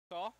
Call.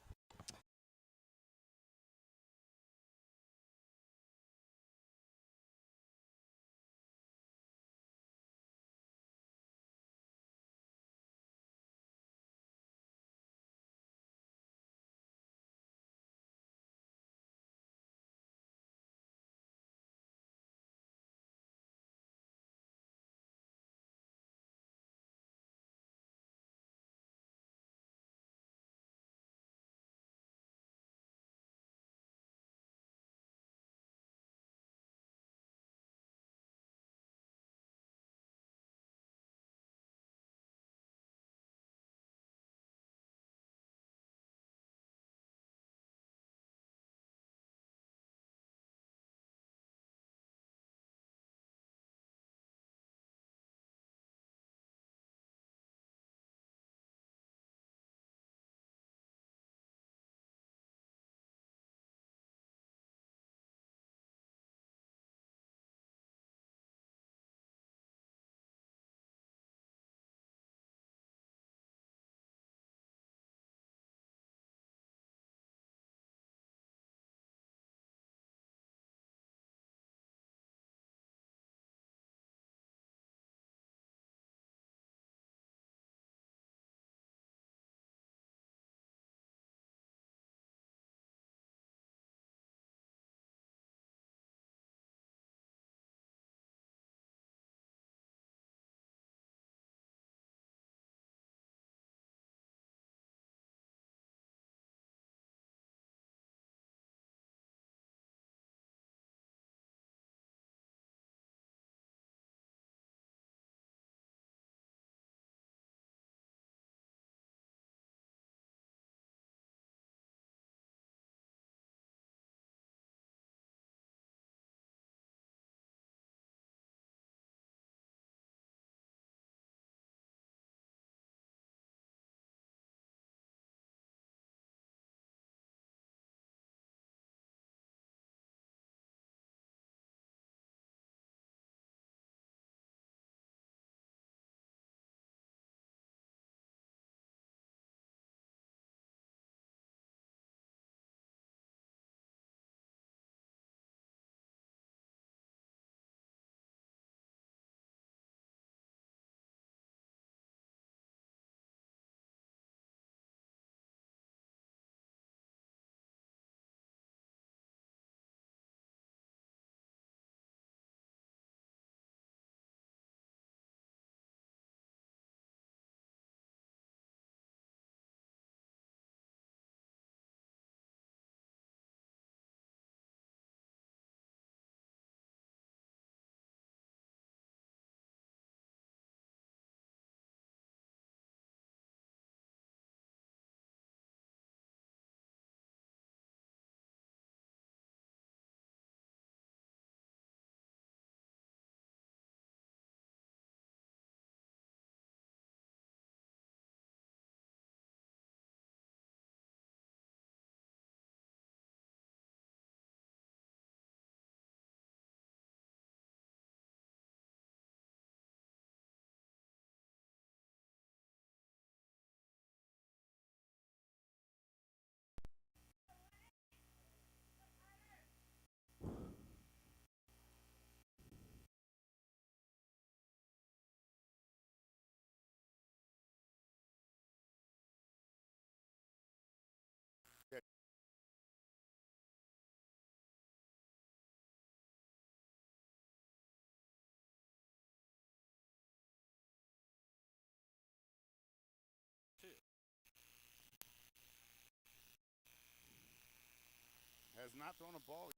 Has not thrown a ball.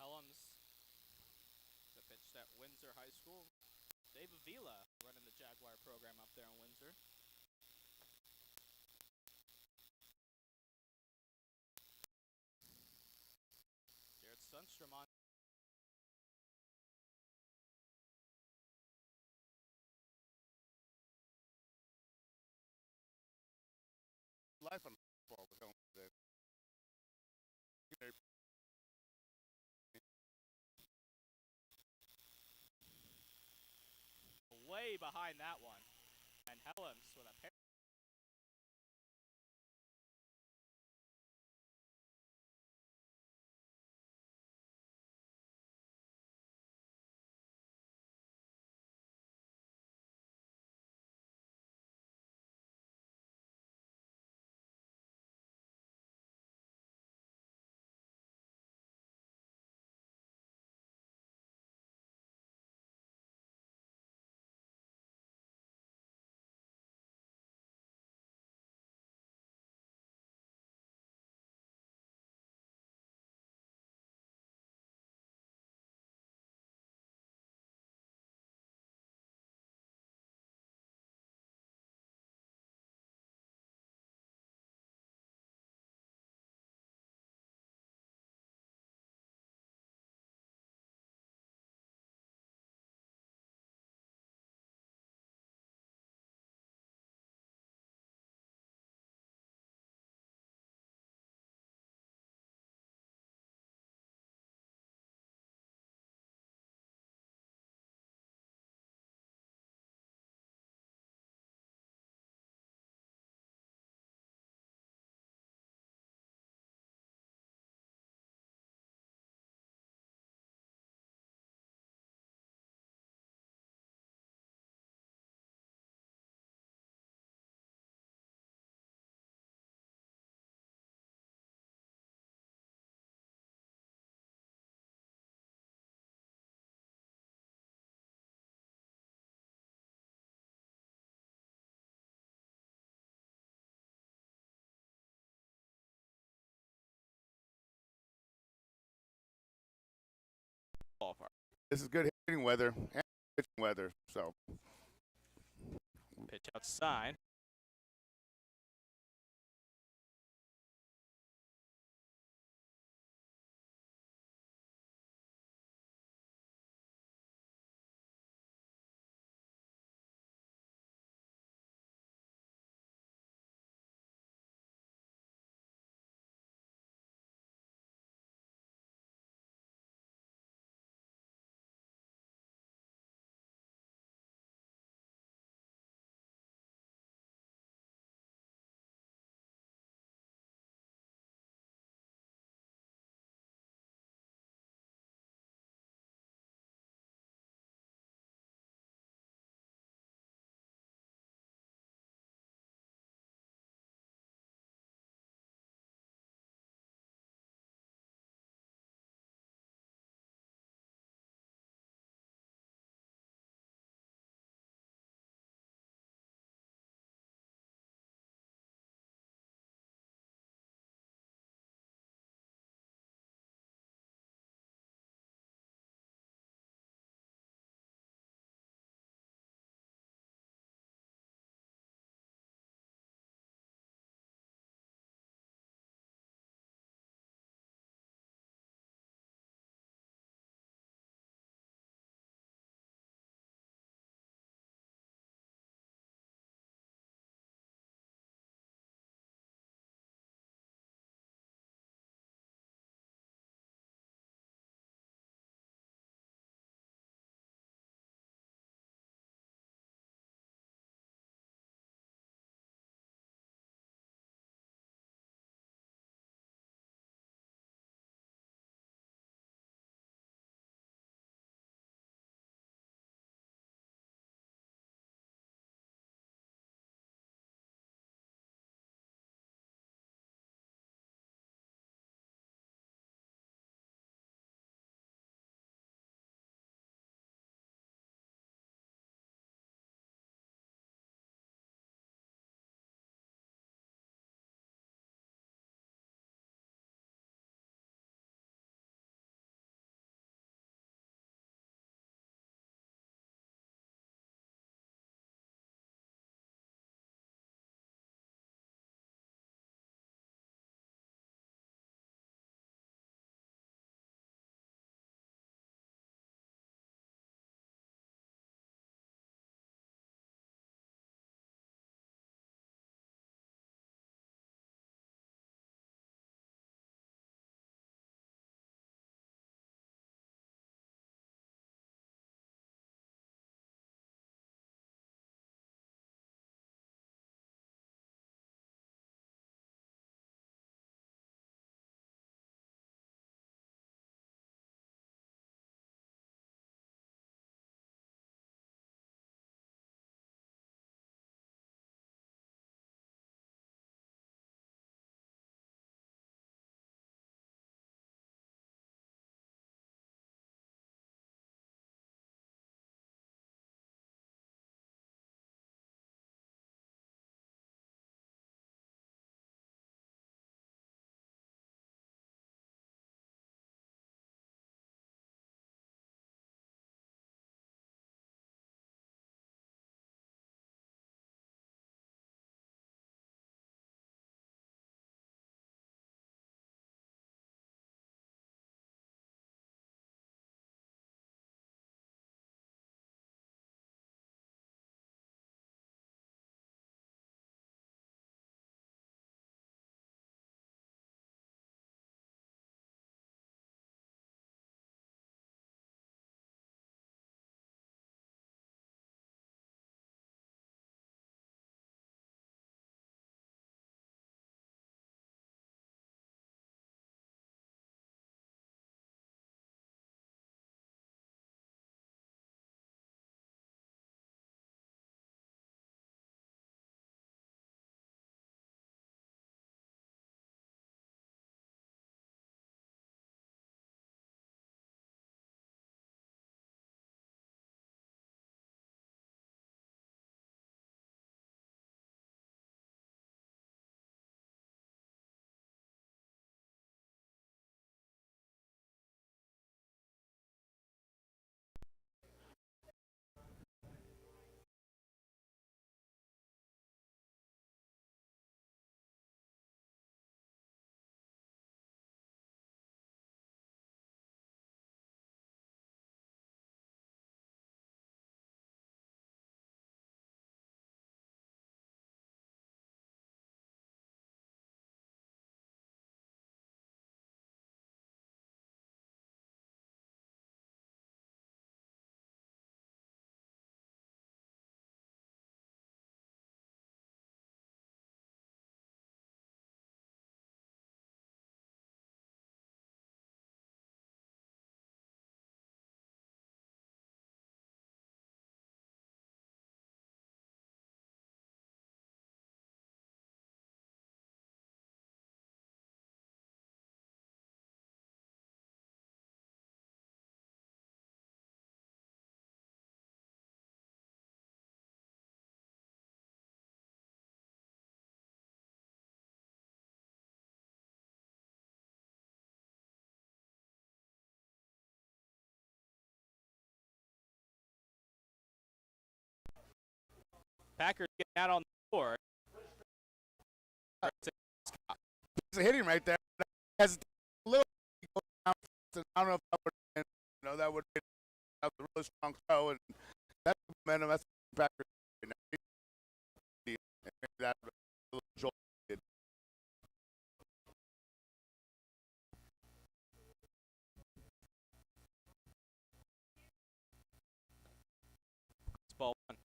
Helms. The pitch at Windsor High School. Dave Avila running the Jaguar program up there in Windsor. Lundstrom on. Life on ball with home today. Way behind that one. And Helms with a pair. Ballpark. This is good hitting weather and pitching weather. So Pitch outside. Packers getting out on the board. He's hitting right there. Has a little. I don't know if that would, that would be a really strong throw, and that's the momentum. That's the Packers. That little jolt. It's ball one.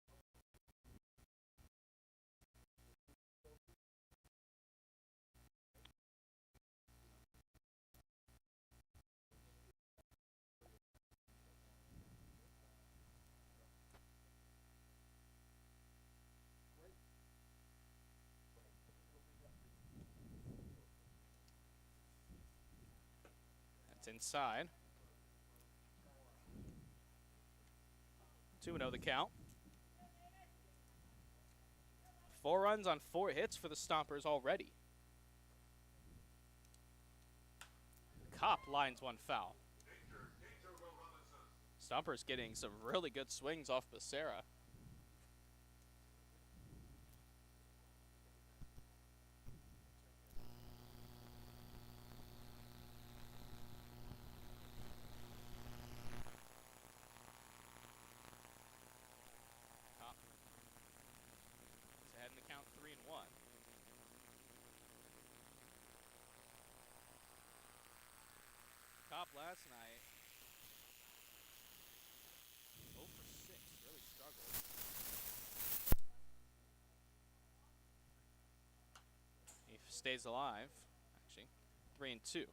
That's inside. 2-0 the count. 4 runs on 4 hits for the Stompers already. Kopp lines one foul. Stompers getting some really good swings off Becerra. Kopp is ahead in the count 3-1. Kopp last night 0 for 6, really struggled. He stays alive, actually. 3-2.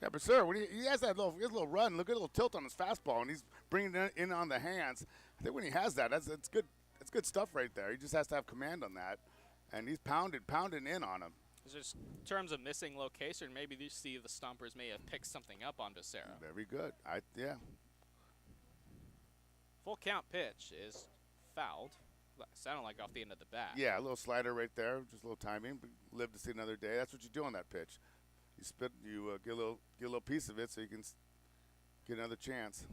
Yeah, but sir, when he has that little run, look at a little tilt on his fastball, and he's bringing it in on the hands. I think when he has that, that's good. That's good stuff right there. He just has to have command on that, and he's pounding in on him. Just in terms of missing location, maybe you see the Stompers may have picked something up on Becerra. Very good. Yeah. Full count pitch is fouled. Sounded like off the end of the bat. Yeah, a little slider right there, just a little timing. But live to see another day. That's what you do on that pitch. You spit, you get a little piece of it, so you can get another chance.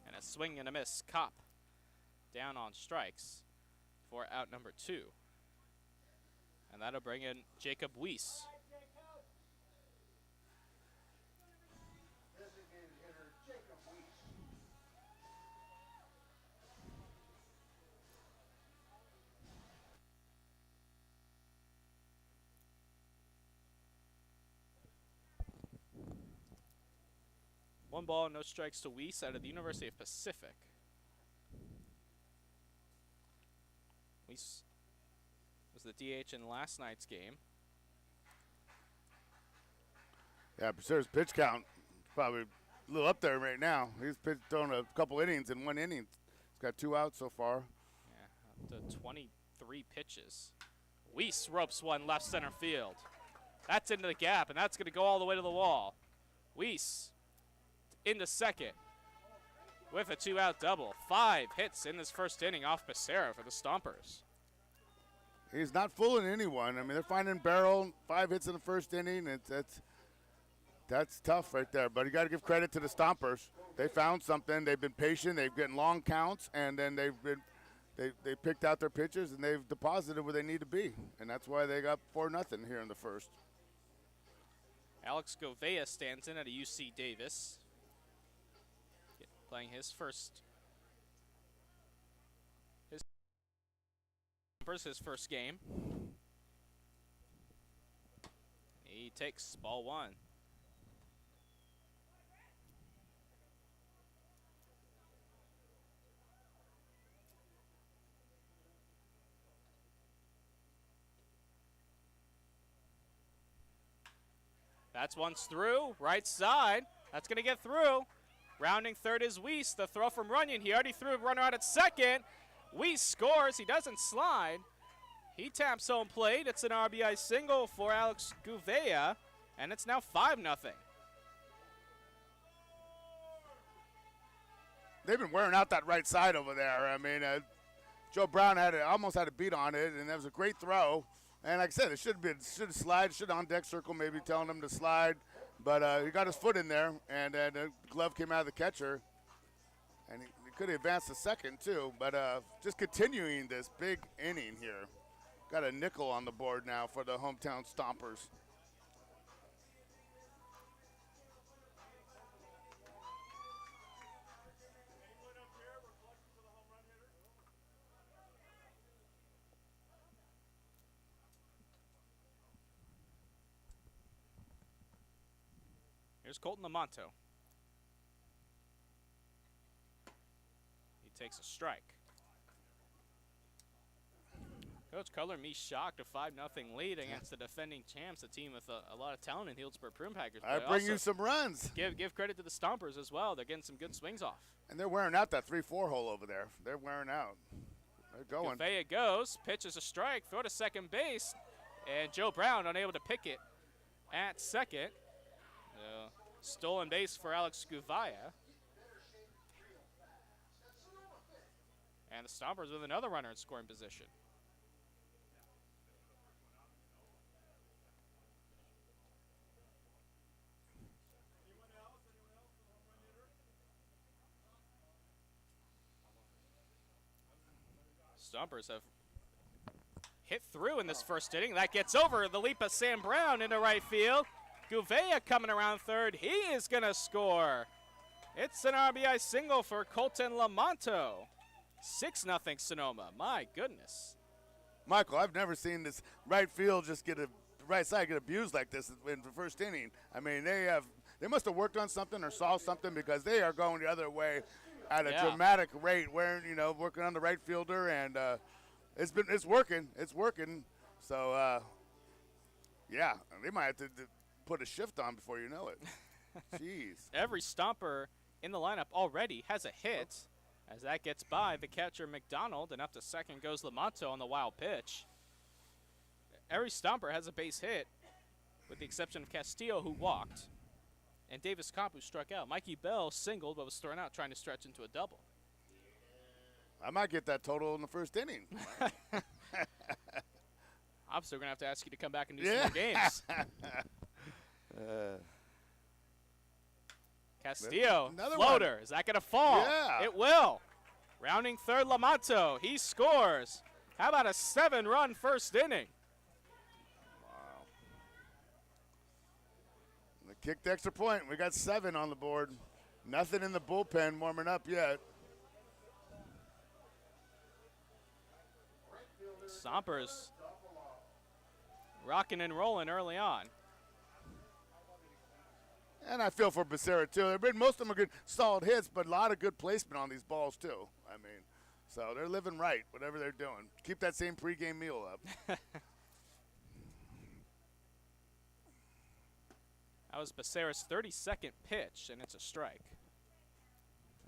And a swing and a miss. Kopp down on strikes for out number 2. And that'll bring in Jacob Weiss. One ball, no strikes to Weiss out of the University of Pacific. Weiss was the DH in last night's game. Yeah, Becerra's pitch count is probably a little up there right now. He's thrown a couple innings in 1 inning. He's got 2 outs so far. Yeah, up to 23 pitches. Weiss ropes one left center field. That's into the gap, and that's going to go all the way to the wall. Weiss into second with a 2-out double. 5 hits in this first inning off Becerra for the Stompers. He's not fooling anyone. I mean, they're finding barrel, 5 hits in the first inning. That's tough right there. But you got to give credit to the Stompers. They found something. They've been patient. They've gotten long counts, and then they picked out their pitchers and they've deposited where they need to be, and that's why they got 4-0 here in the first. Alex Govea stands in at a UC Davis, playing his first game. He takes ball 1. That's once through, right side. That's going to get through. Rounding third is Weiss. The throw from Runyon. He already threw a runner out at second. Weiss scores. He doesn't slide. He taps home plate. It's an RBI single for Alex Govea, and it's now 5-0. They've been wearing out that right side over there. I mean, Joe Brown almost had a beat on it, and that was a great throw. And like I said, it should slide, should on deck circle, maybe telling him to slide. But he got his foot in there, and the glove came out of the catcher. And he could have advanced a second, too. But just continuing this big inning here. Got a nickel on the board now for the hometown Stompers. Here's Colton Lamonto. He takes a strike. Coach Cutler, me shocked, a 5-0 lead against the defending champs, a team with a lot of talent in Healdsburg Prune Packers. I bring you some runs. Give credit to the Stompers as well. They're getting some good swings off. And they're wearing out that 3-4 hole over there. They're wearing out. They're going. Govea goes, pitches a strike, throw to second base, and Joe Brown unable to pick it at second. Stolen base for Alex Govea. And the Stompers with another runner in scoring position. Stompers have hit through in this first inning. That gets over the leap of Sam Brown into right field. Govea coming around third. He is going to score. It's an RBI single for Colton Lamonto. 6-0 Sonoma. My goodness. Michael, I've never seen this right field just right side get abused like this in the first inning. I mean, they must have worked on something or saw something, because they are going the other way at a dramatic rate, working on the right fielder, and it's working. It's working. So yeah, they might have to put a shift on before you know it. Jeez. Every Stomper in the lineup already has a hit. As that gets by the catcher McDonald, and up to second goes Lamonto on the wild pitch. Every Stomper has a base hit, with the exception of Castillo, who walked, and Davis Kopp, who struck out. Mikey Bell singled but was thrown out trying to stretch into a double. I might get that total in the first inning. I'm still going to have to ask you to come back and do some more games. Castillo, floater. One. Is that going to fall? Yeah. It will. Rounding third, Lamonto. He scores. How about a 7-run first inning? Wow. They kicked the extra point. We got 7 on the board. Nothing in the bullpen warming up yet. Stompers rocking and rolling early on. And I feel for Becerra, too. Most of them are good, solid hits, but a lot of good placement on these balls, too. I mean, so they're living right, whatever they're doing. Keep that same pregame meal up. That was Becerra's 32nd pitch, and it's a strike.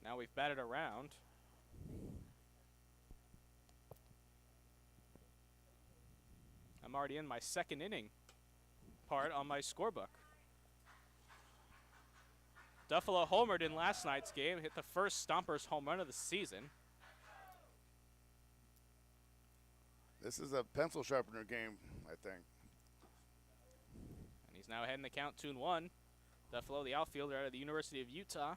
Now we've batted around. I'm already in my second inning part on my scorebook. Duffalo homered in last night's game, hit the first Stompers home run of the season. This is a pencil sharpener game, I think. And he's now ahead in the count 2-1. Duffalo, the outfielder out of the University of Utah.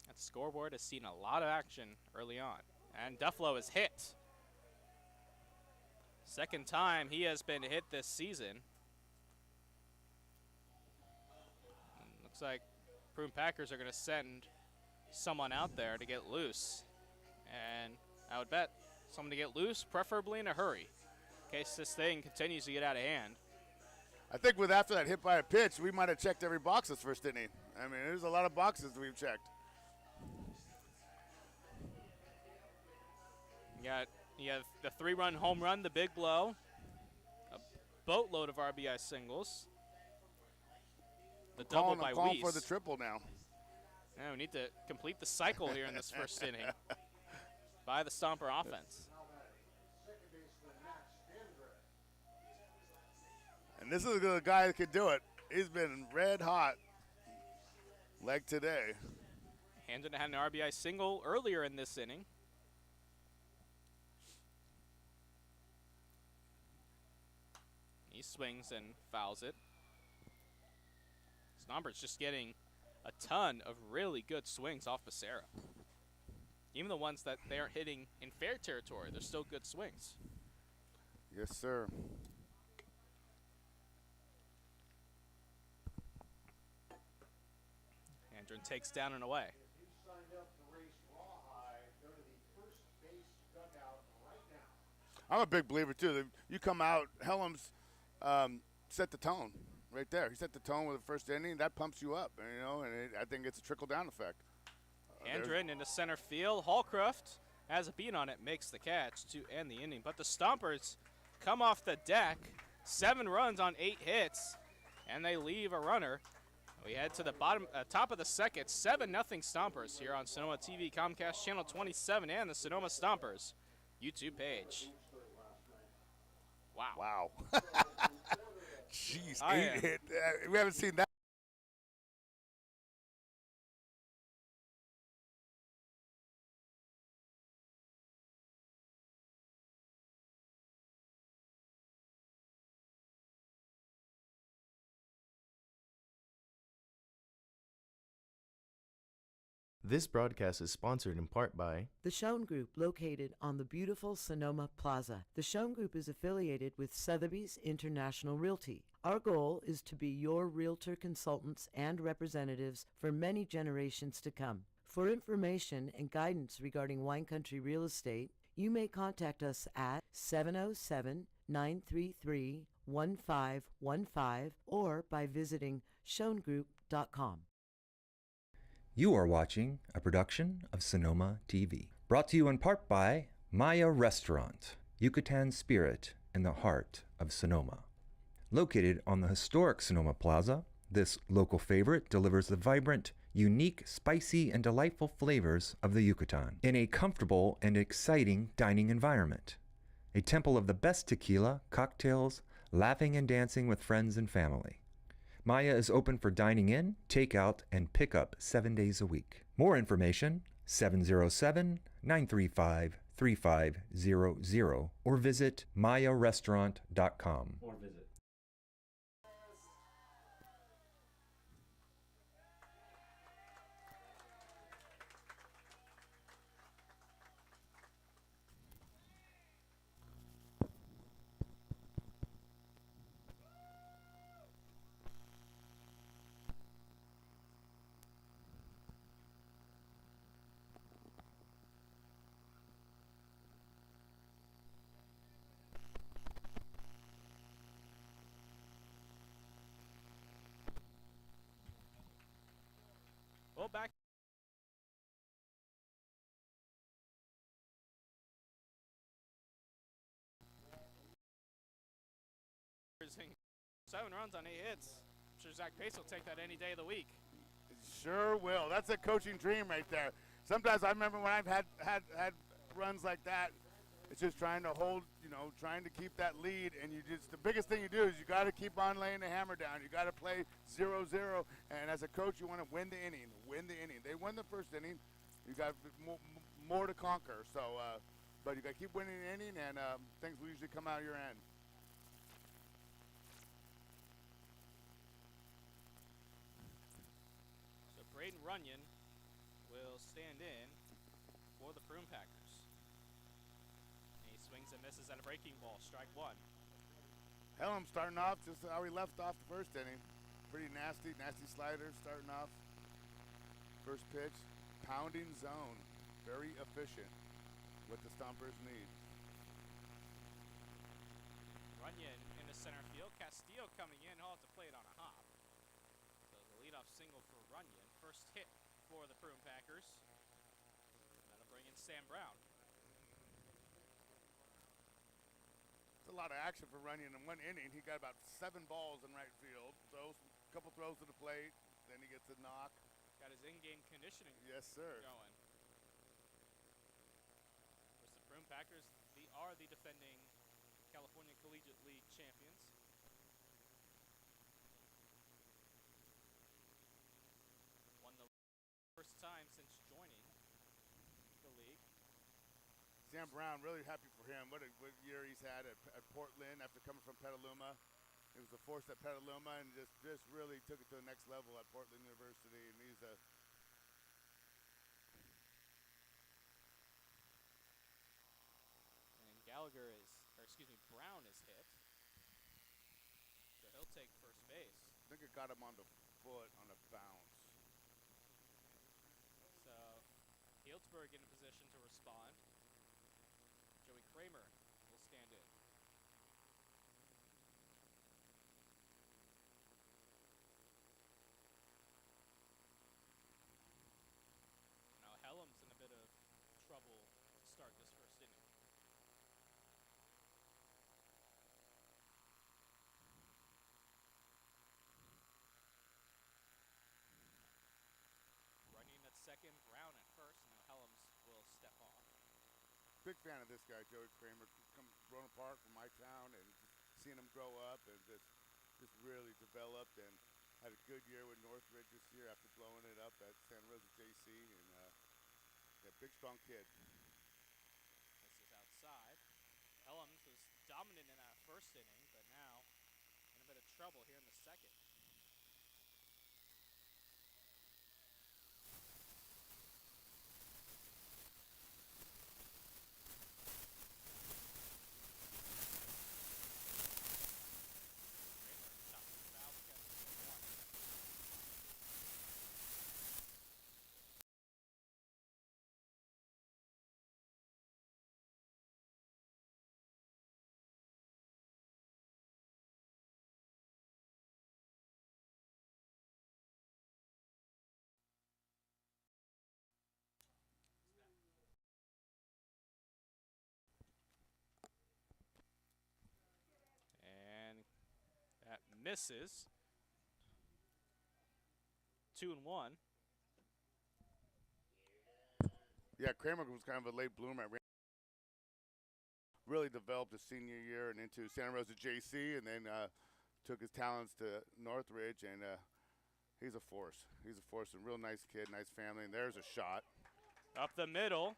That scoreboard has seen a lot of action early on. And Duffalo is hit. Second time he has been hit this season. And looks like Prune Packers are going to send someone out there to get loose. And I would bet someone to get loose, preferably in a hurry, in case this thing continues to get out of hand. I think after that hit by a pitch, we might have checked every box this first inning. I mean, there's a lot of boxes we've checked. You have the 3-run home run, the big blow, a boatload of RBI singles, the double by Weiss. Weiss. For the triple now. Yeah, we need to complete the cycle here in this first inning by the Stomper offense. And this is the guy that could do it. He's been red hot like today. Hendren had an RBI single earlier in this inning. He swings and fouls it. Stompers just getting a ton of really good swings off Mcenroe. Even the ones that they aren't hitting in fair territory, they're still good swings. Yes, sir. Hendren takes down and away. I'm a big believer, too. You come out, Helms set the tone right there. He set the tone with the first inning. That pumps you up, you know, and I think it's a trickle-down effect. Hendren into center field. Hallcroft has a beat on it, makes the catch to end the inning. But the Stompers come off the deck. 7 runs on 8 hits, and they leave a runner. We head to the top of the second. 7-0 Stompers here on Sonoma TV, Comcast Channel 27, and the Sonoma Stompers YouTube page. Wow. Jeez, 8 hit. We haven't seen that. This broadcast is sponsored in part by The Schoen Group, located on the beautiful Sonoma Plaza. The Schoen Group is affiliated with Sotheby's International Realty. Our goal is to be your realtor consultants and representatives for many generations to come. For information and guidance regarding wine country real estate, you may contact us at 707-933-1515 or by visiting schoengroup.com. You are watching a production of Sonoma TV. Brought to you in part by Maya Restaurant, Yucatan Spirit in the heart of Sonoma. Located on the historic Sonoma Plaza, this local favorite delivers the vibrant, unique, spicy, and delightful flavors of the Yucatan in a comfortable and exciting dining environment. A temple of the best tequila, cocktails, laughing and dancing with friends and family. Maya is open for dining in, takeout, and pickup 7 days a week. More information, 707-935-3500 or visit mayarestaurant.com. Well, back. Seven runs on 8 hits. I'm sure Zach Pace will take that any day of the week. Sure will. That's a coaching dream right there. Sometimes I remember when I've had runs like that, it's just trying to hold, trying to keep that lead, and the biggest thing you do is you got to keep on laying the hammer down. You got to play 0-0, and as a coach, you want to win the inning. They won the first inning. You got more to conquer. So, but you got to keep winning the inning, and things will usually come out of your end. So Braden Runyon will stand in for the Prune Packers. Swings and misses at a breaking ball, strike 1. Helm starting off just how he left off the first inning. Pretty nasty slider starting off. First pitch, pounding zone. Very efficient, what the Stompers need. Runyon into center field. Castillo coming in. He'll have to play it on a hop. So the leadoff single for Runyon. First hit for the Prune Packers. That'll bring in Sam Brown. A lot of action for Runyon in one inning. He got about 7 balls in right field. So a couple throws to the plate. Then he gets a knock. Got his in-game conditioning yes, sir. going. Of course, the Prune Packers are the defending California Collegiate League champions. Won the first time since Sam Brown, really happy for him. What a year he's had at Portland after coming from Petaluma. He was a force at Petaluma and just really took it to the next level at Portland University. And he's a And Brown is hit. So he'll take first base. I think it got him on the foot on a bounce. So Healdsburg in a position to respond. Joey Kramer will stand in. Now Hellam's in a bit of trouble to start this first inning. Runyon at second, Brown at first. Now Hellam's will step off. Big fan of this guy, Joey Kramer. Grown apart from my town and just seeing him grow up and just really developed and had a good year with Northridge this year after blowing it up at Santa Rosa JC. And yeah, big, strong kid. This is outside. Hellam's was dominant in that first inning, but now in a bit of trouble here in the second. Kramer stops the foul, catches the 1. And that misses. 2-1. Yeah, Kramer was kind of a late bloomer. Really developed his senior year and into Santa Rosa JC, and then took his talents to Northridge, and he's a force. He's a force, a real nice kid, nice family, and there's a shot. Up the middle.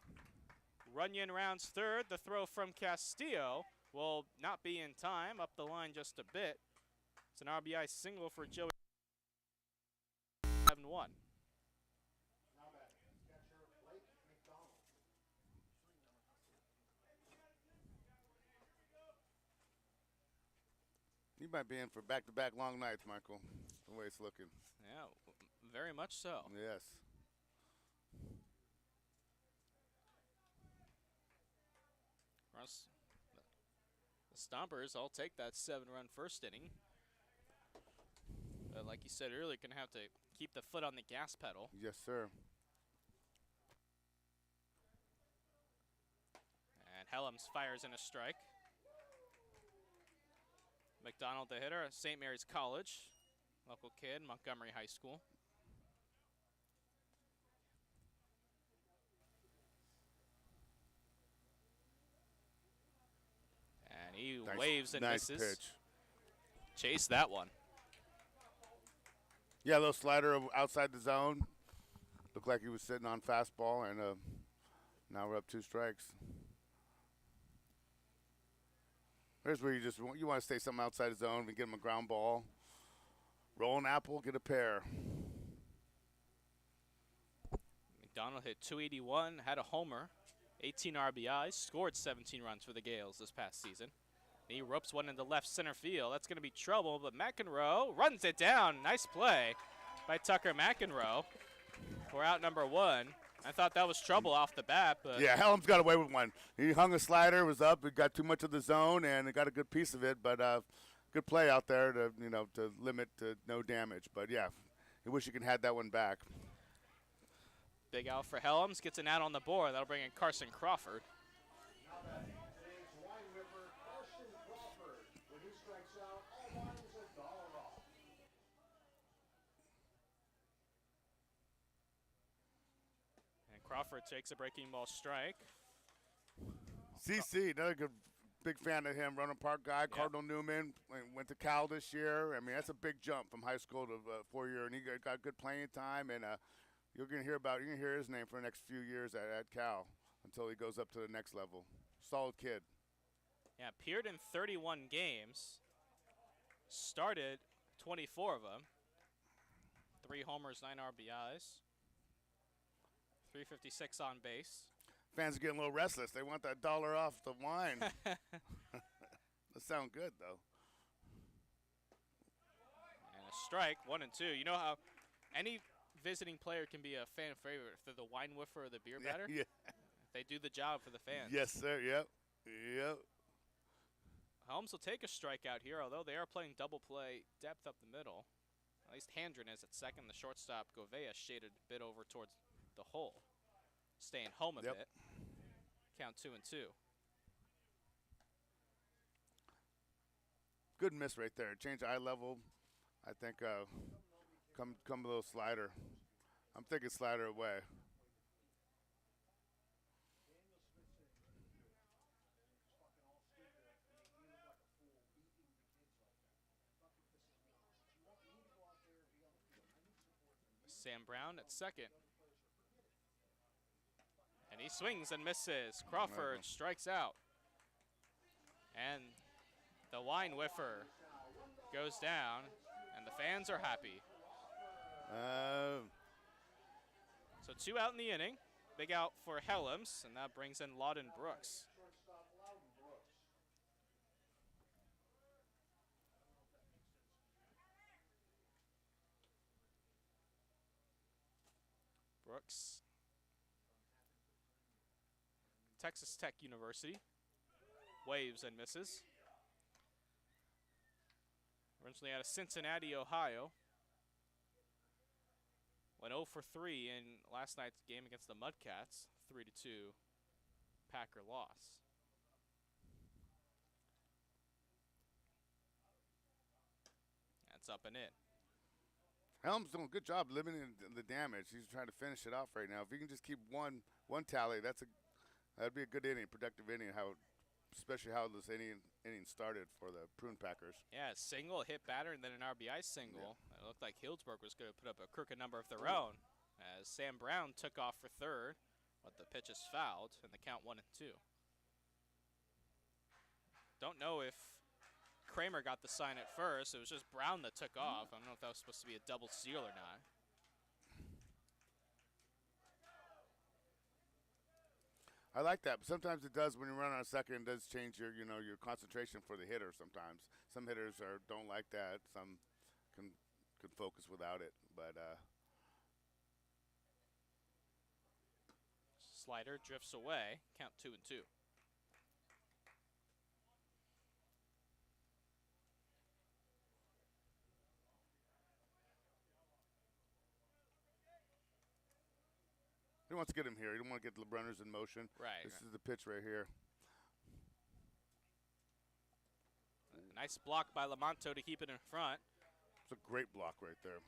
Runyon rounds third. The throw from Castillo will not be in time. Up the line just a bit. It's an RBI single for Joey. 7-1. He might be in for back-to-back long nights, Michael, the way it's looking. Yeah, very much so. Yes. Russ, the Stompers, I'll take that 7-run first inning. But like you said earlier, going to have to keep the foot on the gas pedal. Yes, sir. And Hellam's fires in a strike. McDonald, the hitter, at St. Mary's College. Local kid, Montgomery High School. And he waves and nice misses. Pitch. Chase that one. Yeah, a little slider outside the zone. Looked like he was sitting on fastball, and now we're up 2 strikes. Here's where you want to stay something outside the zone and get him a ground ball. Roll an apple, get a pear. McDonald hit 281, had a homer, 18 RBIs, scored 17 runs for the Gales this past season. He ropes one into left center field. That's going to be trouble, but Mcenroe runs it down. Nice play by Tucker Mcenroe. We're out number 1. I thought that was trouble off the bat, but Yeah, Hellam's got away with one. He hung a slider, was up, it got too much of the zone, and it got a good piece of it. But good play out there to limit to no damage. But yeah, I wish you could have that one back. big out for Helms. Gets an out on the board. That'll bring in Carson Crawford. Today's wine whipper, Carson Crawford. When he strikes out, all wines $1 off. And Crawford takes a breaking ball strike. CC, another good, big fan of him, Ronan Park guy. Cardinal Newman went to Cal this year. I mean, that's a big jump from high school to 4-year, and he got good playing time. And you're gonna hear his name for the next few years at Cal. until he goes up to the next level. Solid kid. Yeah, appeared in 31 games. Started 24 of them. 3 homers, 9 RBIs. 356 on base. Fans are getting a little restless. They want that dollar off the wine. That sound good, though. And a strike, 1-2. You know how any visiting player can be a fan favorite if they're the wine whiffer or the beer batter? Yeah. They do the job for the fans. Yes, sir. Yep. Yep. Helms will take a strikeout here, although they are playing double play depth up the middle. At least Handren is at second. The shortstop, Govea, shaded a bit over towards the hole. Staying home a bit. Count 2-2. Good miss right there. Change eye level. I think come a little slider. I'm thinking slider away. Sam Brown at second. And he swings and misses. Crawford strikes out. And the wine whiffer goes down, and the fans are happy. So 2 out in the inning. Big out for Helms, and that brings in Lawden Brooks. Brooks, Texas Tech University, waves and misses. Originally out of Cincinnati, Ohio. Went 0 for 3 in last night's game against the Mudcats, 3-2 Packer loss. That's up and in. Helms doing a good job limiting the damage. He's trying to finish it off right now. If he can just keep one tally, that'd be a good inning, productive inning. Especially how this inning started for the Prune Packers. Yeah, a single, hit batter, and then an RBI single. Yeah. It looked like Healdsburg was going to put up a crooked number of their own as Sam Brown took off for third, but the pitch is fouled, and the count 1-2. Don't know if Kramer got the sign at first. It was just Brown that took off. I don't know if that was supposed to be a double steal or not. I like that, but sometimes it does when you run on a second. It does change your concentration for the hitter. Sometimes some hitters don't like that. Some can focus without it. But slider drifts away. Count 2-2. he wants to get him here. He don't want to get the runners in motion. Right. This is the pitch right here. A nice block by Lamonto to keep it in front. It's a great block right there.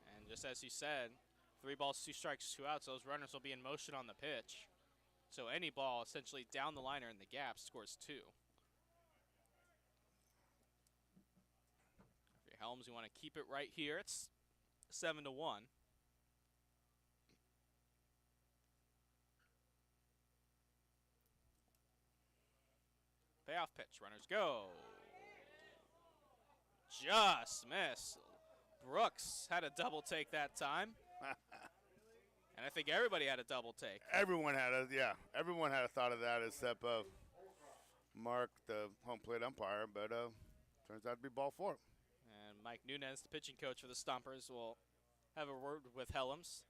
And just as you said, 3 balls, 2 strikes, 2 outs. Those runners will be in motion on the pitch. So any ball essentially down the line or in the gap scores 2. For Helms, you want to keep it right here. It's 7-1. Payoff pitch. Runners go. Just miss. Brooks had a double take that time. And I think everybody had a double take. Everyone had a thought of that except Mark, the home plate umpire, but turns out to be ball 4. And Mike Nunez, the pitching coach for the Stompers, will have a word with Helms.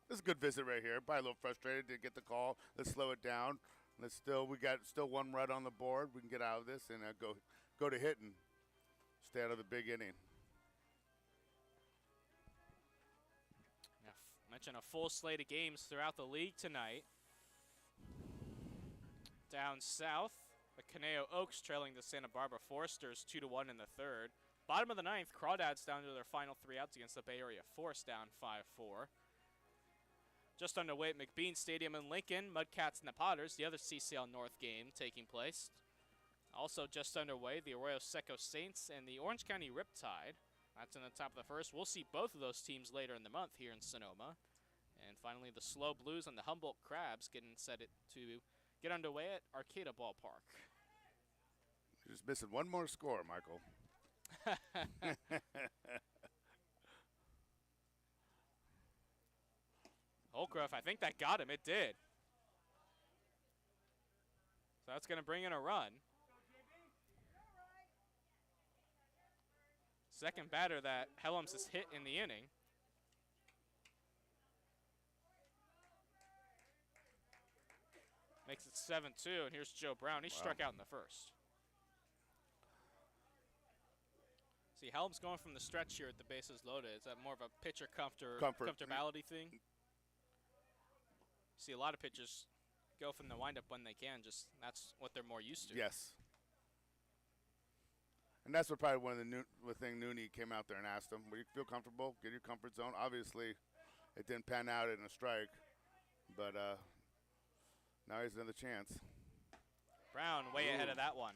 This is a good visit right here. Probably a little frustrated to get the call. Let's slow it down. We got 1 run on the board. We can get out of this and go to hitting. Stay out of the big inning. Mention a full slate of games throughout the league tonight. Down south, the Conejo Oaks trailing the Santa Barbara Foresters 2-1 in the third. Bottom of the 9th, Crawdads down to their final 3 outs against the Bay Area Force, down 5-4. Just underway at McBean Stadium in Lincoln, Mudcats and the Potters, the other CCL North game taking place. Also just underway, the Arroyo Seco Saints and the Orange County Riptide That's in the top of the first. We'll see both of those teams later in the month here in Sonoma. And finally, the Slow Blues and the Humboldt Crabs getting set to get underway at Arcata Ballpark. You're just missing one more score, Michael. Holcroft, I think that got him. It did. So that's going to bring in a run. Second batter that Helms has hit in the inning. Makes it 7-2, and here's Joe Brown. He struck out in the first. See, Helms going from the stretch here at the bases loaded. Is that more of a pitcher comfortability thing? See, a lot of pitchers go from the windup when they can. Just that's what they're more used to. Yes. And that's what probably one of the thing Nooney came out there and asked him, will you feel comfortable? Get your comfort zone. Obviously, it didn't pan out in a strike, but now he has another chance. Brown way ahead of that one.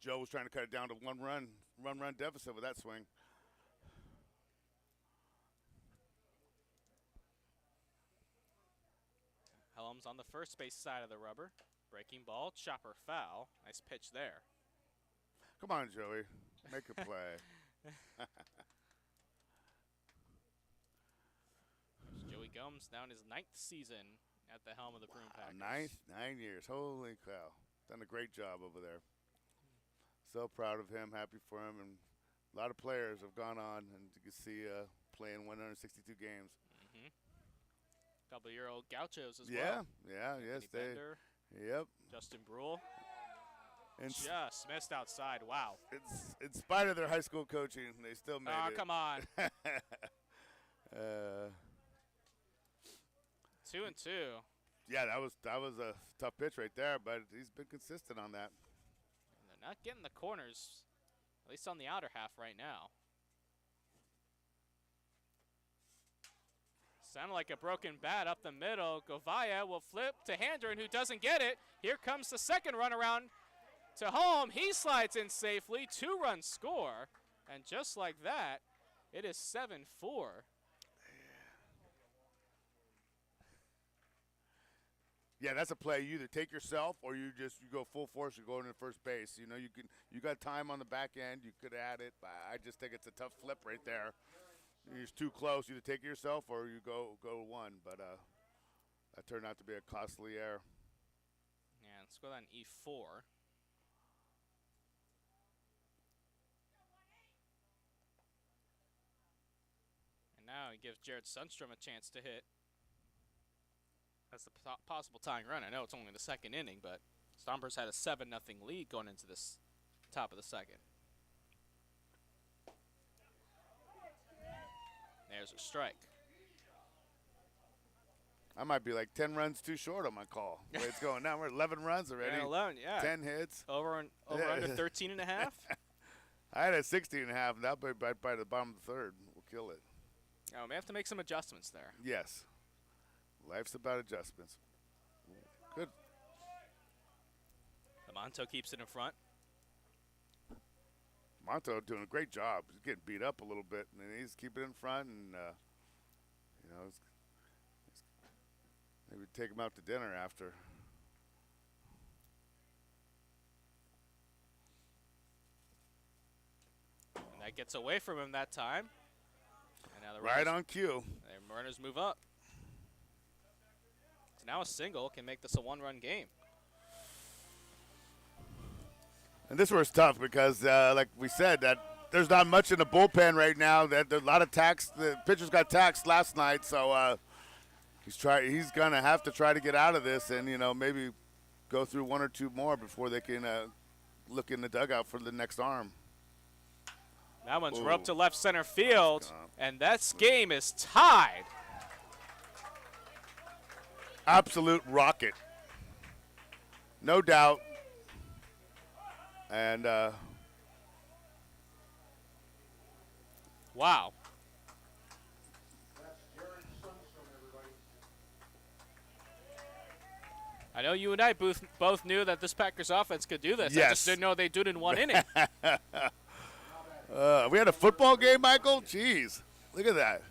Joe was trying to cut it down to one run deficit with that swing. Helms on the first base side of the rubber. Breaking ball, chopper foul. Nice pitch there. Come on, Joey. Make a play. Joey Gomes now in his 9th season at the helm of the Prune Packers. 9 years. Holy cow. Done a great job over there. So proud of him, happy for him, and a lot of players have gone on, and you can see playing 162 games. Couple-year-old Gauchos as well. Yes, Bender, Yep. Justin Brule. And Just missed outside. Wow. it's in spite of their high school coaching, they still made it. Oh, come on. 2-2. Yeah, that was a tough pitch right there, but he's been consistent on that. And they're not getting the corners, at least on the outer half right now. Sounded like a broken bat up the middle. Govea will flip to Handren, who doesn't get it. Here comes the second run around to home. He slides in safely. 2-run score. And just like that, it is 7-4. Yeah, that's a play. You either take yourself or you go full force. You go into first base. You know, you got time on the back end. You could add it, but I just think it's a tough flip right there. You're just too close. You either take it yourself or you go one. But that turned out to be a costly error. Yeah, let's go on E4. And now he gives Jared Sundstrom a chance to hit. That's the possible tying run. I know it's only the second inning, but Stompers had a 7-0 lead going into this top of the second. There's a strike. I might be like 10 runs too short on my call. The way it's going now, we're 11 runs already. 11, yeah. 10 hits. Over under 13 and a half. I had a 16 and a half, and that by the bottom of the third will kill it. Oh, we have to make some adjustments there. Yes. Life's about adjustments. Good. Lamonto keeps it in front. Monto doing a great job. He's getting beat up a little bit, and he's keeping it in front, and maybe take him out to dinner after. And that gets away from him that time. And now the Right on cue. The runners move up. So now a single can make this a 1-run game. And this was tough because, like we said, that there's not much in the bullpen right now. That there's a lot of tax. The pitchers got taxed last night, so he's gonna have to try to get out of this, and maybe go through one or two more before they can look in the dugout for the next arm. That one's roped to left center field, and that game is tied. Absolute rocket, no doubt. And wow. I know you and I both knew that this Packers offense could do this. I Yes. just didn't know they'd do it in one inning. We had a football game, Michael? Jeez. Look at that.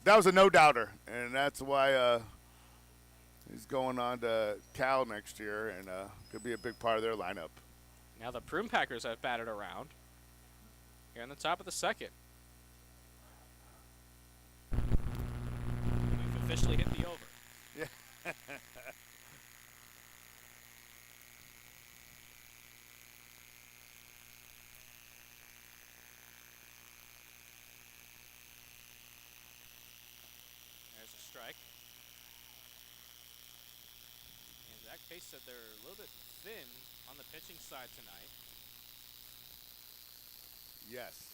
That was a no-doubter, and that's why he's going on to Cal next year and could be a big part of their lineup. Now the Prune Packers have batted around. Here in the top of the second. We've officially hit the over. Yeah. There's a strike. And Zach Pace said they're a little bit thin on the pitching side tonight. Yes.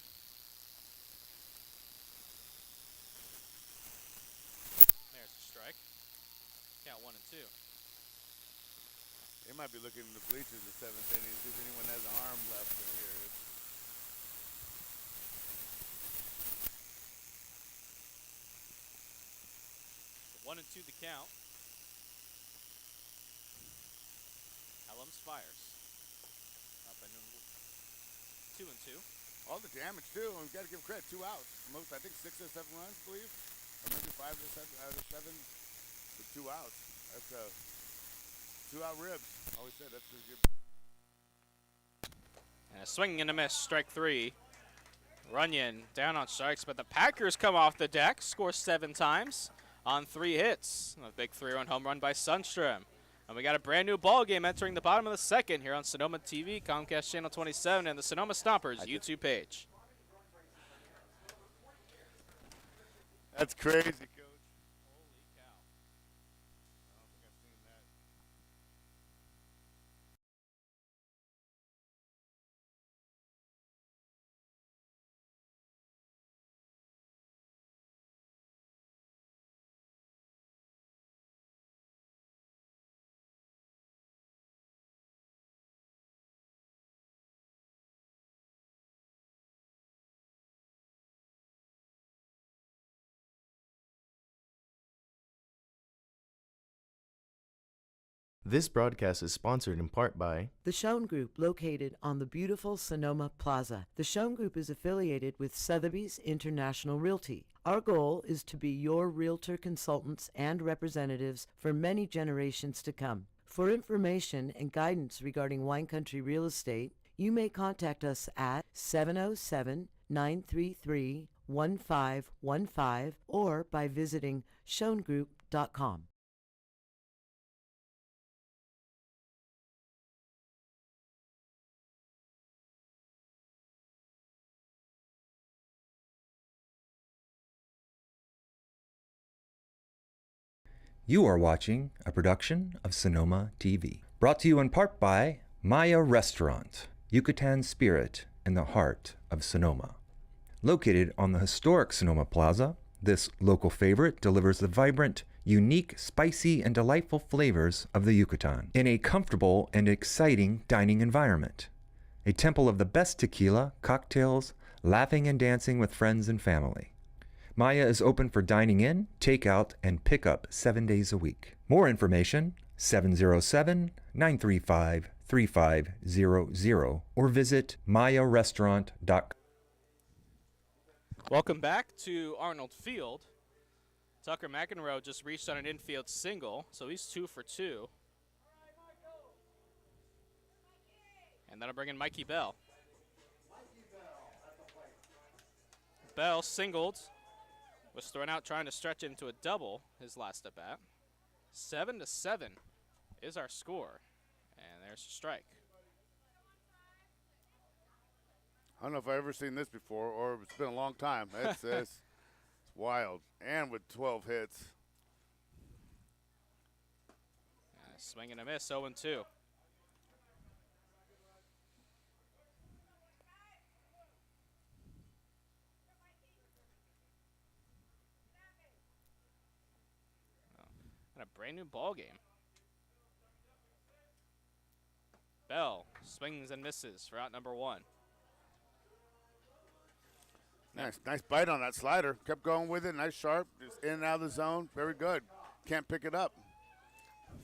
There's a strike. Count 1 and 2. They might be looking in the bleachers the seventh inning, see if anyone has an arm left in here. 1 and 2 the count. Helms fires. Up and 2 and 2. All the damage, too. We've got to give credit. 2 outs. Most, I think, 6 or 7 runs, I believe. Or maybe 5 or 7 out of 7 with 2 outs. That's 2-out ribs. Always said that's a good. And a swing and a miss, strike 3. Runyon down on strikes, but the Packers come off the deck, score 7 times on 3 hits. A big 3-run home run by Sundstrom. And we got a brand new ball game entering the bottom of the second here on Sonoma TV, Comcast Channel 27, and the Sonoma Stompers YouTube page. That's crazy, Coach. Holy cow. I don't think I've seen that. This broadcast is sponsored in part by The Schoen Group, located on the beautiful Sonoma Plaza. The Schoen Group is affiliated with Sotheby's International Realty. Our goal is to be your realtor consultants and representatives for many generations to come. For information and guidance regarding wine country real estate, you may contact us at 707-933-1515 or by visiting schoengroup.com. You are watching a production of Sonoma TV, brought to you in part by Maya Restaurant, Yucatan spirit in the heart of Sonoma. Located on the historic Sonoma Plaza, this local favorite delivers the vibrant, unique, spicy, and delightful flavors of the Yucatan in a comfortable and exciting dining environment. A temple of the best tequila, cocktails, laughing and dancing with friends and family. Maya is open for dining in, takeout, and pickup 7 days a week. More information, 707-935-3500 or visit mayarestaurant.com. Welcome back to Arnold Field. Tucker Mcenroe just reached on an infield single, so he's 2 for 2. And then I'll bring in Mikey Bell. Bell singled, was thrown out trying to stretch into a double his last at bat. 7-7 is our score, and there's a strike. I don't know if I've ever seen this before, or it's been a long time. It's wild. And with 12 hits. Swing and a miss, 0-2. And a brand new ball game. Bell swings and misses for out number 1. Nice bite on that slider. Kept going with it. Nice sharp. Just in and out of the zone. Very good. Can't pick it up.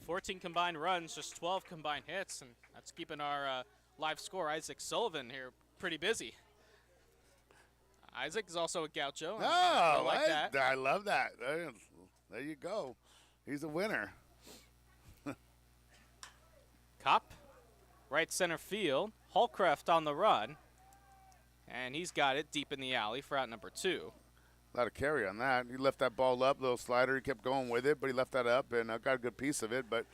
14 combined runs, just 12 combined hits, and that's keeping our live score, Isaac Sullivan, here pretty busy. Isaac is also a gaucho. Oh, I like that. I love that. There you go. He's a winner. Kopp, right center field. Holcraft on the run. And he's got it deep in the alley for out number 2. A lot of carry on that. He left that ball up, little slider. He kept going with it, but he left that up, and I got a good piece of it. But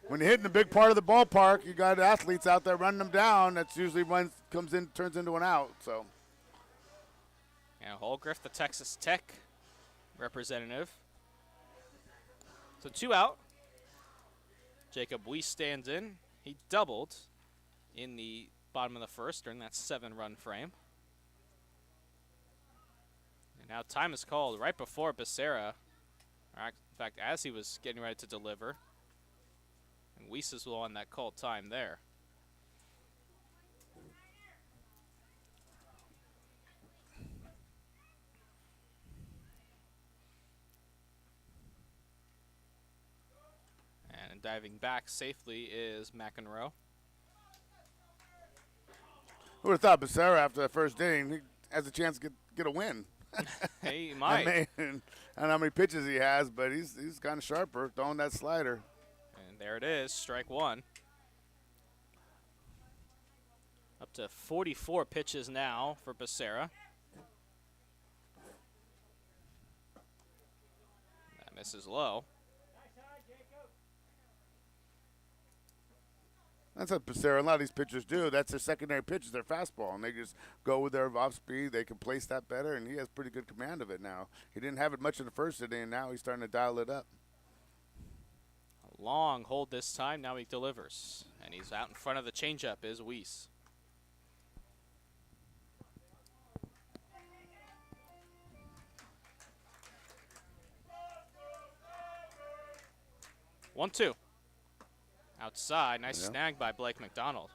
when you're hitting a big part of the ballpark, you got athletes out there running them down. That's usually when comes in, turns into an out. So. And Holgriff, the Texas Tech representative. So 2 out. Jacob Weiss stands in. He doubled in the bottom of the first during that 7-run frame. And now time is called right before Becerra. In fact, as he was getting ready to deliver. And Weiss is the one that called time there. And diving back safely is Mcenroe. Who would have thought Becerra, after that first inning, he has a chance to get a win. He might. I don't know how many pitches he has, but he's kind of sharper, throwing that slider. And there it is, strike 1. Up to 44 pitches now for Becerra. That misses low. That's what Becerra, a lot of these pitchers do. That's their secondary pitches, their fastball, and they just go with their off speed. They can place that better, and he has pretty good command of it now. He didn't have it much in the first inning, and now he's starting to dial it up. A long hold this time. Now he delivers, and he's out in front of the changeup is Weiss. One, 2. Outside, nice snag by Blake McDonald.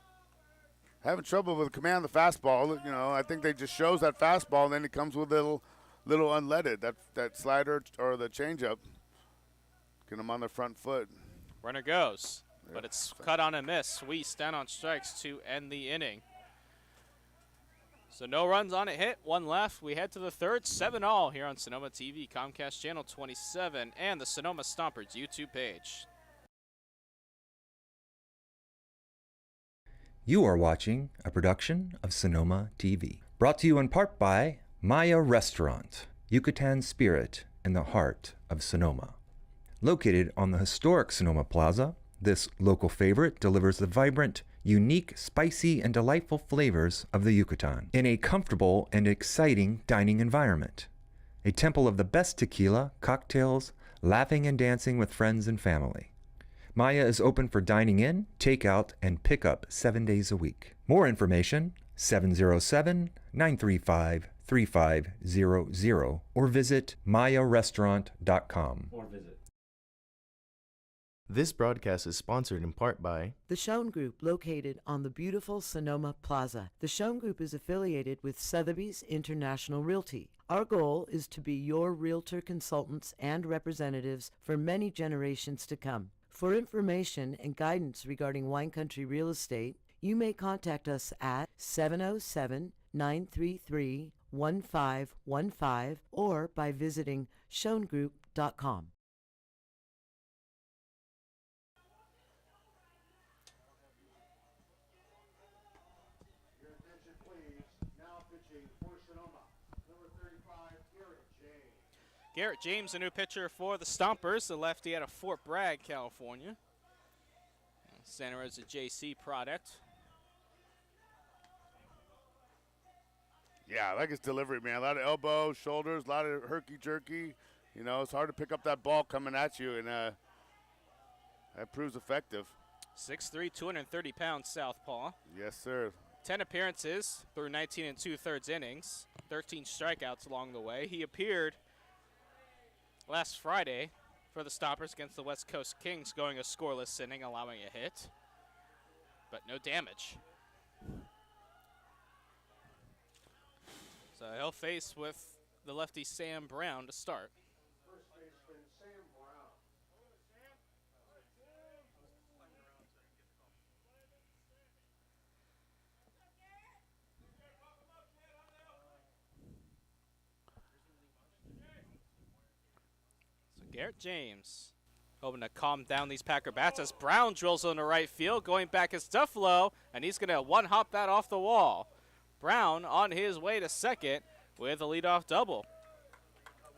Having trouble with command of the fastball. You know, I think they just shows that fastball, and then it comes with a little unleaded. That slider or the changeup. Get him on the front foot. Runner goes, but it's cut on a miss. Weiss down on strikes to end the inning. So no runs on a hit, 1 left. We head to the third, 7-all here on Sonoma TV, Comcast Channel 27, and the Sonoma Stompers YouTube page. You are watching a production of Sonoma TV. Brought to you in part by Maya Restaurant, Yucatan spirit in the heart of Sonoma. Located on the historic Sonoma Plaza, this local favorite delivers the vibrant, unique, spicy, and delightful flavors of the Yucatan in a comfortable and exciting dining environment. A temple of the best tequila, cocktails, laughing and dancing with friends and family. Maya is open for dining in, takeout, and pickup 7 days a week. More information, 707-935-3500 or visit mayarestaurant.com. This broadcast is sponsored in part by The Schoen Group, located on the beautiful Sonoma Plaza. The Schoen Group is affiliated with Sotheby's International Realty. Our goal is to be your realtor consultants and representatives for many generations to come. For information and guidance regarding wine country real estate, you may contact us at 707-933-1515 or by visiting schoengroup.com. Your attention, please. Now pitching for Sonoma, number 35, Garrett James. Garrett James, a new pitcher for the Stompers, the lefty out of Fort Bragg, California. Santa Rosa JC product. Yeah, I like his delivery, man. A lot of elbows, shoulders, a lot of herky-jerky. You know, it's hard to pick up that ball coming at you, and that proves effective. 6'3", 230-pound southpaw. Yes, sir. 10 appearances through 19 2/3 innings. 13 strikeouts along the way. He appeared last Friday for the Stompers against the West Coast Kings, going a scoreless inning, allowing a hit, but no damage. So he'll face with the lefty Sam Brown to start. First baseman Sam Brown. Garrett James hoping to calm down these Packer bats as Brown drills on the right field. Going back is Duffalo, and he's going to one-hop that off the wall. Brown on his way to second with a leadoff double.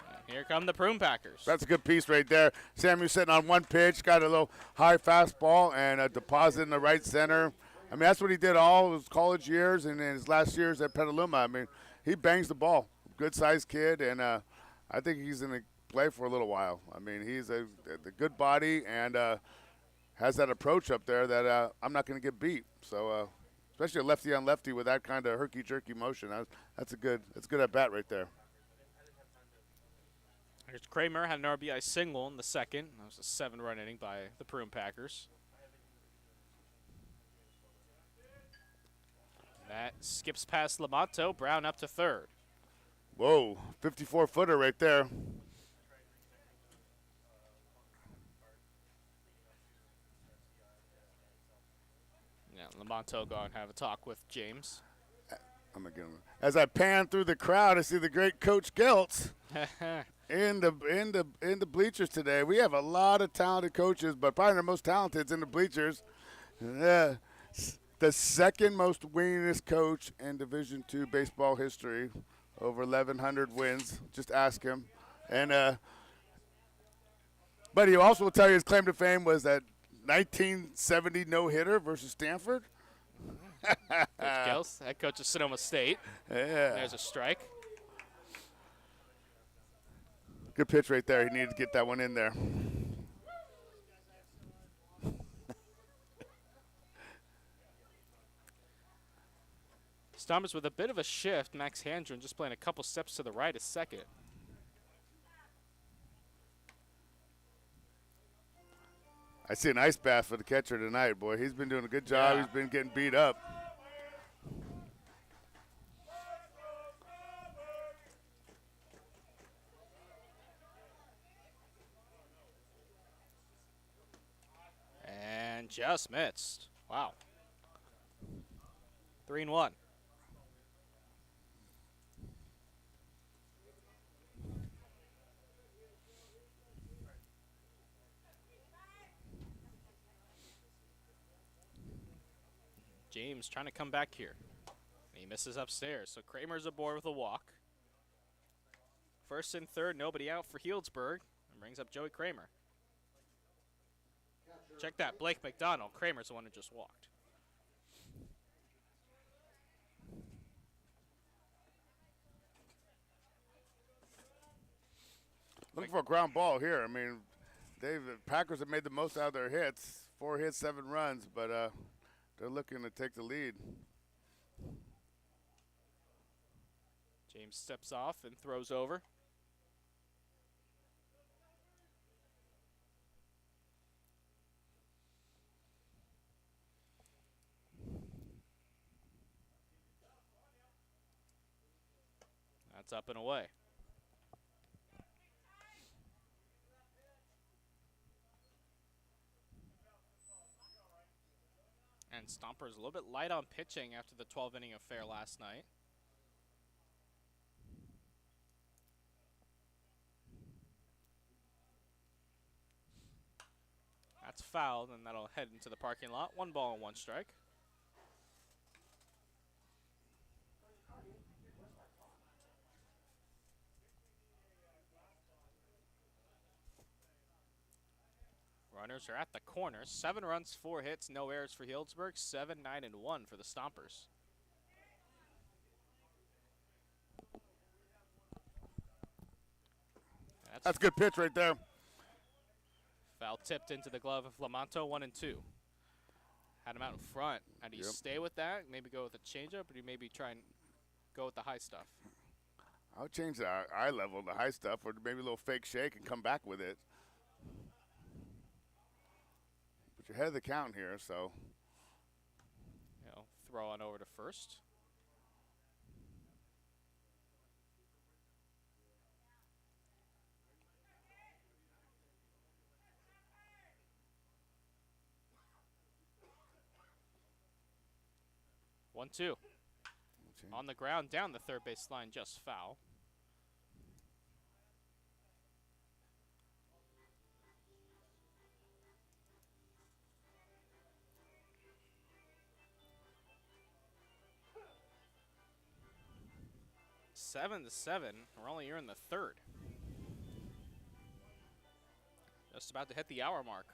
And here come the Prune Packers. That's a good piece right there. Samuel sitting on one pitch, got a little high fastball and a deposit in the right center. I mean, that's what he did all his college years and in his last years at Petaluma. I mean, he bangs the ball. Good-sized kid, and I think he's going to play for a little while. I mean, he's a good body and has that approach up there that I'm not going to get beat. So, especially a lefty on lefty with that kind of herky-jerky motion, that's a good at bat right there. Here's Kramer, had an RBI single in the second. That was a 7-run inning by the Prune Packers. That skips past Lamonto. Brown up to third. Whoa, 54-footer right there. Yeah, Lamonto go and have a talk with James. I'm gonna get him. As I pan through the crowd, I see the great Coach Geltz in the bleachers today. We have a lot of talented coaches, but probably the most talented is in the bleachers. The second most winningest coach in Division II baseball history, over 1,100 wins. Just ask him. And but he also will tell you his claim to fame was that 1970 no-hitter versus Stanford. Coach Gels, head coach of Sonoma State. Yeah. There's a strike. Good pitch right there. He needed to get that one in there. Stompers with a bit of a shift. Max Handren just playing a couple steps to the right, is second. I see an ice bath for the catcher tonight, boy. He's been doing a good job. Yeah. He's been getting beat up. And just missed. Wow. 3-1. James trying to come back here. He misses upstairs, so Kramer's aboard with a walk. First and third, nobody out for Healdsburg, and brings up Joey Kramer. Check that, Blake McDonald. Kramer's the one who just walked. Looking for a ground ball here. I mean, the Packers have made the most out of their hits. 4 hits, 7 runs, but they're looking to take the lead. James steps off and throws over. That's up and away. And Stompers a little bit light on pitching after the 12-inning affair last night. That's fouled, and that'll head into the parking lot. 1 ball and 1 strike. Runners are at the corners. 7 runs, 4 hits, no errors for Healdsburg. 7, 9, and 1 for the Stompers. That's a good pitch right there. Foul tipped into the glove of Lamonto, 1-2. Had him out in front. And do you stay with that? Maybe go with a changeup, or do you maybe try and go with the high stuff? I would change the eye level, the high stuff, or maybe a little fake shake and come back with it. But you're ahead of the count here, so. Throw on over to first. One, two. On the ground, down the third baseline, just foul. 7-7. We're only here in the third. Just about to hit the hour mark.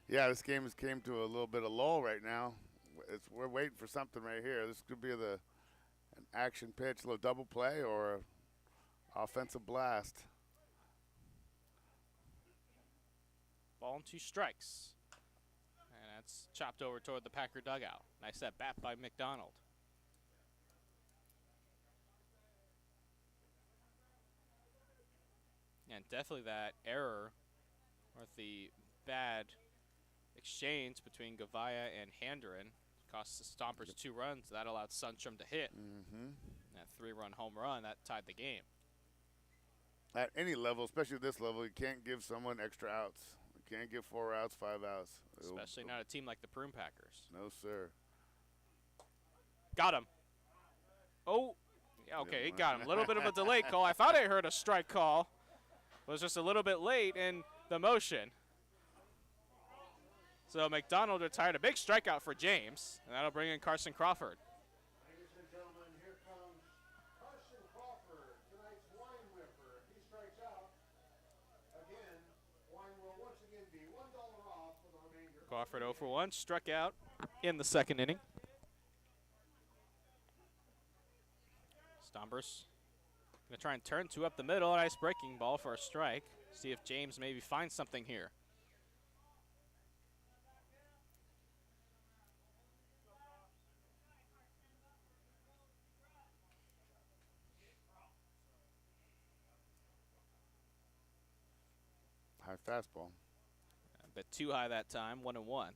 Yeah, this game has came to a little bit of lull right now. We're waiting for something right here. This could be an action pitch, a little double play, or an offensive blast. Ball and 2 strikes. And that's chopped over toward the Packer dugout. Nice at bat by McDonald. And definitely that error or the bad exchange between Govea and Handren cost the Stompers 2 runs. That allowed Sundstrom to hit. That 3-run home run, that tied the game. At any level, especially this level, you can't give someone extra outs. You can't give 4 outs, 5 outs. Especially not a team like the Prune Packers. No, sir. Got him. Oh, yeah, okay, he got him. A little bit of a delay call. I thought I heard a strike call. It was just a little bit late in the motion. So McDonald retired. A big strikeout for James, and that'll bring in Carson Crawford. Ladies and gentlemen, here comes Carson Crawford, tonight's wine whipper. If he strikes out, again, wine will once again be $1 off for the remainder. Crawford 0 for 1, struck out in the second inning. Stompers going to try and turn 2 up the middle. A nice breaking ball for a strike. See if James maybe finds something here. High fastball. A bit too high that time, 1-1.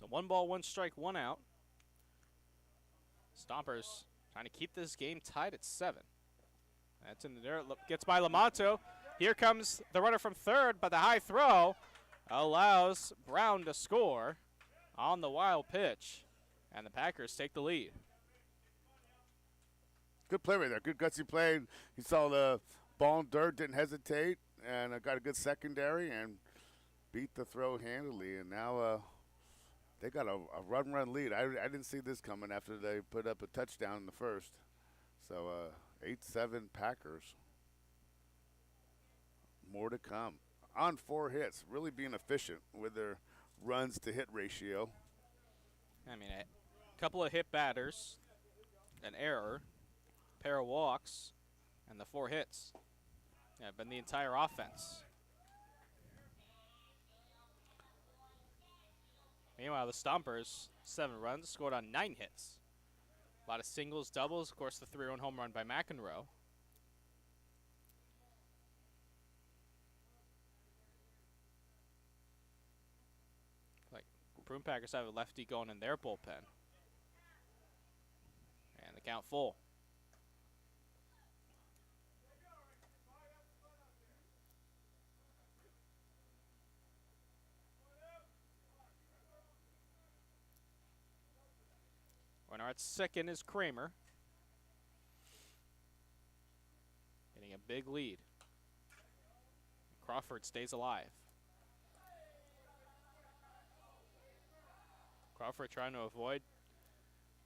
So 1 ball, 1 strike, 1 out. Stompers trying to keep this game tied at 7. That's in the dirt. Gets by Lamonto. Here comes the runner from third, but the high throw allows Brown to score on the wild pitch. And the Packers take the lead. Good play right there. Good gutsy play. He saw the ball in dirt, didn't hesitate, and got a good secondary and beat the throw handily. And now they got a run lead. I didn't see this coming after they put up a touchdown in the first. So 8-7 Packers. More to come. On 4 hits, really being efficient with their runs to hit ratio. I mean, a couple of hit batters, an error, pair of walks, and the 4 hits. Yeah, been the entire offense. Meanwhile, the Stompers, 7 runs, scored on 9 hits. A lot of singles, doubles, of course, the 3-run home run by Mcenroe. Like, Prune Packers have a lefty going in their bullpen. And the count full. Runner at second is Kramer. Getting a big lead. Crawford stays alive. Crawford trying to avoid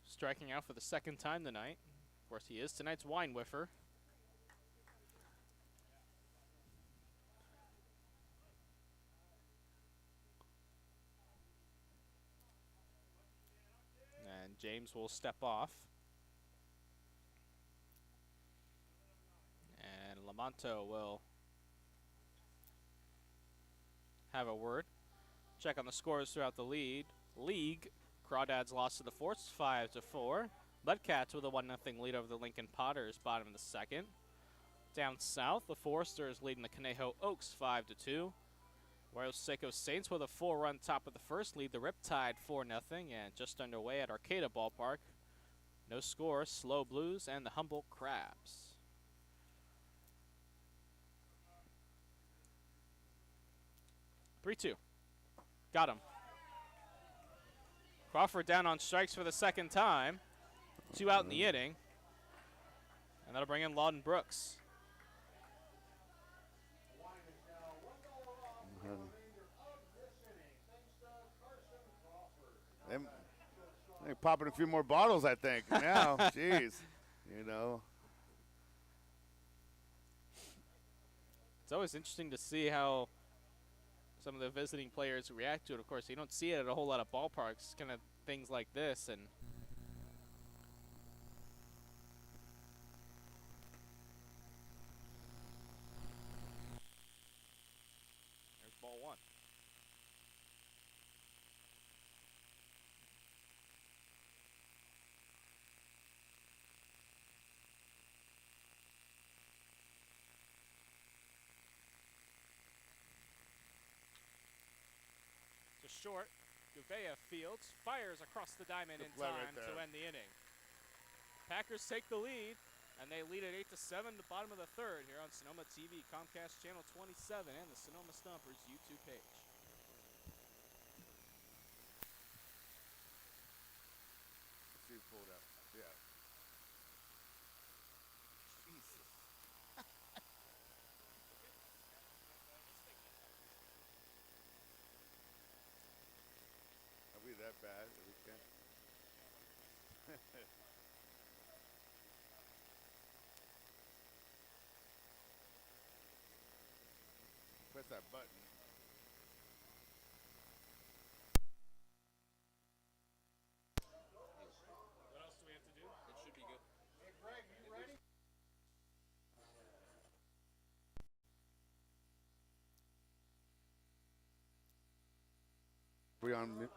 striking out for the second time tonight. Of course, he is tonight's wine whiffer. And James will step off. And Lamonto will have a word. Check on the scores throughout the league. Crawdads lost to the Force 5-4. Mudcats with a 1-0 lead over the Lincoln Potters, bottom of the second. Down south, the Foresters leading the Conejo Oaks 5-2. Whereas Seco Saints with a 4-run top of the first lead the Riptide 4-0, and just underway at Arcata Ballpark. No score, Slow Blues and the Humboldt Crabs. 3-2. Got him. Crawford down on strikes for the second time. 2 out in the inning. And that'll bring in Lawton Brooks. They're popping a few more bottles, I think. Now, jeez, you know. It's always interesting to see how some of the visiting players react to it. Of course, you don't see it at a whole lot of ballparks, kind of things like this. And there's ball 1. Short. Govea fields, fires across the diamond in time to end the inning. Packers take the lead, and they lead at 8-7 the bottom of the third here on Sonoma TV, Comcast Channel 27, and the Sonoma Stompers YouTube page. Let's see who pulled up. Yeah. Jesus. Are we that bad that we can't? Press that button. What else do we have to do? It should be good. Hey, Greg, you ready? We on?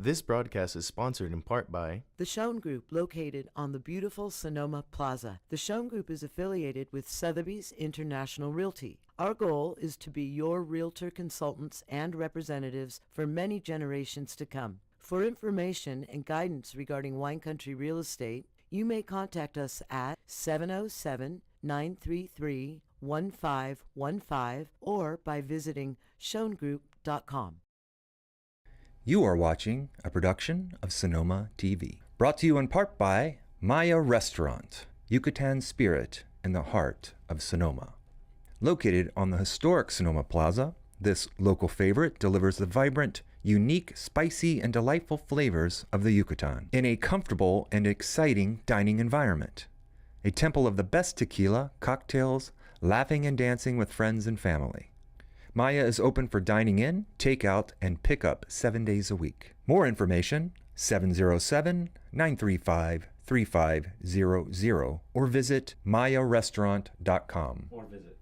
This broadcast is sponsored in part by The Schoen Group, located on the beautiful Sonoma Plaza. The Schoen Group is affiliated with Sotheby's International Realty. Our goal is to be your realtor consultants and representatives for many generations to come. For information and guidance regarding wine country real estate, you may contact us at 707-933-1515 or by visiting schoengroup.com. You are watching a production of Sonoma TV. Brought to you in part by Maya Restaurant, Yucatan Spirit in the heart of Sonoma. Located on the historic Sonoma Plaza, this local favorite delivers the vibrant, unique, spicy, and delightful flavors of the Yucatan in a comfortable and exciting dining environment. A temple of the best tequila, cocktails, laughing and dancing with friends and family. Maya is open for dining in, takeout, and pickup 7 days a week. More information, 707-935-3500 or visit mayarestaurant.com. Or visit.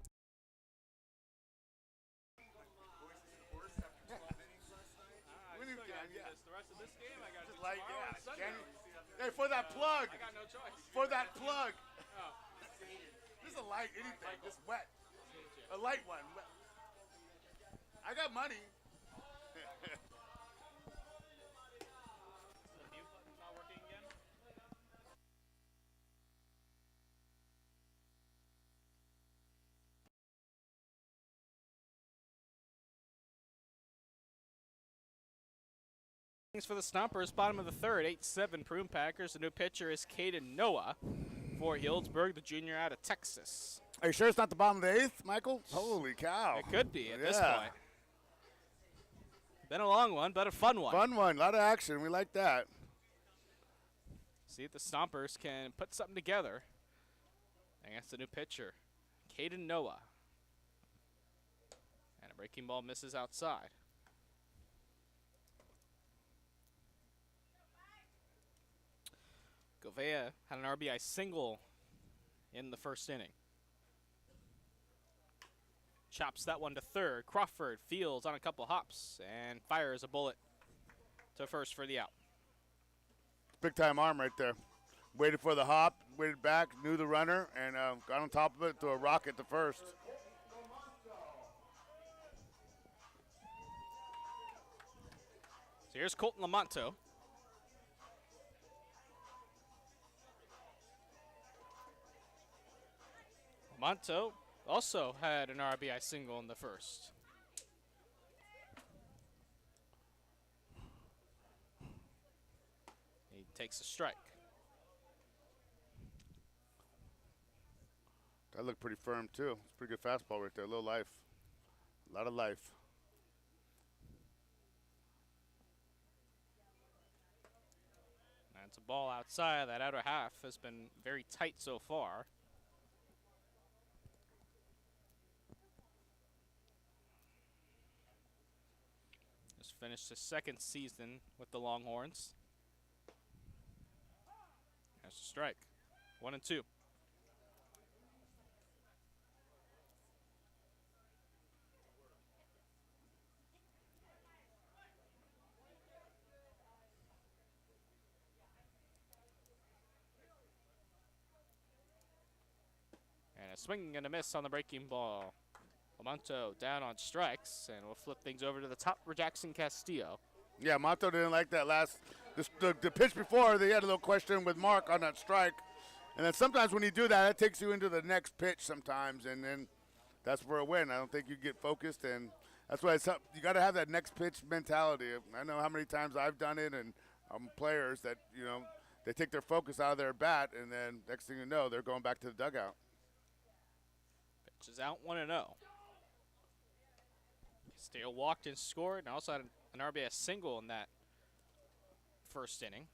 Hey, for that plug. I got no choice. For that plug. Oh. Just a light anything, just wet. A light one. I got money. Is the mute button not working again? Thanks for the Stompers, bottom of the third, 8-7 Prune Packers. The new pitcher is Caden Noah for Healdsburg, the junior out of Texas. Are you sure it's not the bottom of the eighth, Michael? Holy cow. It could be at this point. Been a long one, but a fun one. Fun one. A lot of action. We like that. See if the Stompers can put something together against the new pitcher, Caden Noah. And a breaking ball misses outside. Govea had an RBI single in the first inning. Chops that one to third. Crawford fields on a couple hops and fires a bullet to first for the out. Big time arm right there. Waited for the hop, waited back, knew the runner, and got on top of it to a rocket to first. So here's Colton Lamonto. Lamonto also had an RBI single in the first. He takes a strike. That looked pretty firm, too. It's a pretty good fastball right there. A little life. A lot of life. That's a ball outside. That outer half has been very tight so far. Just finished his second season with the Longhorns. There's a strike. 1-2. And a swing and a miss on the breaking ball. Lamonto down on strikes, and we'll flip things over to the top for Jackson Castillo. Yeah, Monto didn't like that last, the pitch before. They had a little question with Mark on that strike. And then sometimes when you do that, it takes you into the next pitch sometimes, and then that's for a win. I don't think you get focused, and that's why you got to have that next pitch mentality. I know how many times I've done it, and players that, they take their focus out of their bat, and then next thing you know, they're going back to the dugout. Pitch is out 1-0. Castillo walked and scored, and also had an RBI single in that first inning.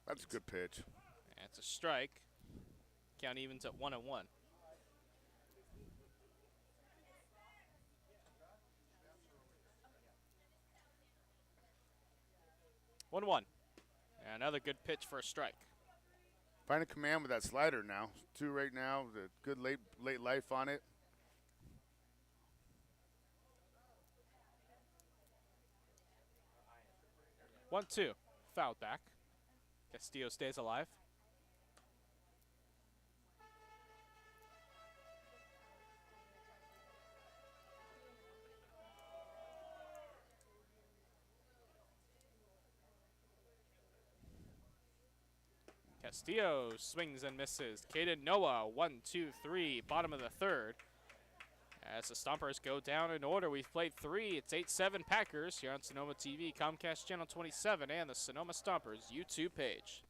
That's a good pitch. That's a strike. Count evens at 1-1. 1-1. Another good pitch for a strike. Finding command with that slider now. 2 right now. The good late life on it. One, two. Fouled back. Castillo stays alive. Castillo swings and misses. Caden Noah, 1, 2, 3, bottom of the third. As the Stompers go down in order, we've played 3. It's 8-7 Packers here on Sonoma TV, Comcast Channel 27, and the Sonoma Stompers YouTube page.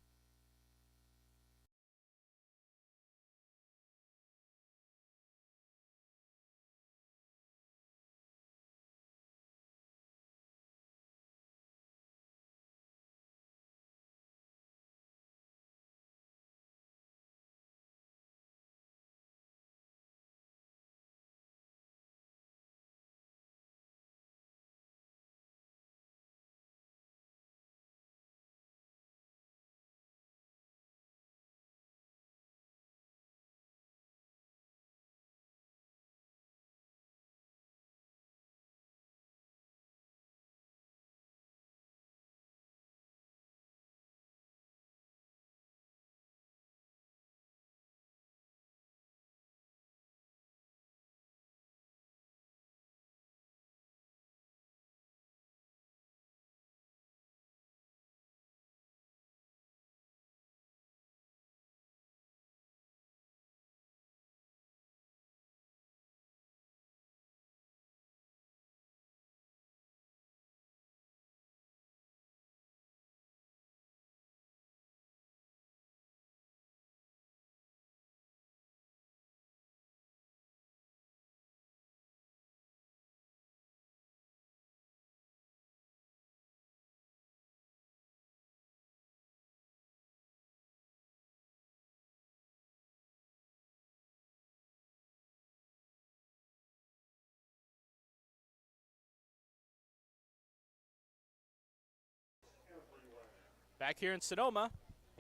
Back here in Sonoma,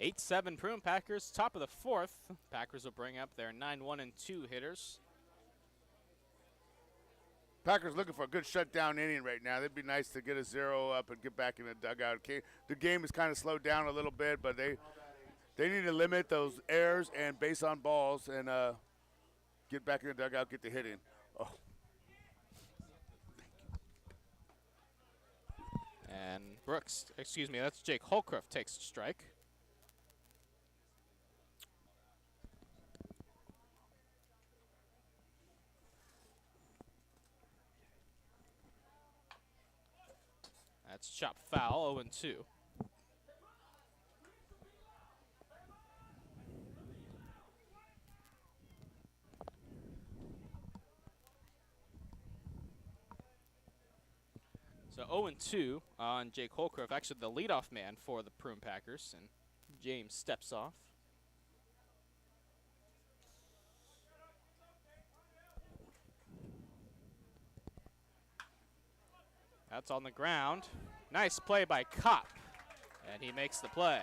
8-7 Prune Packers, top of the fourth. Packers will bring up their 9-1 and 2 hitters. Packers looking for a good shutdown inning right now. It'd be nice to get a 0 up and get back in the dugout. The game is kind of slowed down a little bit, but they need to limit those errors and base on balls and get back in the dugout, get the hitting. Oh. And Brooks, excuse me, that's Jake Holcroft takes a strike. That's chop foul, 0-2. So 0-2 on Jake Holcroft, actually the leadoff man for the Prune Packers, and James steps off. That's on the ground. Nice play by Kopp, and he makes the play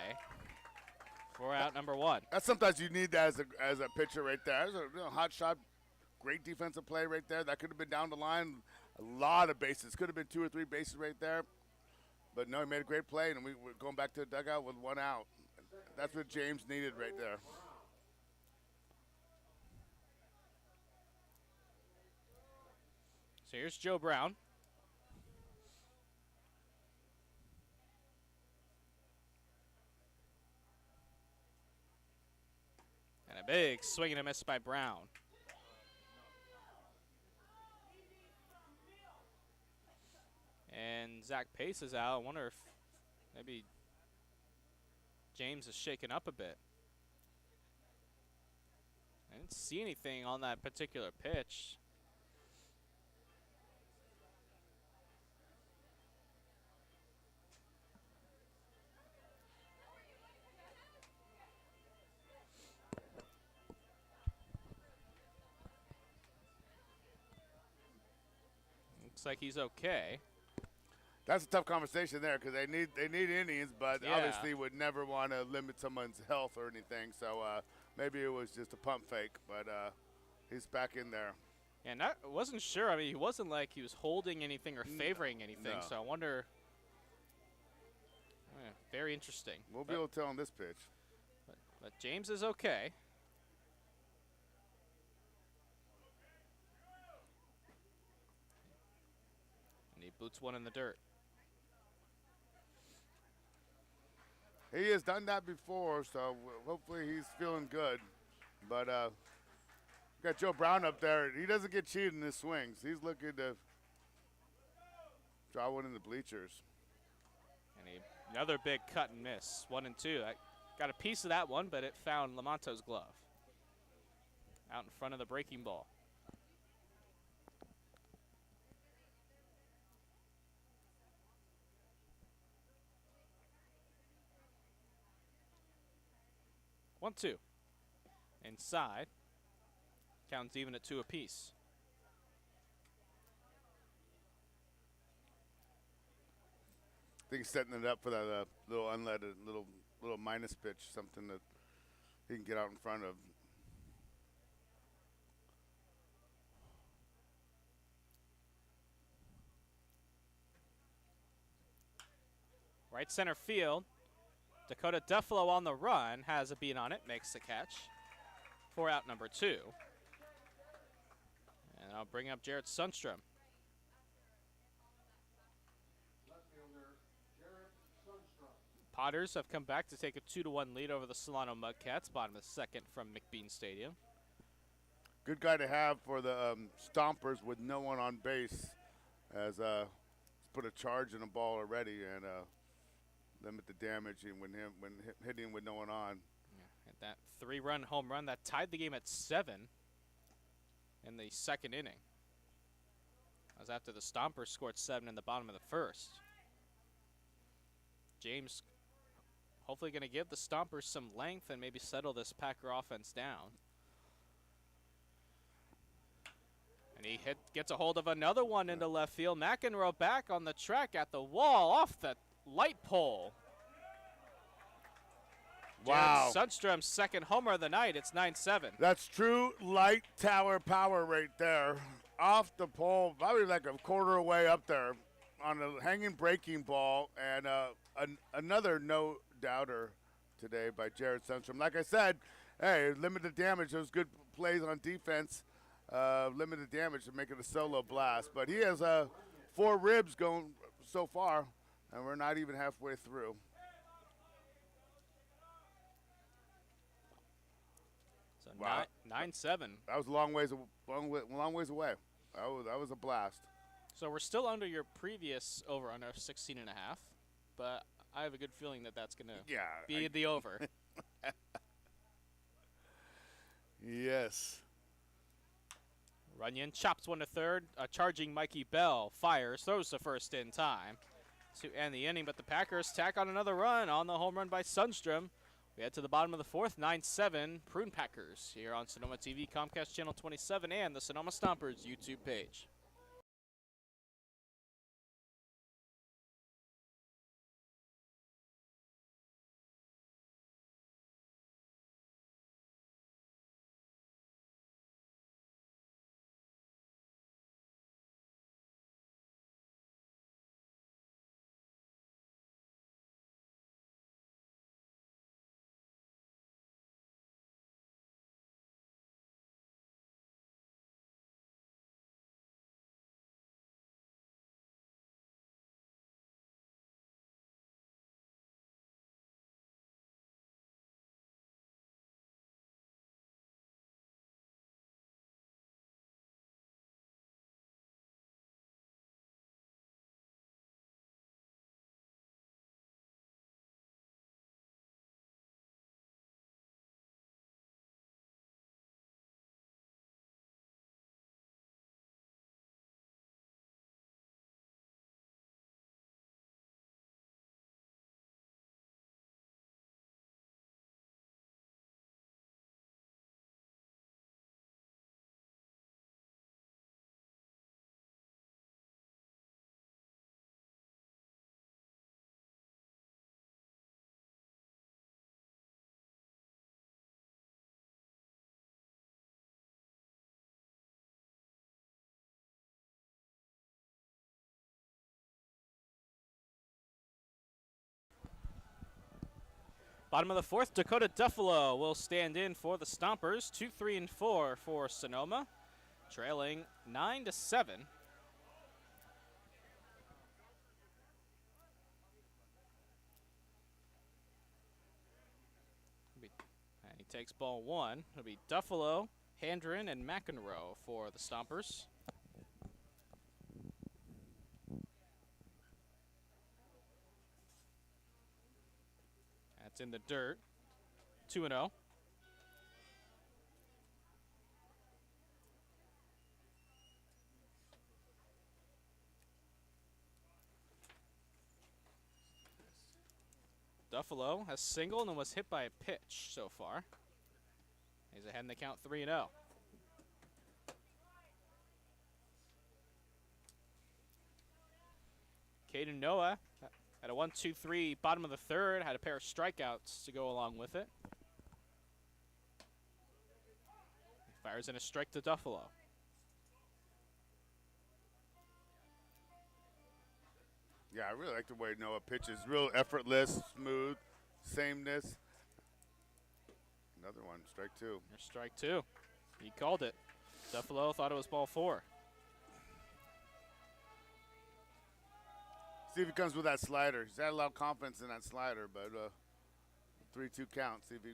for out number 1. That's sometimes you need that as a pitcher right there. That's a hot shot, great defensive play right there. That could have been down the line. A lot of bases. Could have been 2 or 3 bases right there. But no, he made a great play, and we're going back to the dugout with 1 out. That's what James needed right there. So here's Joe Brown. And a big swing and a miss by Brown. And Zach Pace is out. I wonder if maybe James is shaken up a bit. I didn't see anything on that particular pitch. Looks like he's okay. That's a tough conversation there because they need innings, but Yeah. obviously would never want to limit someone's health or anything. So maybe it was just a pump fake, but he's back in there. And I wasn't sure. I mean, he wasn't like he was holding anything or favoring anything. No. So I wonder. Very interesting. We'll be able to tell on this pitch. But James is okay. And he boots one in the dirt. He has done that before, so hopefully he's feeling good. But got Joe Brown up there. He doesn't get cheated in his swings. He's looking to draw one in the bleachers. And another big cut and miss. 1-2. I got a piece of that one, but it found Lamonto's glove. Out in front of the breaking ball. One, two. Inside. Counts even at 2 apiece. I think he's setting it up for that little unleaded, little minus pitch, something that he can get out in front of. Right center field. Dakota Duffalo on the run, has a beat on it, makes the catch for out number 2. And I'll bring up Jarrett Sundstrom. Potters have come back to take a 2-1 lead over the Solano Mudcats, bottom of the 2nd from McBean Stadium. Good guy to have for the Stompers with no one on base, as put a charge in the ball already and limit the damage when hitting with no one on. Yeah, and that 3-run home run that tied the game at 7 in the 2nd inning. That was after the Stompers scored 7 in the bottom of the 1st. James hopefully going to give the Stompers some length and maybe settle this Packer offense down. And he gets a hold of another one into left field. Mcenroe back on the track at the wall, off the light pole. Wow. Jared Sundstrom's 2nd homer of the night. It's 9-7. That's true light tower power right there. Off the pole, probably like a quarter away up there on a hanging breaking ball. And another no-doubter today by Jared Sundstrom. Like I said, hey, limited damage. Those good plays on defense. Limited damage to make it a solo blast. But he has 4 ribs going so far. And we're not even halfway through. So Wow. 9-7. That was a long ways away. That was a blast. So we're still under your previous over-under of 16.5, but I have a good feeling that that's going to be the over. Yes. Runyon chops one to third. Charging Mikey Bell fires, throws to first in time to end the inning, but the Packers tack on another run on the home run by Sundstrom. We head to the bottom of the fourth, 9-7 Prune Packers here on Sonoma TV, Comcast Channel 27, and the Sonoma Stompers YouTube page. Bottom of the fourth, Dakota Duffalo will stand in for the Stompers. 2-3-4 for Sonoma, trailing 9-7. And he takes ball one. It'll be Duffalo, Handren, and Mcenroe for the Stompers. That's in the dirt. 2-0. Duffalo has singled and was hit by a pitch so far. He's ahead in the count 3-0. Caden Noah at a 1-2-3 bottom of the third, had a pair of strikeouts to go along with it. Fires in a strike to Duffalo. Yeah, I really like the way Noah pitches. Real effortless, smooth, sameness. Another one, strike two. There's strike two. He called it. Duffalo thought it was ball four. See if he comes with that slider. He's had a lot of confidence in that slider, but 3-2 count. See if he.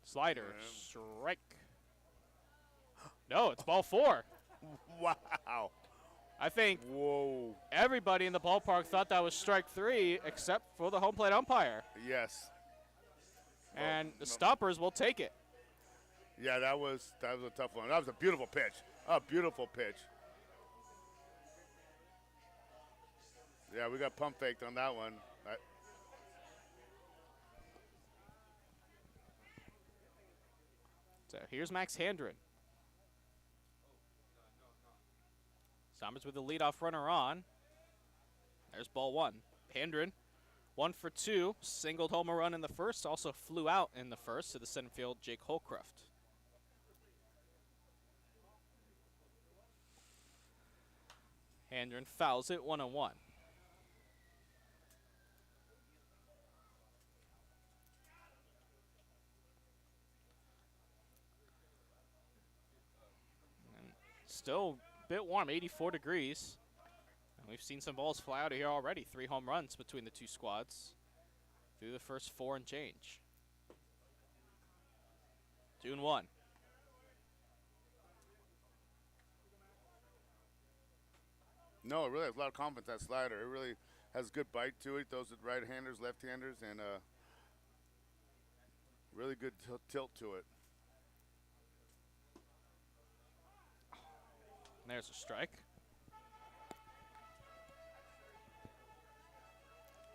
Slider, strike. No, it's ball four. Wow. I think Whoa. everybody in the ballpark thought that was strike three except for the home plate umpire. Yes. And the Stompers will take it. Yeah, that was a tough one. That was a beautiful pitch. A beautiful pitch. Yeah, we got pump faked on that one. So here's Max Handren. Stompers with the leadoff runner on. There's ball one. Handren, 1 for 2, singled home a run in the first, also flew out in the first to the center field, Jake Holcroft. Handren fouls it 1-1. Still a bit warm, 84 degrees. We've seen some balls fly out of here already. 3 home runs between the two squads through the first 4 and change. 2-1. No, it really has a lot of confidence, that slider. It really has good bite to it. Those are right-handers, left-handers, and really good tilt to it. And there's a strike.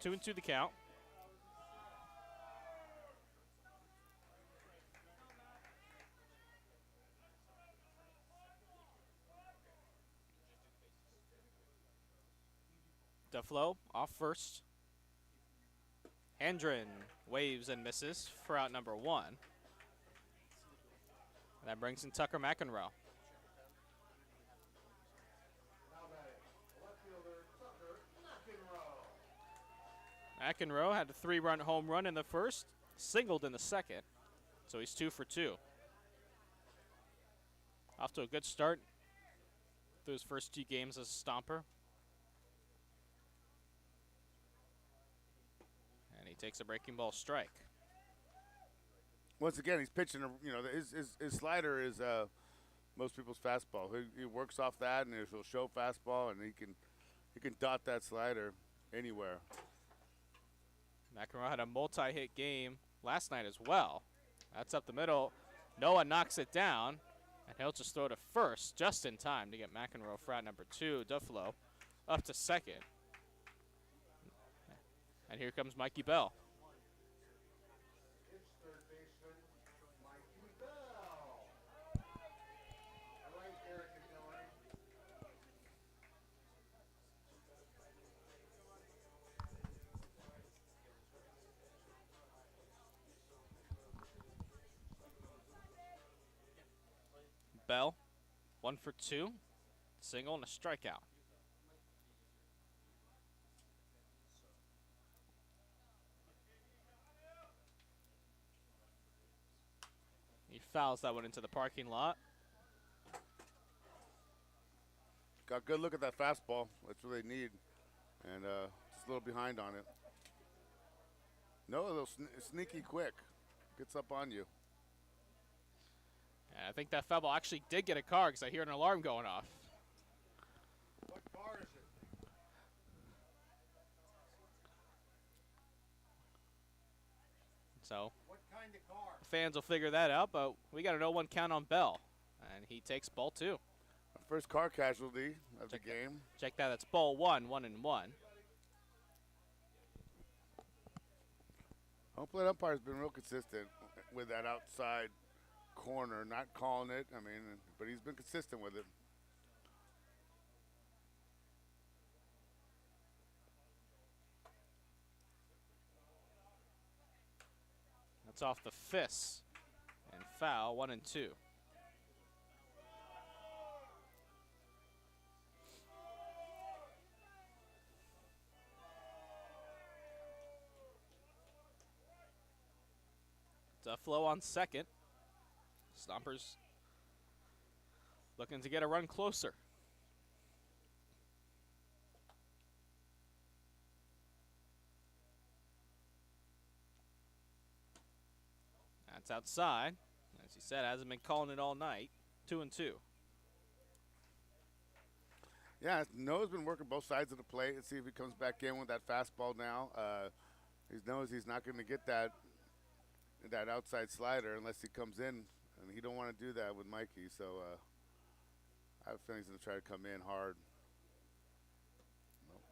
2-2 the count. Dufflo off first. Hendren waves and misses for out number 1. And that brings in Tucker Mcenroe. Mcenroe had a 3-run home run in the first, singled in the second, so he's 2 for 2. Off to a good start through his first 2 games as a Stomper. And he takes a breaking ball strike. Once again, he's pitching, his slider is most people's fastball. He works off that, and he'll show fastball, and he can dot that slider anywhere. Mcenroe had a multi-hit game last night as well. That's up the middle. Noah knocks it down, and he'll just throw to first just in time to get Mcenroe for out number 2. Dufflo up to second. And here comes Mikey Bell. It's third baseman Mikey Bell. All right, Derek and Hillary. Bell, 1 for 2, single and a strikeout. He fouls that one into the parking lot. Got a good look at that fastball. That's what they need. And just a little behind on it. No, a little sneaky quick. Gets up on you. And I think that foul ball actually did get a car because I hear an alarm going off. What car is it? So What kind of car? fans will figure that out, but we got an 0-1 count on Bell. And he takes ball 2. Our first car casualty of the game. Check that, that's ball 1, 1-1. Home plate umpire's been real consistent with that outside corner, not calling it. But he's been consistent with it. That's off the fists. And foul, 1-2. Dufflo on second. Stompers looking to get a run closer. That's outside. As he said, hasn't been calling it all night. 2-2. Yeah, Noah's been working both sides of the plate. Let's see if he comes back in with that fastball now. He knows he's not going to get that outside slider unless he comes in, and he don't want to do that with Mikey. So I have a feeling he's going to try to come in hard.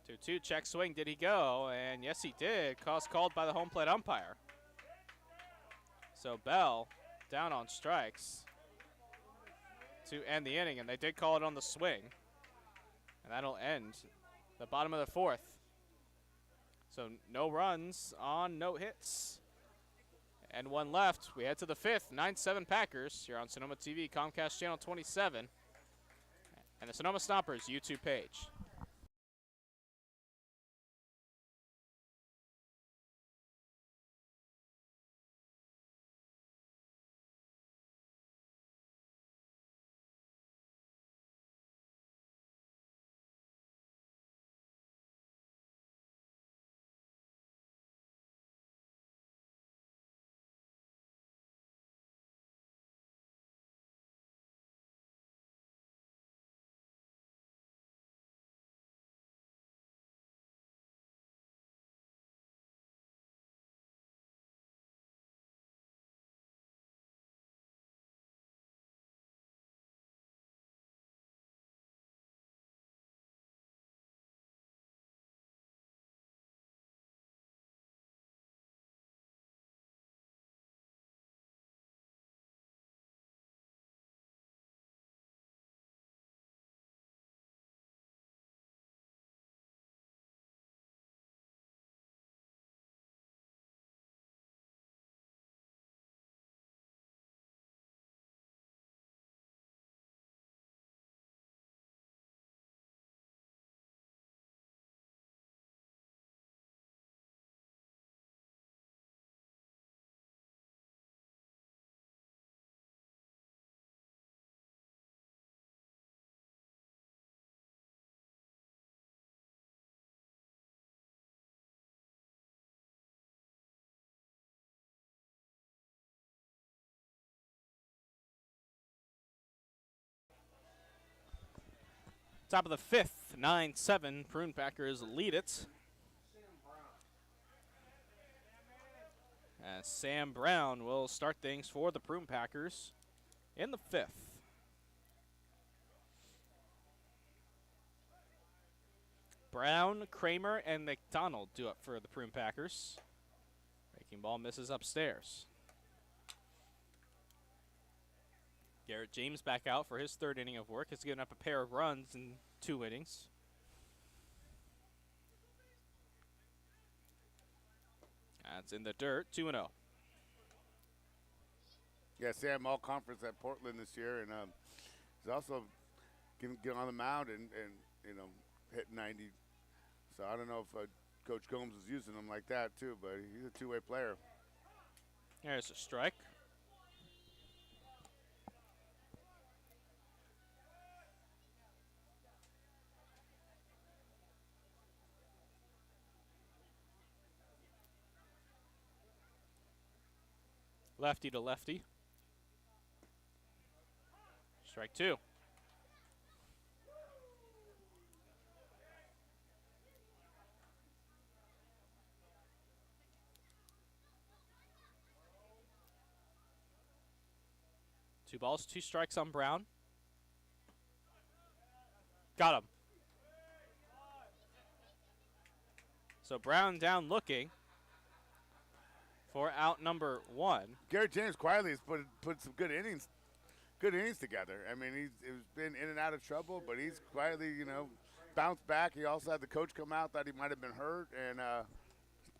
2-2, check swing. Did he go? And yes, he did. Cause called by the home plate umpire. So Bell down on strikes to end the inning, and they did call it on the swing. And that'll end the bottom of the 4th. So no runs on no hits. And 1 left. We head to the 5th. 9-7 Packers here on Sonoma TV, Comcast Channel 27, and the Sonoma Stompers YouTube page. Top of the fifth, 9-7. Prune Packers lead it. As Sam Brown will start things for the Prune Packers in the fifth. Brown, Kramer, and McDonald do up for the Prune Packers. Breaking ball misses upstairs. Garrett James back out for his third inning of work. Has given up a pair of runs in 2 innings. That's in the dirt, 2-0. Yeah, Sam all conference at Portland this year, and he's also get on the mound and hit 90. So I don't know if Coach Gomes is using him like that too, but he's a two-way player. There's a strike. Lefty to lefty. Strike 2. Two balls, 2 strikes on Brown. Got him. So Brown down looking for out number 1. Garrett James quietly has put some good innings together. I mean, he's been in and out of trouble, but he's quietly, bounced back. He also had the coach come out, thought he might have been hurt, and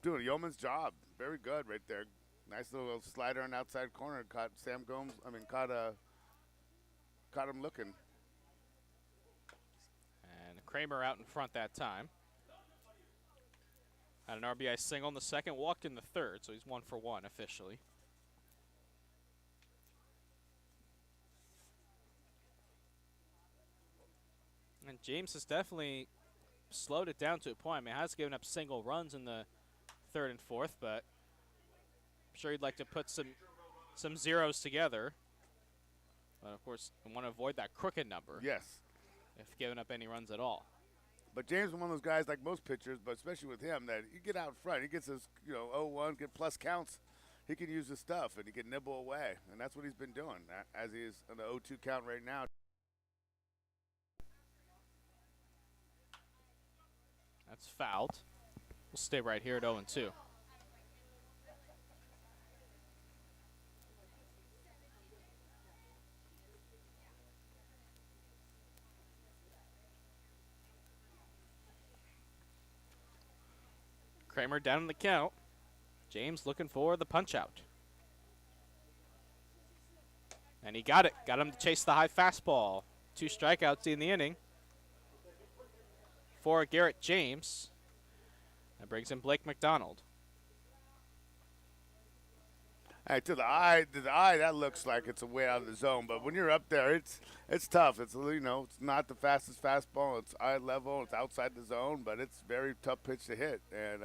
doing a yeoman's job. Very good right there. Nice little slider on the outside corner. Caught Sam Gomes. Caught him looking. And Kramer out in front that time. Had an RBI single in the second, walked in the third, so he's 1 for 1 officially. And James has definitely slowed it down to a point. I mean, has given up single runs in the third and fourth, but I'm sure he'd like to put some zeros together. But, of course, we want to avoid that crooked number. Yes. If giving up any runs at all. But James is one of those guys, like most pitchers, but especially with him, that you get out front. He gets his, 0-1, get plus counts. He can use his stuff, and he can nibble away. And that's what he's been doing, as he is on the 0-2 count right now. That's fouled. We'll stay right here at 0-2. Kramer down in the count. James looking for the punch out. And he got it. Got him to chase the high fastball. 2 strikeouts in the inning for Garrett James. That brings in Blake McDonald. Hey, to the eye, that looks like it's a way out of the zone. But when you're up there, it's tough. It's it's not the fastest fastball. It's eye level. It's outside the zone, but it's very tough pitch to hit, and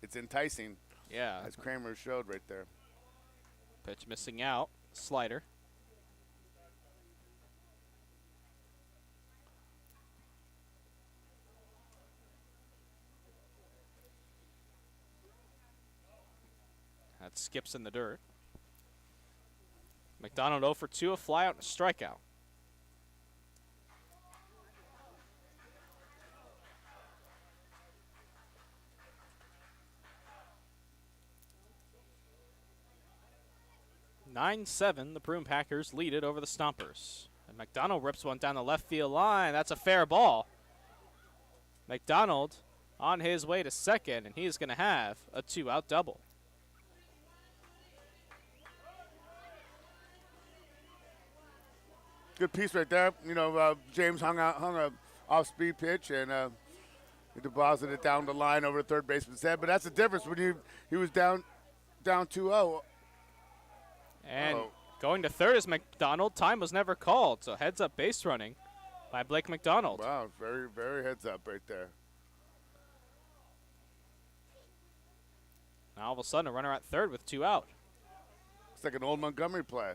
it's enticing. Yeah, as Kramer showed right there. Pitch missing out. Slider. That skips in the dirt. McDonald 0 for 2, a flyout and a strikeout. (9-7), the Prune Packers lead it over the Stompers. And McDonald rips one down the left field line. That's a fair ball. McDonald on his way to second, and he's going to have a 2-out double. Good piece right there. James hung a off-speed pitch and he deposited it down the line over the third baseman's head. But that's the difference when he was down 2-0. And going to third is McDonald. Time was never called, so heads up base running by Blake McDonald. Wow, very, very heads up right there. Now all of a sudden a runner at third with 2 out. It's like an old Montgomery play.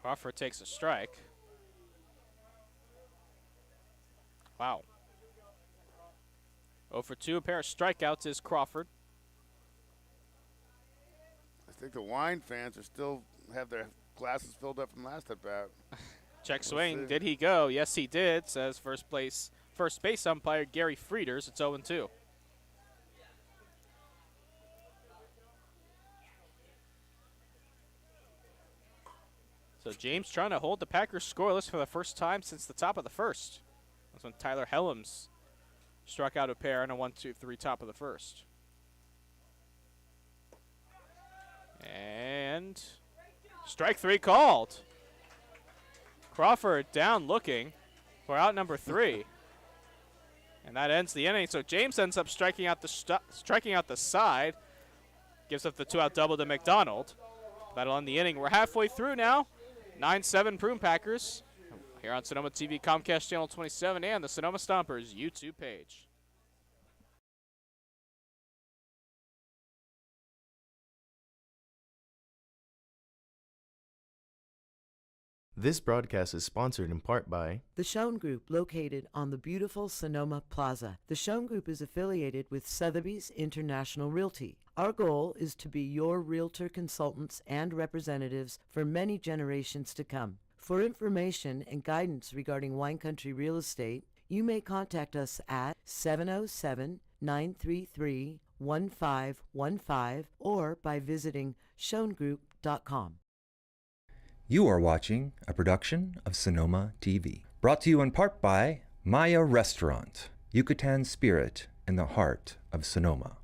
Crawford takes a strike. Wow. 0 for 2, a pair of strikeouts is Crawford. I think the Wine fans are still have their glasses filled up from last at bat. Check Let's swing. see. Did he go? Yes, he did, says first base umpire Gary Frieders. It's 0-2. So James trying to hold the Packers scoreless for the first time since the top of the first. That's when Tyler Helms struck out a pair in a 1-2-3 top of the first. And strike 3 called. Crawford down looking for out number 3. And that ends the inning. So James ends up striking out the side. Gives up the 2-out double to McDonald. That'll end the inning. We're halfway through now. 9-7 Prune Packers. Here on Sonoma TV, Comcast Channel 27, and the Sonoma Stompers YouTube page. This broadcast is sponsored in part by The Schoen Group, located on the beautiful Sonoma Plaza. The Schoen Group is affiliated with Sotheby's International Realty. Our goal is to be your realtor consultants and representatives for many generations to come. For information and guidance regarding wine country real estate, you may contact us at 707-933-1515 or by visiting schoengroup.com. You are watching a production of Sonoma TV. Brought to you in part by Maya Restaurant, Yucatan Spirit in the heart of Sonoma.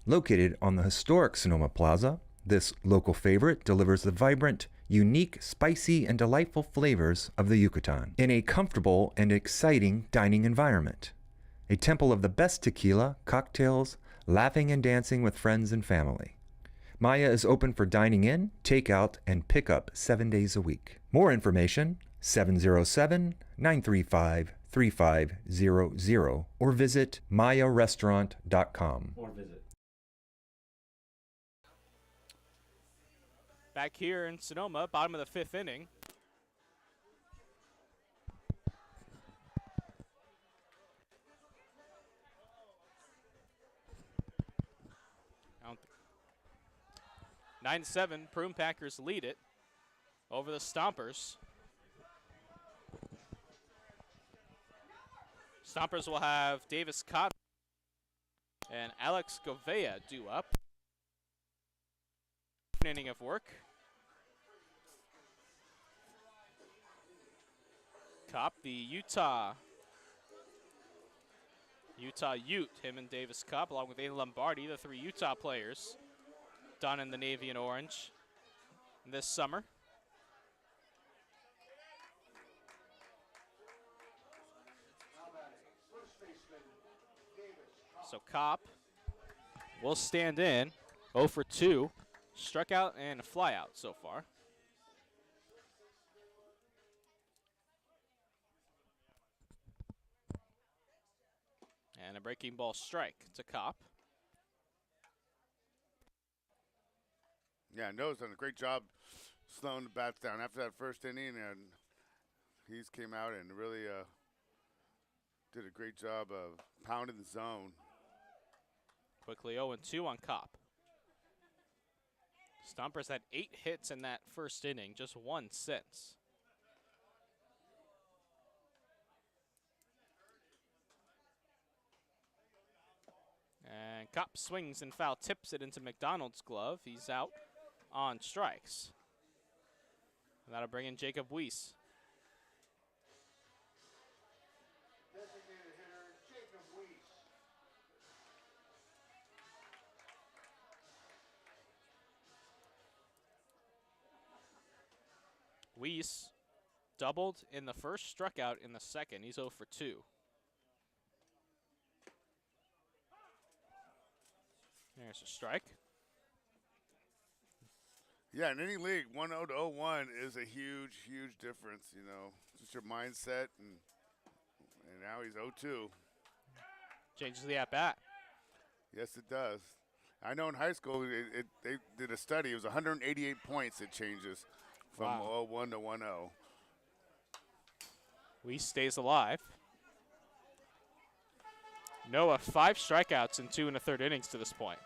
Located on the historic Sonoma Plaza, this local favorite delivers the vibrant, unique, spicy, and delightful flavors of the Yucatan in a comfortable and exciting dining environment. A temple of the best tequila, cocktails, laughing and dancing with friends and family. Maya is open for dining in, takeout, and pickup 7 days a week. More information, 707-935-3500 or visit mayarestaurant.com. Back here in Sonoma, bottom of the 5th inning. I don't think 9-7, Prune Packers lead it over the Stompers. Stompers will have Davis Cobb and Alex Govea due up. An inning of work. Cobb, the Utah Ute, him and Davis Cobb, along with Aiden Lombardi, the 3 Utah players, done in the navy and orange this summer. So Kopp will stand in, 0 for 2, struck out and a fly out so far. And a breaking ball strike to Kopp. Yeah, Noah's done a great job slowing the bats down after that first inning, and he's came out and really did a great job of pounding the zone. Quickly 0-2 on Kopp. Stompers had 8 hits in that first inning, just 1 since. And Kopp swings and foul tips it into McDonald's glove. He's out on strikes. And that'll bring in Jacob Weiss. Designated hitter Jacob Weiss. Weiss doubled in the first, struck out in the second. He's 0 for 2. There's a strike. Yeah, in any league, 1-0 to 0-1 is a huge, huge difference, you know. Just your mindset, and now he's 0-2. Changes the at-bat. Yes, it does. I know in high school, they did a study. It was 188 points it changes from Wow. 0-1 to 1-0. Weiss stays alive. Noah, 5 strikeouts in 2 1/3 innings to this point.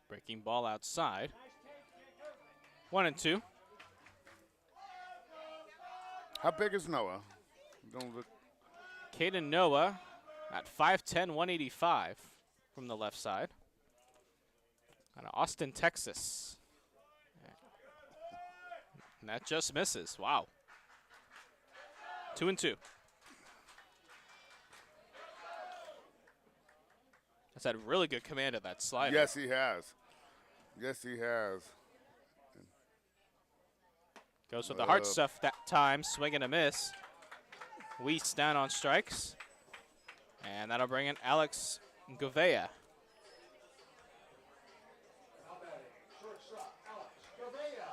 Breaking ball outside. 1-2. How big is Noah? Don't look. Caden Noah at 5'10", 185 from the left side. Out of Austin, Texas. And that just misses. Wow. 2-2. That's had really good command of that slider. Yes, he has. Yes, he has. Goes with the hard stuff that time. Swing and a miss. Weiss down on strikes. And that'll bring in Alex Govea. Shortstop, Alex Govea.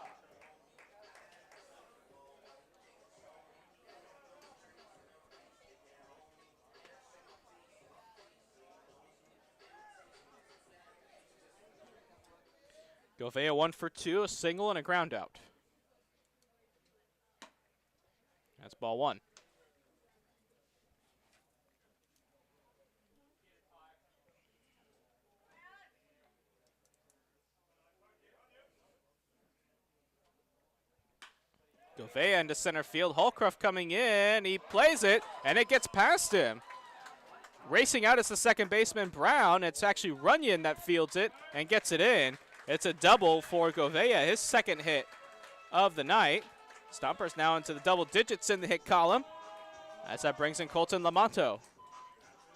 Govea 1 for 2, a single and a ground out. That's ball 1. Govea into center field. Holcroft coming in. He plays it, and it gets past him. Racing out is the second baseman, Brown. It's actually Runyon that fields it and gets it in. It's a double for Govea, his second hit of the night. Stompers now into the double digits in the hit column, as that brings in Colton Lamonto.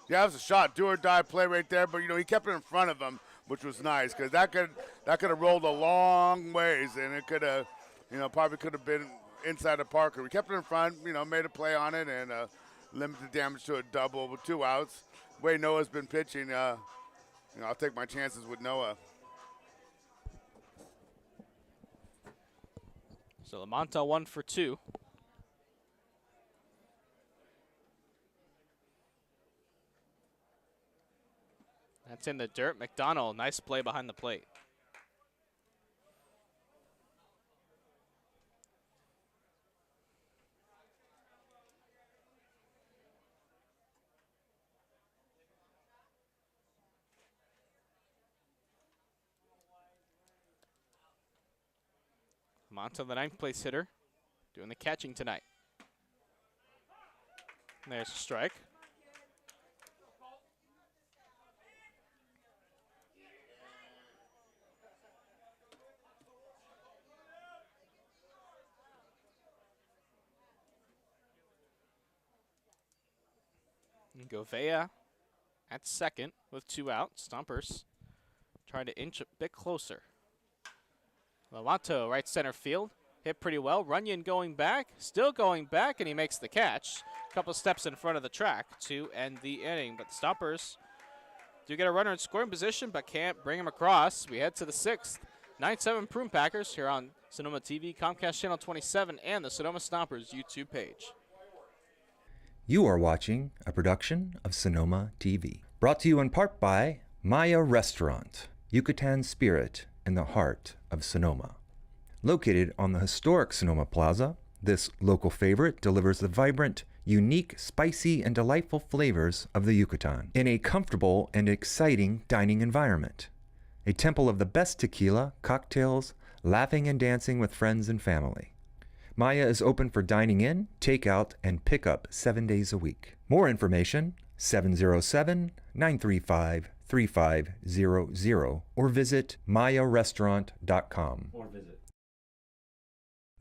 Yeah, that was a shot, do or die play right there. But he kept it in front of him, which was nice because that could have rolled a long ways, and it could have, probably could have been inside the Parker. We kept it in front, made a play on it and limited damage to a double with 2 outs. The way Noah's been pitching, I'll take my chances with Noah. So Lamonto 1 for 2. That's in the dirt. McDonald, nice play behind the plate. Lamonto, the 9th place hitter, doing the catching tonight. And there's a strike. And Govea at second with 2 out. Stompers trying to inch a bit closer. Lamonto, right center field, hit pretty well. Runyon going back, still going back, and he makes the catch. A couple steps in front of the track to end the inning. But the Stompers do get a runner in scoring position, but can't bring him across. We head to the 6th. 9-7 Prune Packers here on Sonoma TV, Comcast Channel 27, and the Sonoma Stompers YouTube page. You are watching a production of Sonoma TV. Brought to you in part by Maya Restaurant, Yucatan Spirit in the heart of Sonoma. Located on the historic Sonoma Plaza, this local favorite delivers the vibrant, unique, spicy, and delightful flavors of the Yucatan in a comfortable and exciting dining environment. A temple of the best tequila, cocktails, laughing and dancing with friends and family. Maya is open for dining in, takeout, and pickup 7 days a week. More information, 707-935-3500 or visit mayarestaurant.com.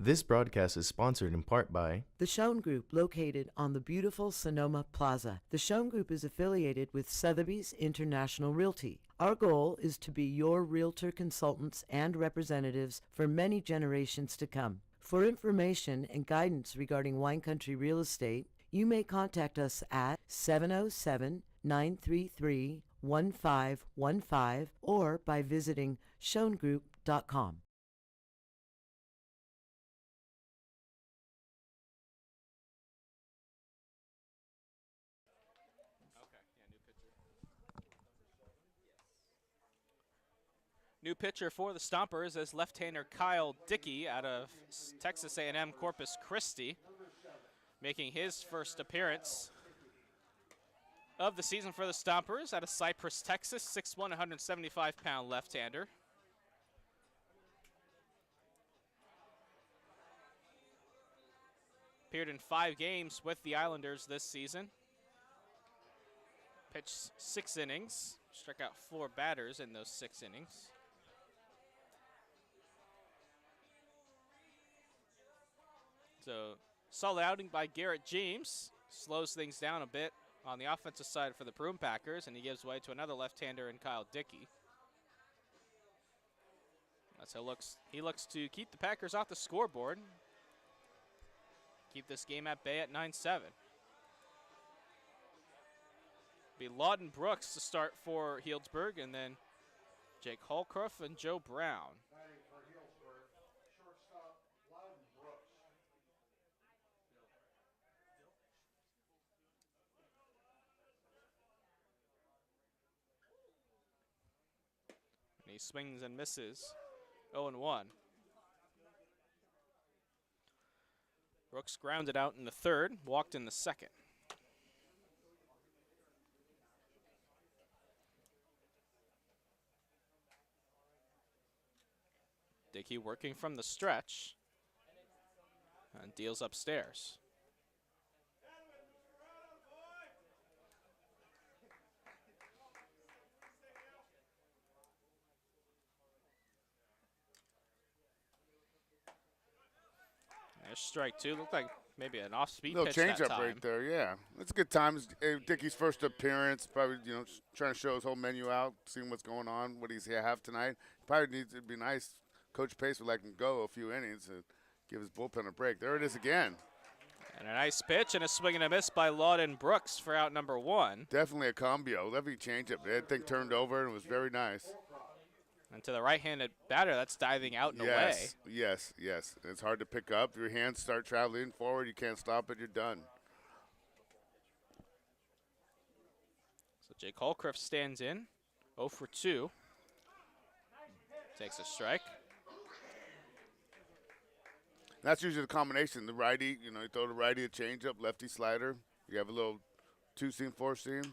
This broadcast is sponsored in part by The Schoen Group, located on the beautiful Sonoma Plaza. The Schoen Group is affiliated with Sotheby's International Realty. Our goal is to be your realtor consultants and representatives for many generations to come. For information and guidance regarding wine country real estate, you may contact us at 707-933-1515 or by visiting schoengroup.com. New pitcher for the Stompers is left-hander Kyle Dickey out of Texas A&M Corpus Christi, making his first appearance of the season for the Stompers out of Cypress, Texas, 6'1", 175-pound left-hander. Appeared in 5 games with the Islanders this season. Pitched 6 innings, struck out 4 batters in those 6 innings. So, solid outing by Garrett James. Slows things down a bit on the offensive side for the Prune Packers, and he gives way to another left-hander in Kyle Dickey. That's how he looks to keep the Packers off the scoreboard. Keep this game at bay at 9-7. Be Lawton Brooks to start for Healdsburg, and then Jake Holcroft and Joe Brown. Batting for Healdsburg, shortstop Loudon Brooks. And he swings and misses. 0-1. Brooks grounded out in the 3rd, walked in the 2nd. Dickey working from the stretch and deals upstairs. There's strike 2. Looked like maybe an off-speed Little pitch change that up time. right there, yeah. It's a good time. Dickey's first appearance, probably, trying to show his whole menu out, seeing what's going on, what he's have tonight. Probably needs to be nice. Coach Pace would like him to go a few innings and give his bullpen a break. There it is again. And a nice pitch and a swing and a miss by Lawton Brooks for out number 1. Definitely a combio. Lovely changeup. That thing turned over and it was very nice. And to the right-handed batter, that's diving out and away. Yes. It's hard to pick up. Your hands start traveling forward. You can't stop it. You're done. So Jake Holcroft stands in, 0 for 2. Takes a strike. That's usually the combination. The righty, you throw the righty a changeup, lefty slider. You have a little 2-seam, 4-seam.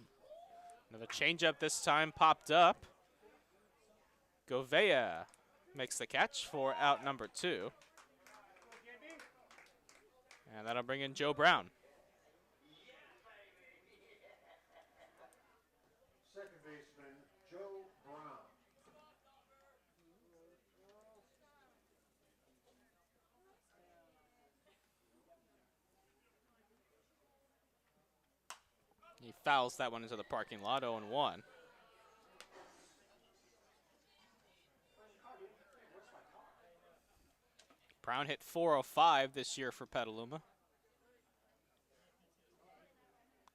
Another changeup this time popped up. Govea makes the catch for out number 2. And that'll bring in Joe Brown. Second baseman, Joe Brown. He fouls that one into the parking lot, 0-1. Brown hit .405 this year for Petaluma.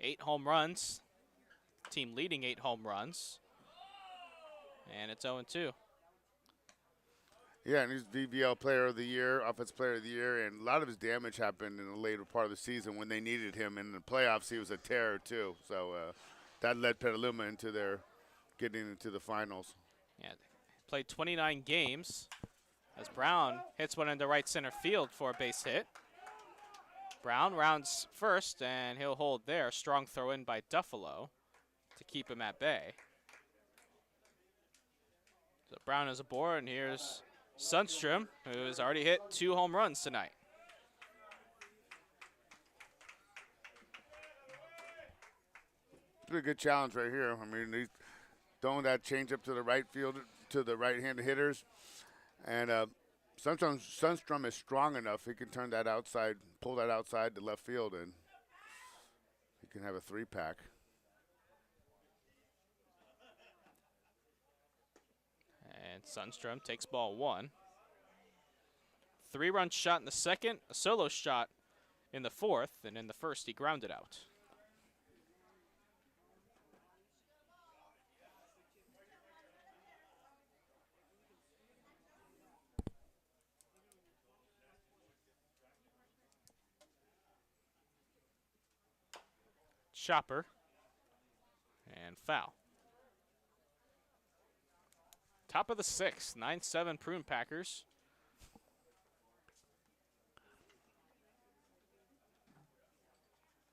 8 home runs. Team leading 8 home runs. And it's 0-2. Yeah, and he's VBL Player of the Year, Offensive Player of the Year, and a lot of his damage happened in the later part of the season when they needed him. In the playoffs, he was a terror too. So that led Petaluma into their getting into the finals. Yeah, played 29 games as Brown hits one into right center field for a base hit. Brown rounds first, and he'll hold there. Strong throw in by Duffalo to keep him at bay. So Brown is aboard, and here's Sundstrom, who has already hit 2 home runs tonight. Pretty good challenge right here. I mean, he's throwing that changeup to the right field, to the right-handed hitters. And sometimes Sundstrom is strong enough, he can turn that outside, pull that outside to left field, and he can have a 3-pack. And Sundstrom takes ball 1. 3-run shot in the 2nd, a solo shot in the 4th, and in the 1st he grounded out. Chopper and foul. Top of the 6th, 9-7 Prune Packers.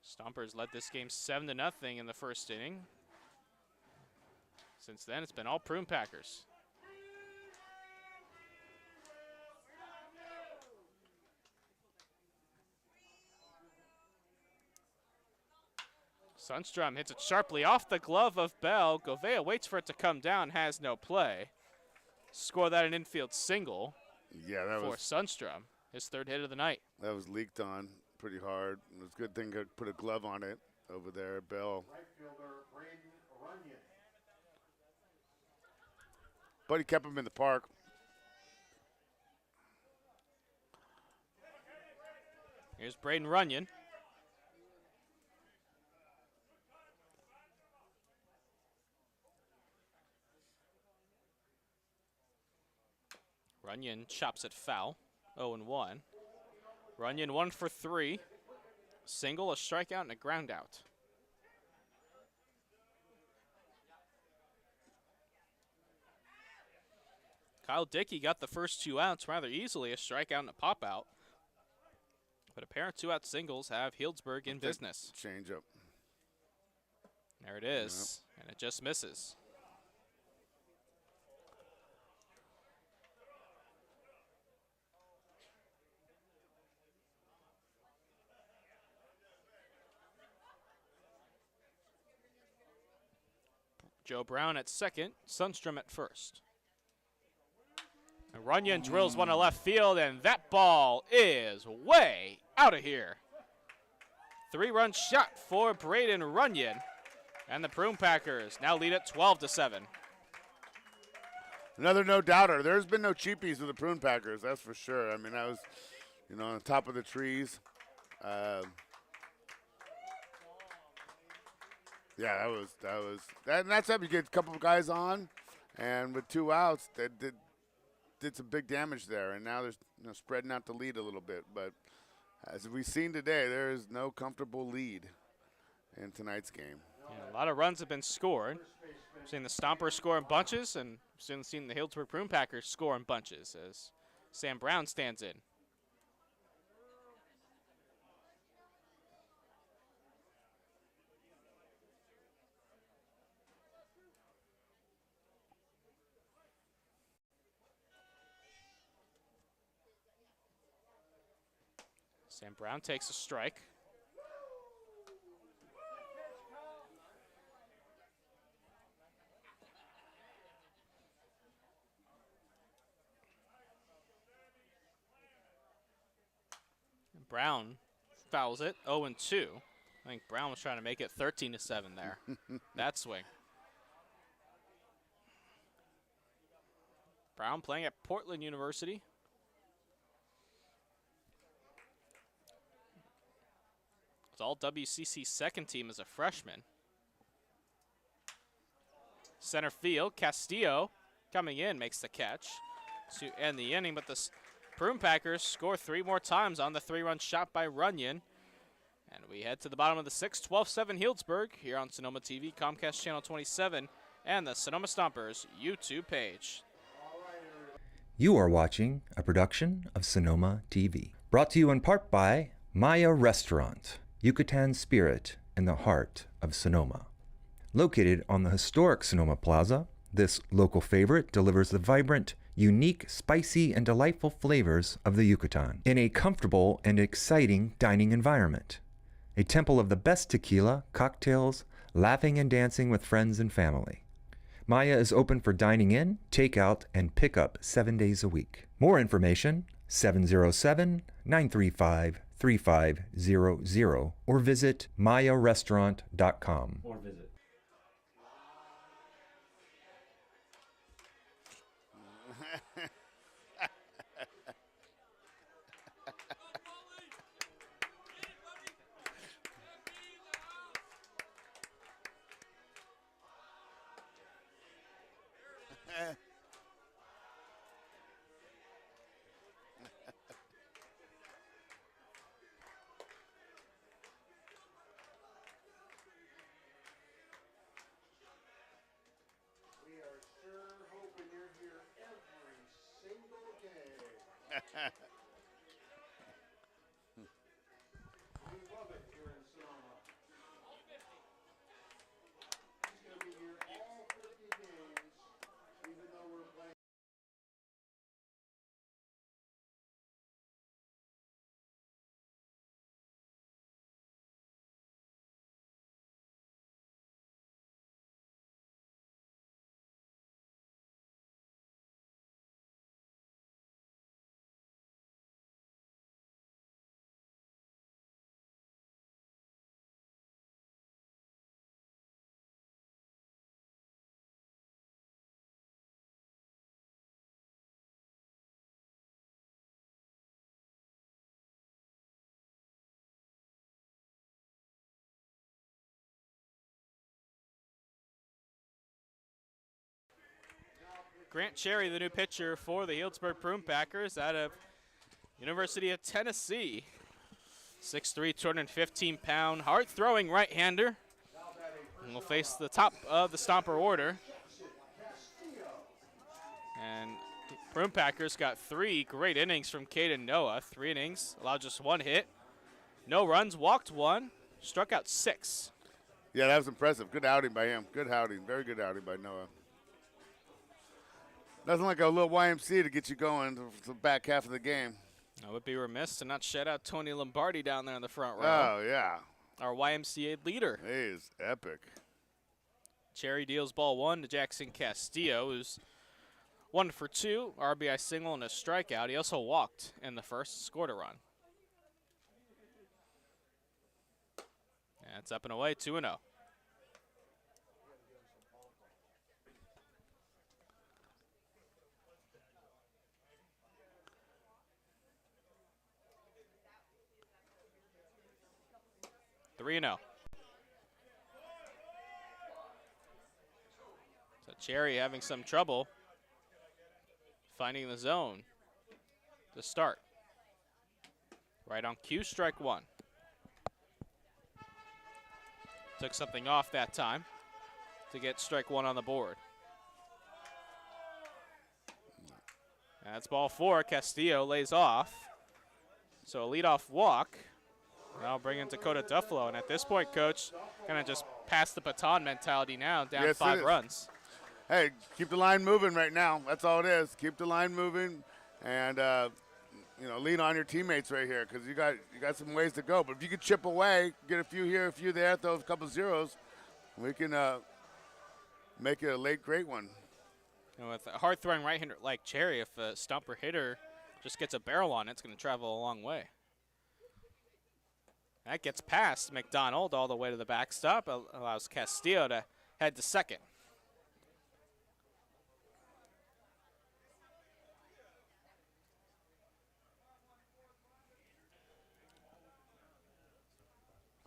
Stompers led this game 7-0 in the first inning. Since then, it's been all Prune Packers. Sundstrom hits it sharply off the glove of Bell. Govea waits for it to come down, has no play. Score that an infield single for Sundstrom, his 3rd hit of the night. That was leaked on pretty hard. It was a good thing to put a glove on it over there, Bell. Right fielder Braden Runyon. But he kept him in the park. Here's Braden Runyon. Runyon chops it foul, 0-1. Runyon 1 for 3. Single, a strikeout, and a ground out. Kyle Dickey got the first 2 outs rather easily, a strikeout and a pop out. But a pair of 2-out singles have Healdsburg in business. Change up. There it is, and it just misses. Joe Brown at second, Sundstrom at first. And Runyon drills one to left field, and that ball is way out of here. 3-run shot for Braden Runyon. And the Prune Packers now lead it 12-7. Another no-doubter. There's been no cheapies with the Prune Packers, that's for sure. I mean, that was, on the top of the trees. Yeah, that's up. You get a couple of guys on, and with 2 outs, that did some big damage there. And now they're spreading out the lead a little bit. But as we've seen today, there is no comfortable lead in tonight's game. Yeah, a lot of runs have been scored. We've seen the Stompers score in bunches, and we've seen the Healdsburg Prune Packers score in bunches as Sam Brown stands in. Sam Brown takes a strike. Brown fouls it, 0-2. I think Brown was trying to make it 13-7 there. That swing. Brown playing at Portland University. It's all WCC second team as a freshman. Center field, Castillo coming in, makes the catch to end the inning, but the Prune Packers score 3 more times on the 3-run shot by Runyon. And we head to the bottom of the 6th, 12-7 Healdsburg here on Sonoma TV, Comcast Channel 27, and the Sonoma Stompers YouTube page. You are watching a production of Sonoma TV, brought to you in part by Maya Restaurant, Yucatan spirit in the heart of Sonoma. Located on the historic Sonoma Plaza, this local favorite delivers the vibrant, unique, spicy, and delightful flavors of the Yucatan in a comfortable and exciting dining environment. A temple of the best tequila, cocktails, laughing and dancing with friends and family. Maya is open for dining in, takeout, and pickup 7 days a week. More information, 707-935-3500 or visit mayarestaurant.com. love it here in Sonoma. He's going to be here all 50 games, even though we're playing. Grant Cherry, the new pitcher for the Healdsburg Prune Packers out of University of Tennessee. 6'3", 215-pound, hard-throwing right-hander. And will face the top of the Stomper order. And Prune Packers got 3 great innings from Caden Noah. 3 innings, allowed just 1 hit. No runs, walked 1, struck out 6. Yeah, that was impressive. Good outing by him. Good outing. Very good outing by Noah. Nothing like a little YMCA to get you going to the back half of the game. I would be remiss to not shout out Tony Lombardi down there in the front row. Oh, yeah. Our YMCA leader. He is epic. Cherry deals ball 1 to Jackson Castillo, who's 1 for 2, RBI single and a strikeout. He also walked in the first, scored a run. That's up and away, 2-0. 3-0. So Cherry having some trouble finding the zone to start. Right on cue, strike 1. Took something off that time to get strike 1 on the board. That's ball 4. Castillo lays off. So a leadoff walk. Now bring in Dakota Duffalo. And at this point, Coach, kind of just pass the baton mentality now, down Yes, 5 runs. Hey, keep the line moving right now. That's all it is. Keep the line moving and, lean on your teammates right here because you got some ways to go. But if you can chip away, get a few here, a few there, throw a couple zeros, we can make it a late great one. And with a hard-throwing right-hander like Cherry, if a stumper hitter just gets a barrel on it, it's going to travel a long way. That gets past McDonald all the way to the backstop, allows Castillo to head to second.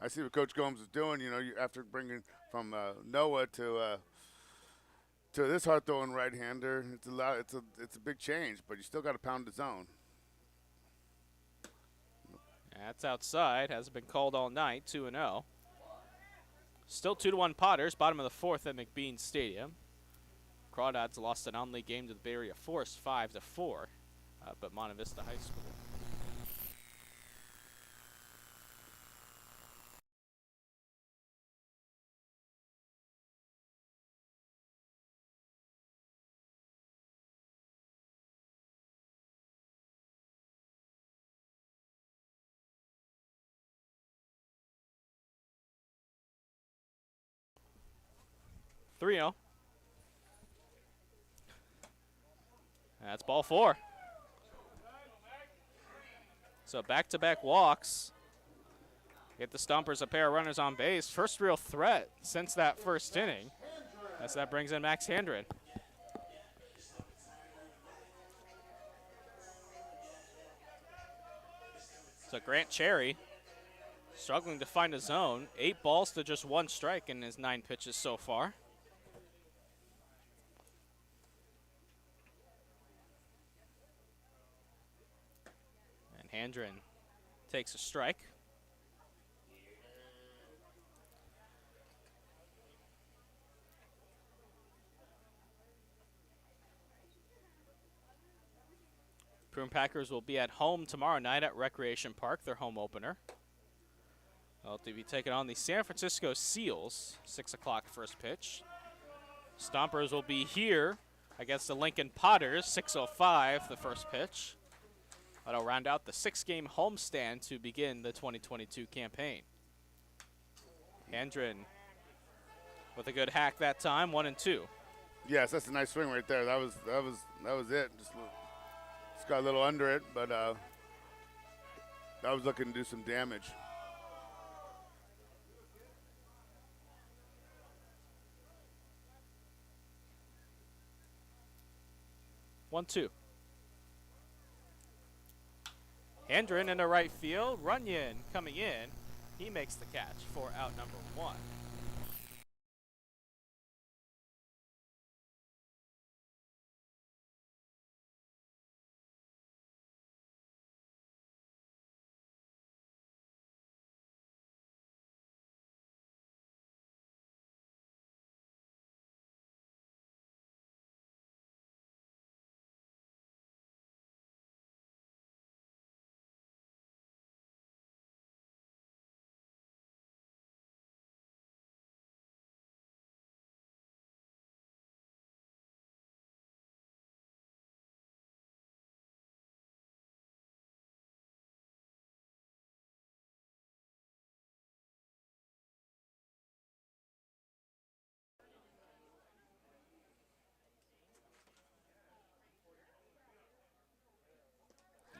I see what Coach Gomes is doing. After bringing from Noah to this hard-throwing right-hander, it's a big change, but you still got to pound the zone. That's outside. Hasn't been called all night. 2-0. Still 2-1 Potters. Bottom of the 4th at McBean Stadium. Crawdads lost an on-league game to the Bay Area Force 5-4, but Monte Vista High School. That's ball 4. So back-to-back walks. Get the Stompers a pair of runners on base. First real threat since that first inning. As that brings in Max Handren. So Grant Cherry struggling to find a zone. 8 balls to just 1 strike in his 9 pitches so far. Handren takes a strike. Prune Packers will be at home tomorrow night at Recreation Park, their home opener. They'll be taking on the San Francisco Seals, 6 o'clock first pitch. Stompers will be here against the Lincoln Potters, 6:05 the first pitch. That'll round out the 6-game homestand to begin the 2022 campaign. Hendren with a good hack that time, 1-2. Yes, that's a nice swing right there. That was it. Just got a little under it, but that was looking to do some damage. One, two. Hendren into right field. Runyon coming in. He makes the catch for out number 1.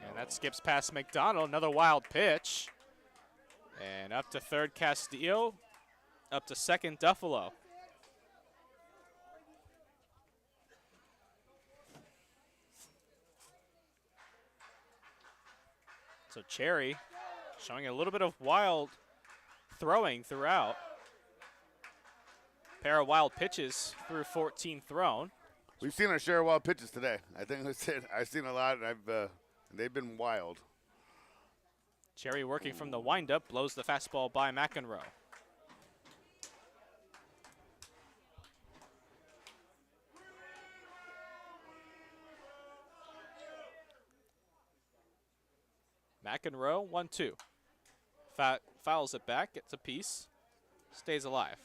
And that skips past McDonald. Another wild pitch. And up to third, Castillo. Up to second, Duffalo. So Cherry showing a little bit of wild throwing throughout. Pair of wild pitches through 14 thrown. We've seen our share of wild pitches today. I think I've seen a lot, and they've been wild. Cherry working from the windup, blows the fastball by Mcenroe. Mcenroe, 1-2. Fouls it back, gets a piece, stays alive.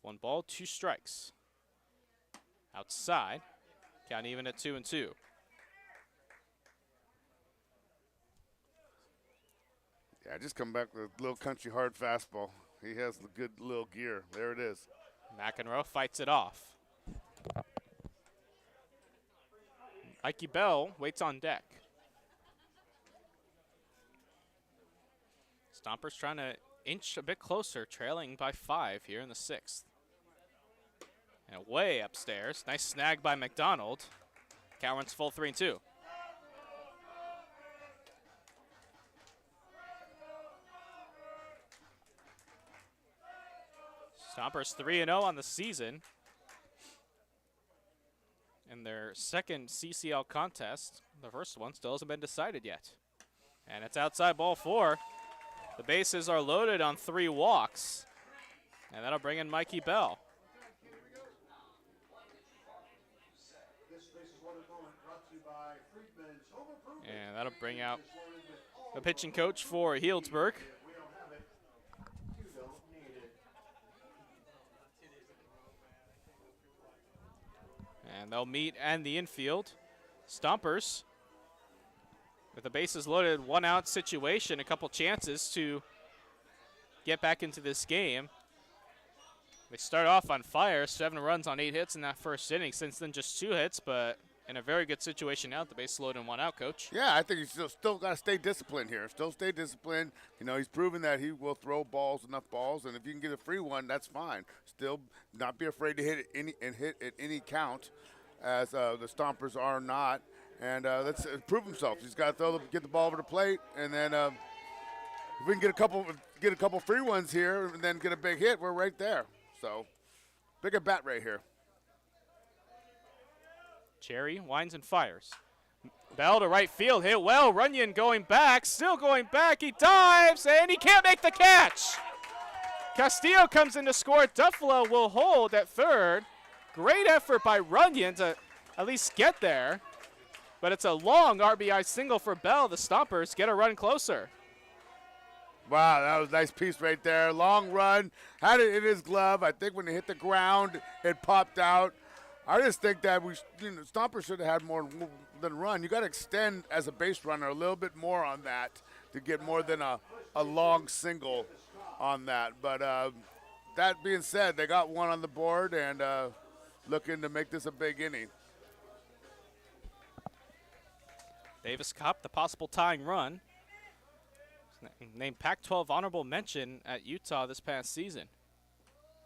One ball, 2 strikes. Outside, count even at 2-2. Yeah, just come back with a little country hard fastball. He has the good little gear. There it is. Mcenroe fights it off. Mikey Bell waits on deck. Stompers trying to inch a bit closer, trailing by 5 here in the 6th. And way upstairs. Nice snag by McDonald. Count runs full 3-2. Stompers 3-0 on the season. In their second CCL contest, the first one still hasn't been decided yet. And it's outside ball 4. The bases are loaded on 3 walks. And that'll bring in Mikey Bell. And that'll bring out the pitching coach for Healdsburg. And they'll meet in the infield. Stompers with the bases loaded, 1-out situation, a couple chances to get back into this game. They start off on fire, 7 runs on 8 hits in that first inning. Since then, just 2 hits, but in a very good situation now. The base loaded and 1 out, Coach. Yeah, I think he's still got to stay disciplined here. Still stay disciplined. You know, he's proven that he will throw enough balls, and if you can get a free one, that's fine. Still not be afraid to hit at any count, as the Stompers are not. And let's prove himself. He's got to get the ball over the plate, and then if we can get a couple free ones here, and then get a big hit, we're right there. So, big at bat right here. Cherry winds and fires. Bell to right field, hit well. Runyon going back, still going back. He dives, and he can't make the catch. Castillo comes in to score. Duffalo will hold at third. Great effort by Runyon to at least get there. But it's a long RBI single for Bell. The Stompers get a run closer. Wow, that was a nice piece right there. Long run, had it in his glove. I think when it hit the ground, it popped out. I just think that Stompers should have had more than run. You got to extend as a base runner a little bit more on that to get more than a long single on that. But that being said, they got one on the board and looking to make this a big inning. Davis Cup, the possible tying run. Named Pac-12 honorable mention at Utah this past season.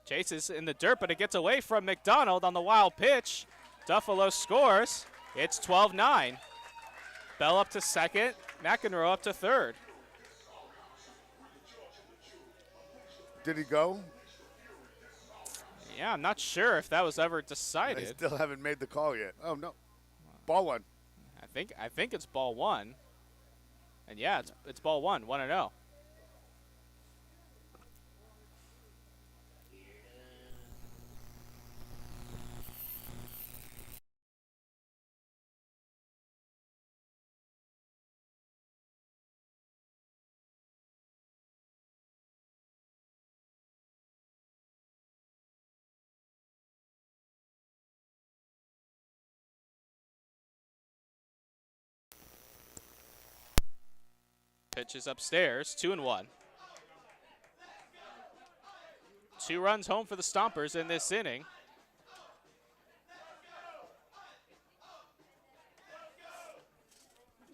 Chases in the dirt, but it gets away from McDonald on the wild pitch. Duffalo scores. It's 12-9. Bell up to second. Mcenroe up to third. Did he go? Yeah, I'm not sure if that was ever They decided. still haven't made the call yet. Oh, no. Ball one. I think it's ball one. And yeah, it's ball one, 1-0. Pitch is upstairs, 2-1. 2 runs home for the Stompers in this inning.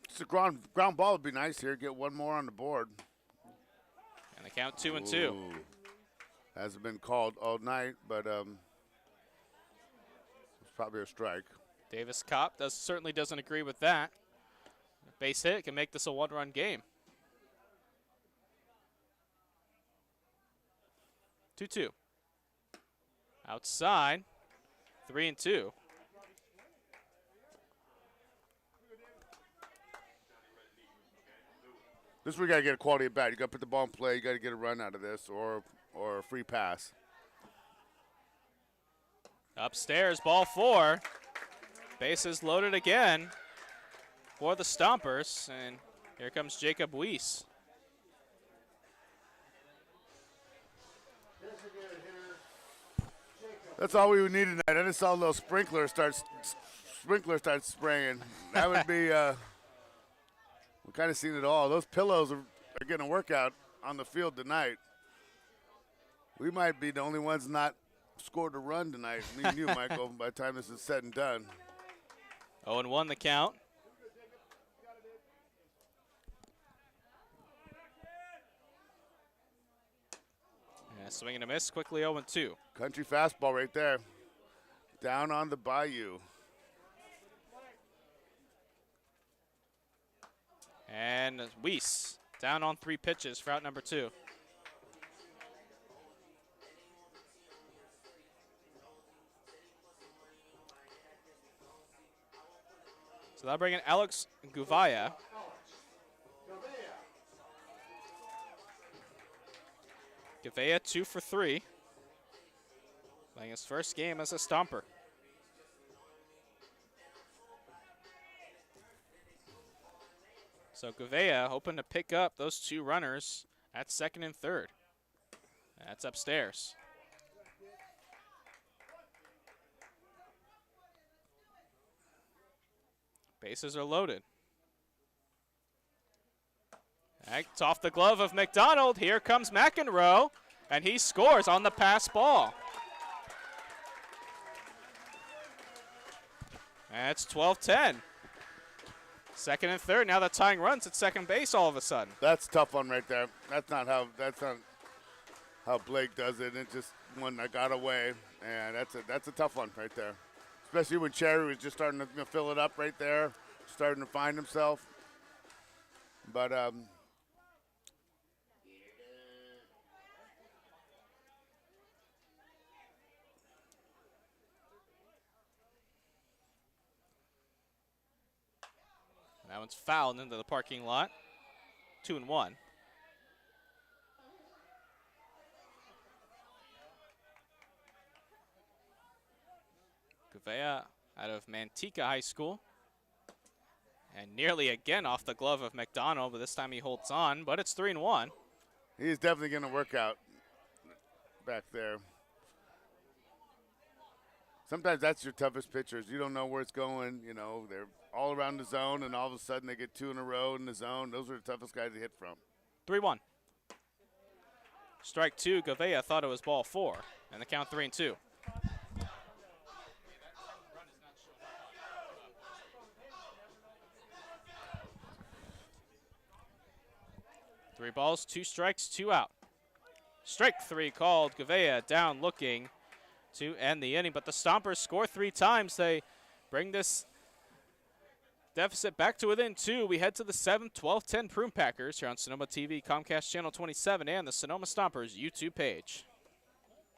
It's a ground ball would be nice here. Get one more on the board. And the count 2-2. Ooh. Hasn't been called all night, but it's probably a strike. Davis Kopp certainly doesn't agree with that. Base hit can make this a 1-run game. 2-2. Outside, 3-2. This is where you got to get a quality at bat. You got to put the ball in play. You got to get a run out of this or a free pass. Upstairs, ball 4. Bases loaded again for the Stompers. And here comes Jacob Weiss. That's all we would need tonight. I just saw a little sprinkler start spraying. That would be, we kind of seen it all. Those pillows are getting a workout on the field tonight. We might be the only ones not scored a run tonight. Me and you, Michael, by the time this is said and done. 0-1 the count. Yeah, swing and a miss, quickly 0-2. Country fastball right there. Down on the bayou. And Weiss down on 3 pitches for out number 2. So that'll bring in Alex Govea. Govea 2 for 3. Playing his first game as a Stomper. So Govea hoping to pick up those 2 runners at second and third. That's upstairs. Bases are loaded. It's off the glove of McDonald. Here comes Mcenroe, and he scores on the pass ball. And it's 12-10. Second and third. Now the tying runs at second base all of a sudden. That's a tough one right there. That's not how Blake does it. It's just one that got away, and that's a tough one right there. Especially when Cherry was just starting to fill it up right there, starting to find himself. But That one's fouled into the parking lot. 2-1. Govea out of Manteca High School. And nearly again off the glove of McDonald, but this time he holds on, but it's 3-1. He's definitely going to work out back there. Sometimes that's your toughest pitchers. You don't know where it's going. You know, they're all around the zone, and all of a sudden they get 2 in a row in the zone. Those are the toughest guys to hit from. 3-1. Strike 2, Govea thought it was ball 4, and the count 3-2. Three balls, 2 strikes, 2 out. Strike 3 called. Govea down looking to end the inning, but the Stompers score 3 times. They bring this deficit back to within 2. We head to the 7th, 12-10 Prune Packers here on Sonoma TV, Comcast Channel 27, and the Sonoma Stompers YouTube page.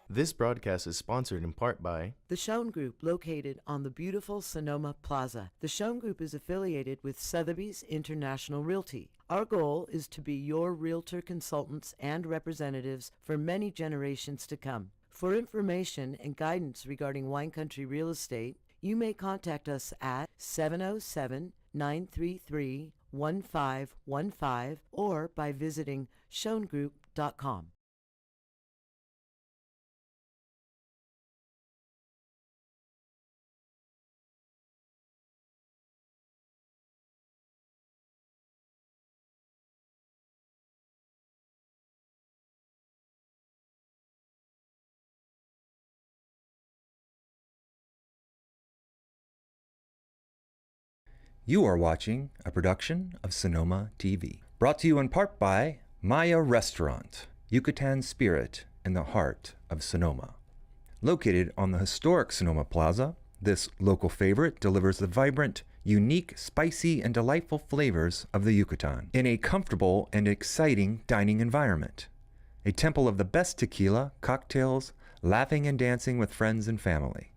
This broadcast is sponsored in part by The Schoen Group, located on the beautiful Sonoma Plaza. The Schoen Group is affiliated with Sotheby's International Realty. Our goal is to be your realtor consultants and representatives for many generations to come. For information and guidance regarding wine country real estate, you may contact us at 707-933-1515 or by visiting schoengroup.com. You are watching a production of Sonoma TV. Brought to you in part by Maya Restaurant, Yucatan spirit in the heart of Sonoma. Located on the historic Sonoma Plaza, this local favorite delivers the vibrant, unique, spicy, and delightful flavors of the Yucatan in a comfortable and exciting dining environment. A temple of the best tequila, cocktails, laughing and dancing with friends and family.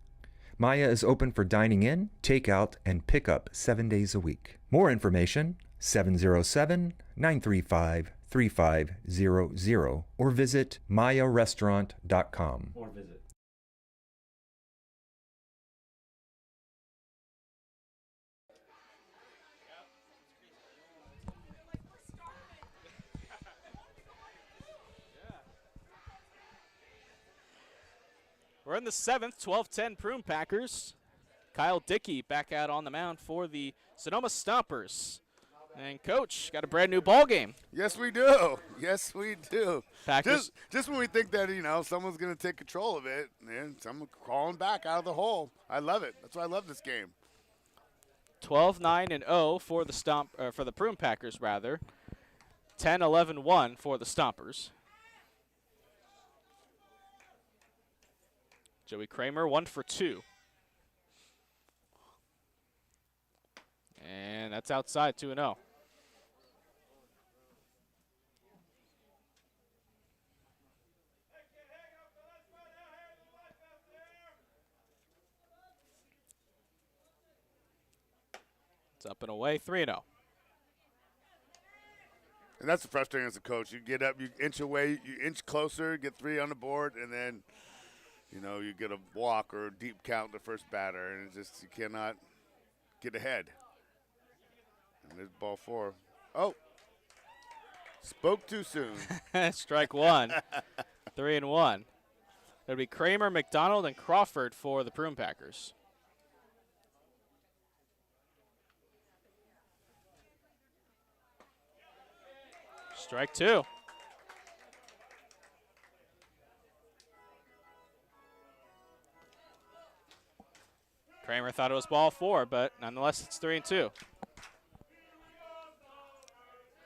Maya is open for dining in, takeout, and pickup 7 days a week. More information, 707-935-3500 or visit mayarestaurant.com. We're in the 7th, 12-10 Prune Packers. Kyle Dickey back out on the mound for the Sonoma Stompers. And Coach, got a brand new ball game. Yes, we do. Yes, we do. Packers. Just when we think that, you know, someone's going to take control of it, and someone crawling back out of the hole. I love it. That's why I love this game. 12-9-0 for the for the Prune Packers rather. 10-11-1 for the Stompers. Joey Kramer 1 for 2. And that's outside 2-0. It's up and away 3-0. And that's the frustrating as a coach. You get up, you inch away, you inch closer, get 3 on the board, and then, you know, you get a walk or a deep count the first batter, and it's just you cannot get ahead. And there's ball 4. Oh, spoke too soon. Strike 1. 3-1. It'll be Kramer, McDonald, and Crawford for the Prune Packers. Strike 2. Kramer thought it was ball 4, but nonetheless it's 3-2.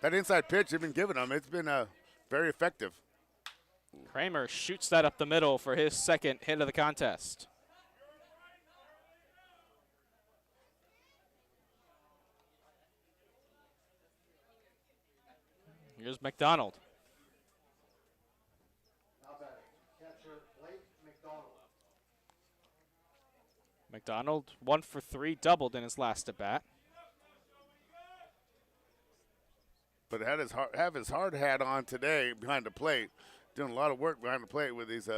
That inside pitch they've been giving them, it's been very effective. Kramer shoots that up the middle for his second hit of the contest. Here's McDonald. Now batting, catcher Blake McDonald. McDonald 1 for 3, doubled in his last at bat. but have his hard hat on today behind the plate. Doing a lot of work behind the plate with these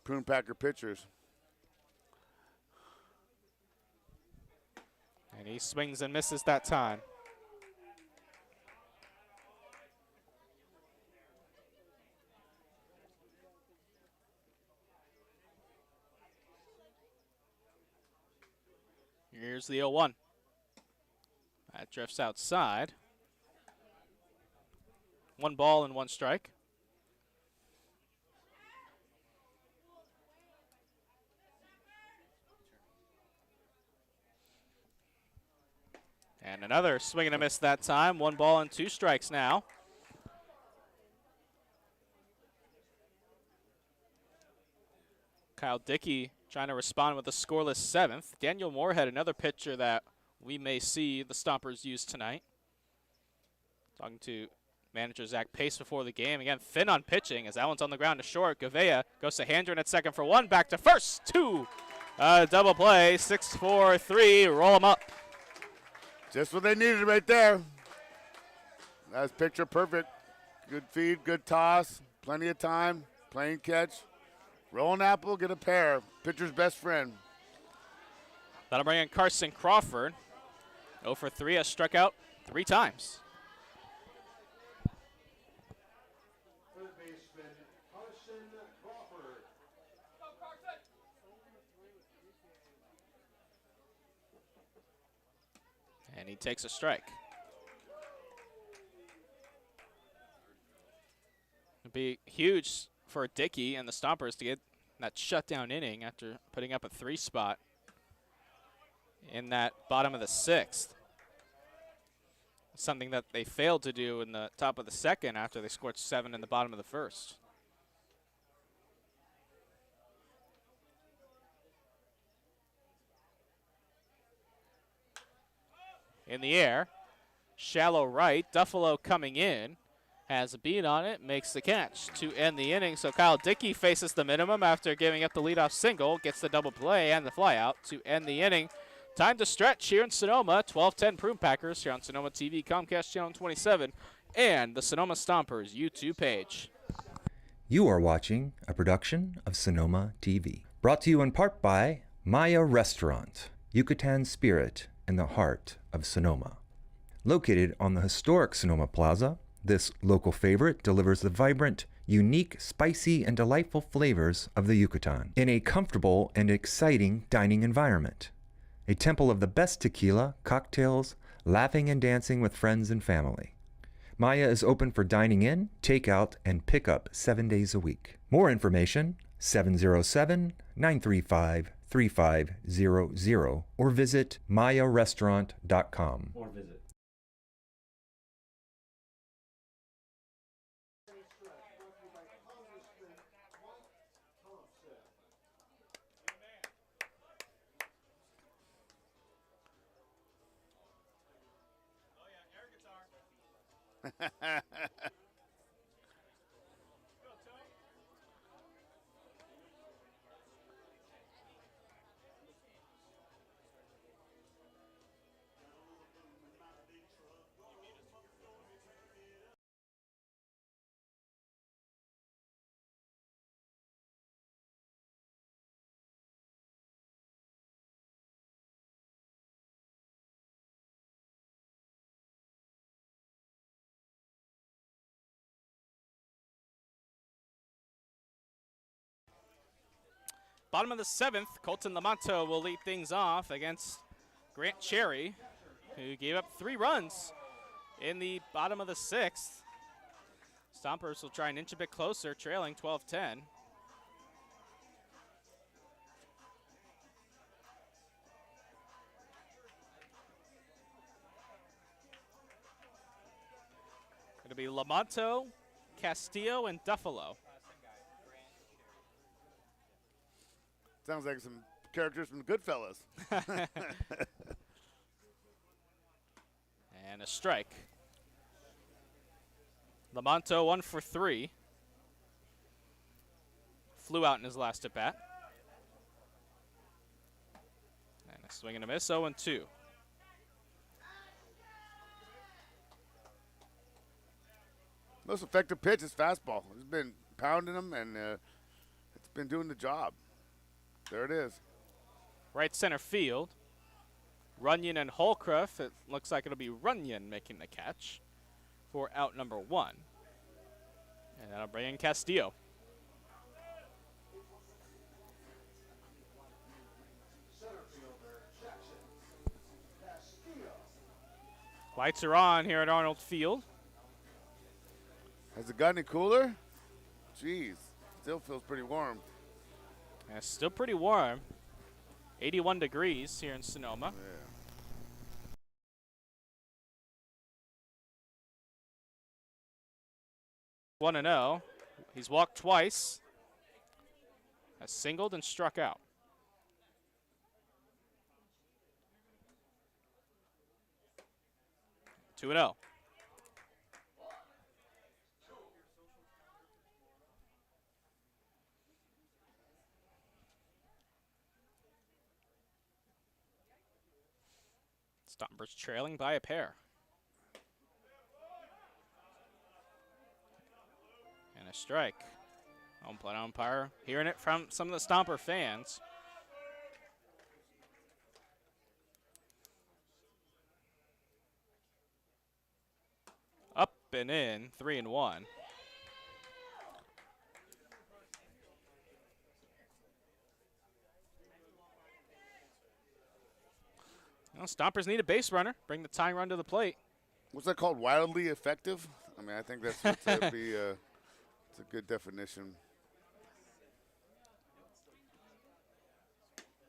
Prune Packer pitchers. And he swings and misses that time. Here's the 0-1. That drifts outside. 1 ball and 1 strike. And another swing and a miss that time. 1 ball and 2 strikes now. Kyle Dickey trying to respond with a scoreless 7th. Daniel Moorhead, another pitcher that we may see the Stompers use tonight. Talking to manager Zach Pace before the game. Again, thin on pitching as that one's on the ground to short. Govea goes to Handren at second for 1. Back to first. 2. Double play. 6-4-3. Roll them up. Just what they needed right there. That's picture perfect. Good feed, good toss, plenty of time, plain catch. Roll an apple, get a pear. Pitcher's best friend. That'll bring in Carson Crawford. 0 for 3, has struck out 3 times. Third baseman Carson Crawford. And he takes a strike. It'd be huge for Dickey and the Stompers to get that shutdown inning after putting up a 3 spot in that bottom of the 6th. Something that they failed to do in the top of the 2nd after they scored 7 in the bottom of the 1st. In the air, shallow right, Duffalo coming in, has a beat on it, makes the catch to end the inning. So Kyle Dickey faces the minimum after giving up the leadoff single, gets the double play and the flyout to end the inning. Time to stretch here in Sonoma. 12-10 Prune Packers here on Sonoma TV, Comcast Channel 27, and the Sonoma Stompers YouTube page. You are watching a production of Sonoma TV. Brought to you in part by Maya Restaurant, Yucatan Spirit in the heart of Sonoma. Located on the historic Sonoma Plaza, this local favorite delivers the vibrant, unique, spicy, and delightful flavors of the Yucatan in a comfortable and exciting dining environment. A temple of the best tequila, cocktails, laughing and dancing with friends and family. Maya is open for dining in, takeout, and pickup 7 days a week. More information, 707-935-3500 or visit mayarestaurant.com. Bottom of the 7th, Colton Lamonto will lead things off against Grant Cherry, who gave up 3 runs in the bottom of the 6th. Stompers will try and inch a bit closer, trailing 12-10. It'll be Lamonto, Castillo, and Duffalo. Sounds like some characters from Goodfellas. And a strike. Lamonto 1 for 3. Flew out in his last at bat. And a swing and a miss, 0-2. Most effective pitch is fastball. He's been pounding them, and it's been doing the job. There it is. Right center field. Runyon and Holcroft. It looks like it'll be Runyon making the catch for out number 1. And that'll bring in Castillo. Lights are on here at Arnold Field. Has it got any cooler? Jeez, still feels pretty warm. And it's still pretty warm. 81 degrees here in Sonoma. Yeah. 1-0. He's walked twice. Has singled and struck out. 2-0. Stompers trailing by a pair. And a strike. Home plate umpire hearing it from some of the Stomper fans. Up and in, 3-1. Well, Stompers need a base runner. Bring the tying run to the plate. What's that called? Wildly effective? I mean, I think that'd be it's a good definition.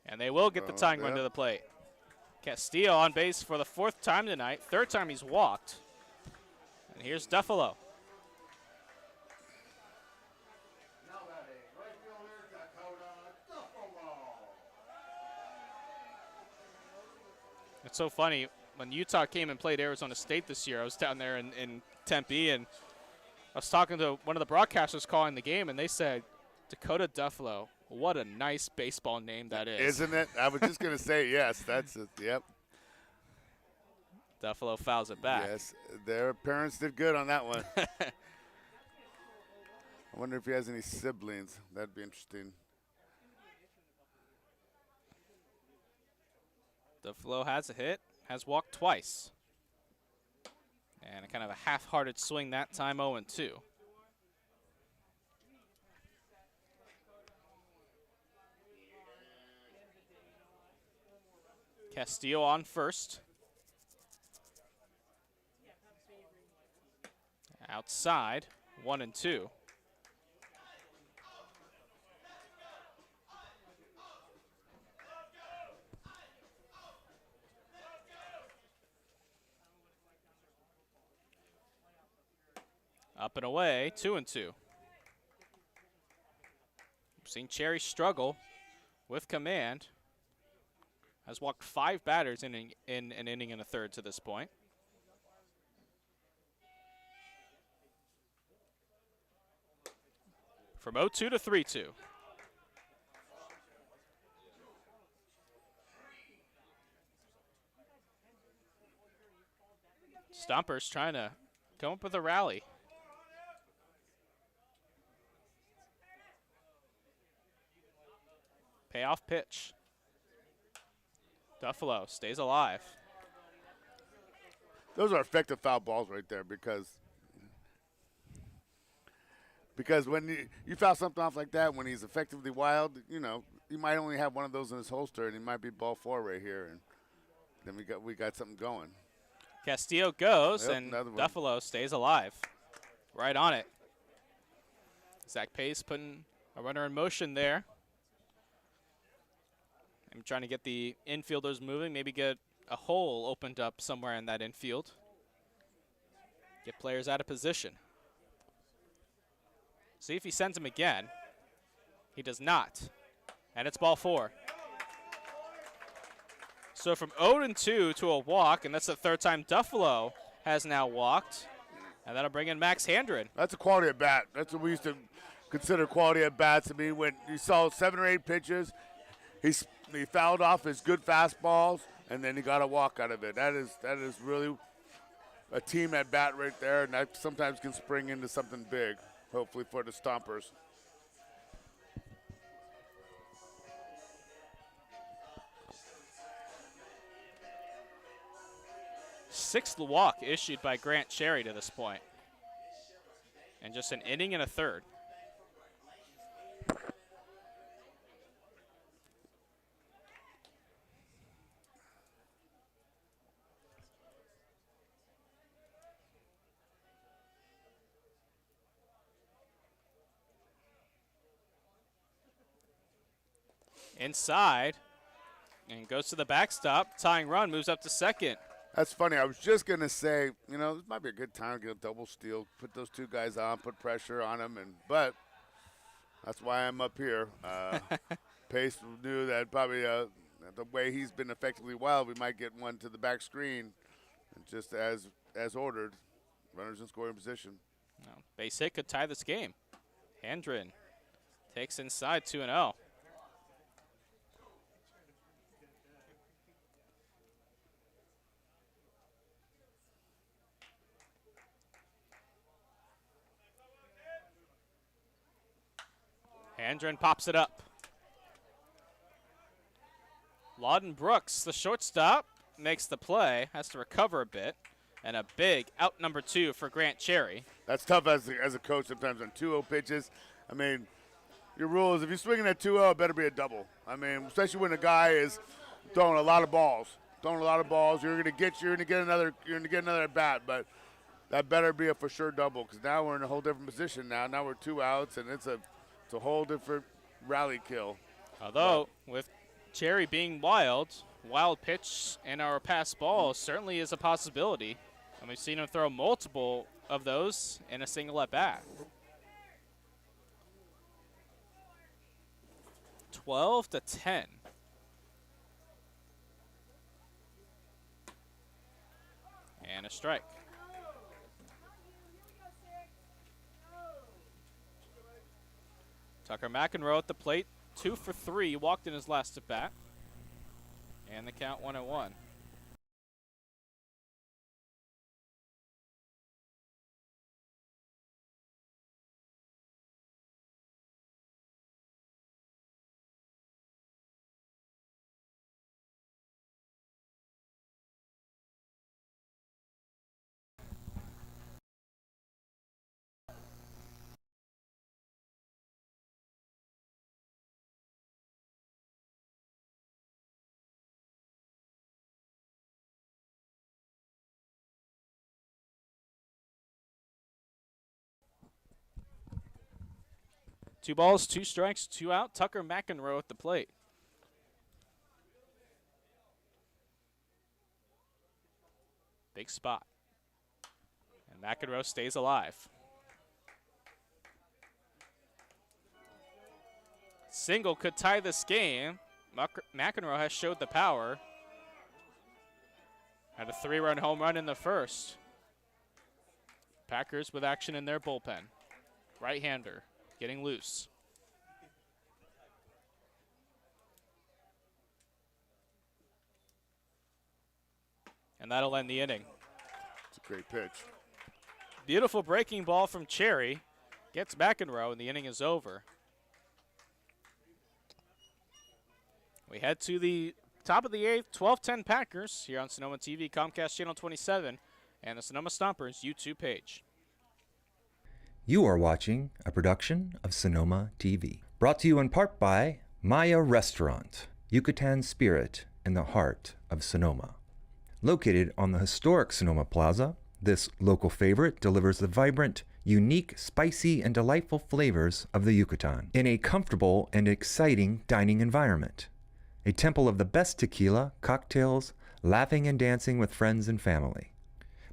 And they will get the tying run to the plate. Castillo on base for the 4th time tonight. 3rd time he's walked. And here's Duffalo. Now batting, right fielder Dakota Duffalo. It's so funny. When Utah came and played Arizona State this year, I was down there in Tempe, and I was talking to one of the broadcasters calling the game, and they said, Dakota Duffalo, what a nice baseball name that is. Isn't it? I was just going to say, yes, that's it. Yep. Duffalo fouls it back. Yes, their parents did good on that one. I wonder if he has any siblings. That'd be interesting. Duffalo has a hit, has walked twice. And a kind of a half-hearted swing that time, 0-2. Castillo on first. Outside, 1-2. Up and away, 2-2. We've seen Cherry struggle with command. Has walked 5 batters in an inning and a third to this point. From 0-2 to 3-2. Stompers trying to come up with a rally. Payoff pitch. Duffalo stays alive. Those are effective foul balls right there because when you foul something off like that, when he's effectively wild, you know, he might only have one of those in his holster, and he might be ball 4 right here, and then we got something going. Castillo goes, Yep, and another one. Duffalo stays alive. Right on it. Zach Pace putting a runner in motion there. I'm trying to get the infielders moving, maybe get a hole opened up somewhere in that infield. Get players out of position. See if he sends him again. He does not. And it's ball 4. So from 0-2 to a walk, and that's the 3rd time Duffalo has now walked. And that'll bring in Max Handren. That's a quality at bat. That's what we used to consider quality at bats. I mean, when you saw 7 or 8 pitches, he fouled off his good fastballs, and then he got a walk out of it. That is really a team at bat right there, and that sometimes can spring into something big, hopefully for the Stompers. Sixth walk issued by Grant Cherry to this point. And just an inning and a third. Inside, and goes to the backstop. Tying run, moves up to second. That's funny. I was just going to say, you know, this might be a good time to get a double steal, put those two guys on, put pressure on them, but that's why I'm up here. Pace knew that probably the way he's been effectively wild, we might get one to the back screen, just as ordered. Runners in scoring position. Well, base hit could tie this game. Hendren takes inside 2-0. Hendren pops it up. Lawden Brooks, the shortstop, makes the play, has to recover a bit, and a big out number 2 for Grant Cherry. That's tough as a coach sometimes on 2-0 pitches. I mean, your rule is if you're swinging at 2-0, it better be a double. I mean, especially when a guy is throwing a lot of balls. You're gonna get another at bat, but that better be a for sure double because now we're in a whole different position. Now we're 2 outs, and it's a whole different rally kill. Although, with Cherry being wild pitch in our pass ball certainly is a possibility. And we've seen him throw multiple of those in a single at-bat. 12-10. And a strike. Tucker Mcenroe at the plate, 2 for 3, walked in his last at bat. And the count 1-1. Two balls, 2 strikes, 2 out. Tucker Mcenroe at the plate. Big spot. And Mcenroe stays alive. Single could tie this game. Mcenroe has showed the power. Had a 3-run home run in the first. Packers with action in their bullpen. Right-hander. Getting loose. And that'll end the inning. It's a great pitch. Beautiful breaking ball from Cherry. Gets Mcenroe, and the inning is over. We head to the top of the 8th, 12-10 Packers here on Sonoma TV, Comcast Channel 27, and the Sonoma Stompers YouTube page. You are watching a production of Sonoma TV. Brought to you in part by Maya Restaurant, Yucatan spirit in the heart of Sonoma. Located on the historic Sonoma Plaza, this local favorite delivers the vibrant, unique, spicy, and delightful flavors of the Yucatan in a comfortable and exciting dining environment. A temple of the best tequila, cocktails, laughing and dancing with friends and family.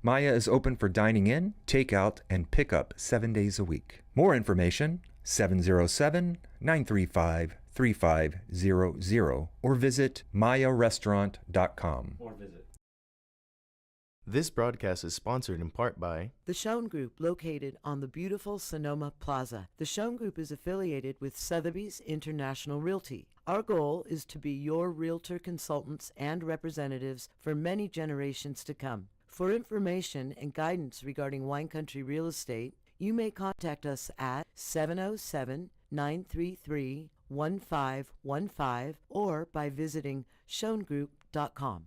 Maya is open for dining in, takeout, and pickup 7 days a week. More information, 707-935-3500 or visit mayarestaurant.com. This broadcast is sponsored in part by The Schoen Group, located on the beautiful Sonoma Plaza. The Schoen Group is affiliated with Sotheby's International Realty. Our goal is to be your realtor consultants and representatives for many generations to come. For information and guidance regarding wine country real estate, you may contact us at 707-933-1515 or by visiting schongroup.com.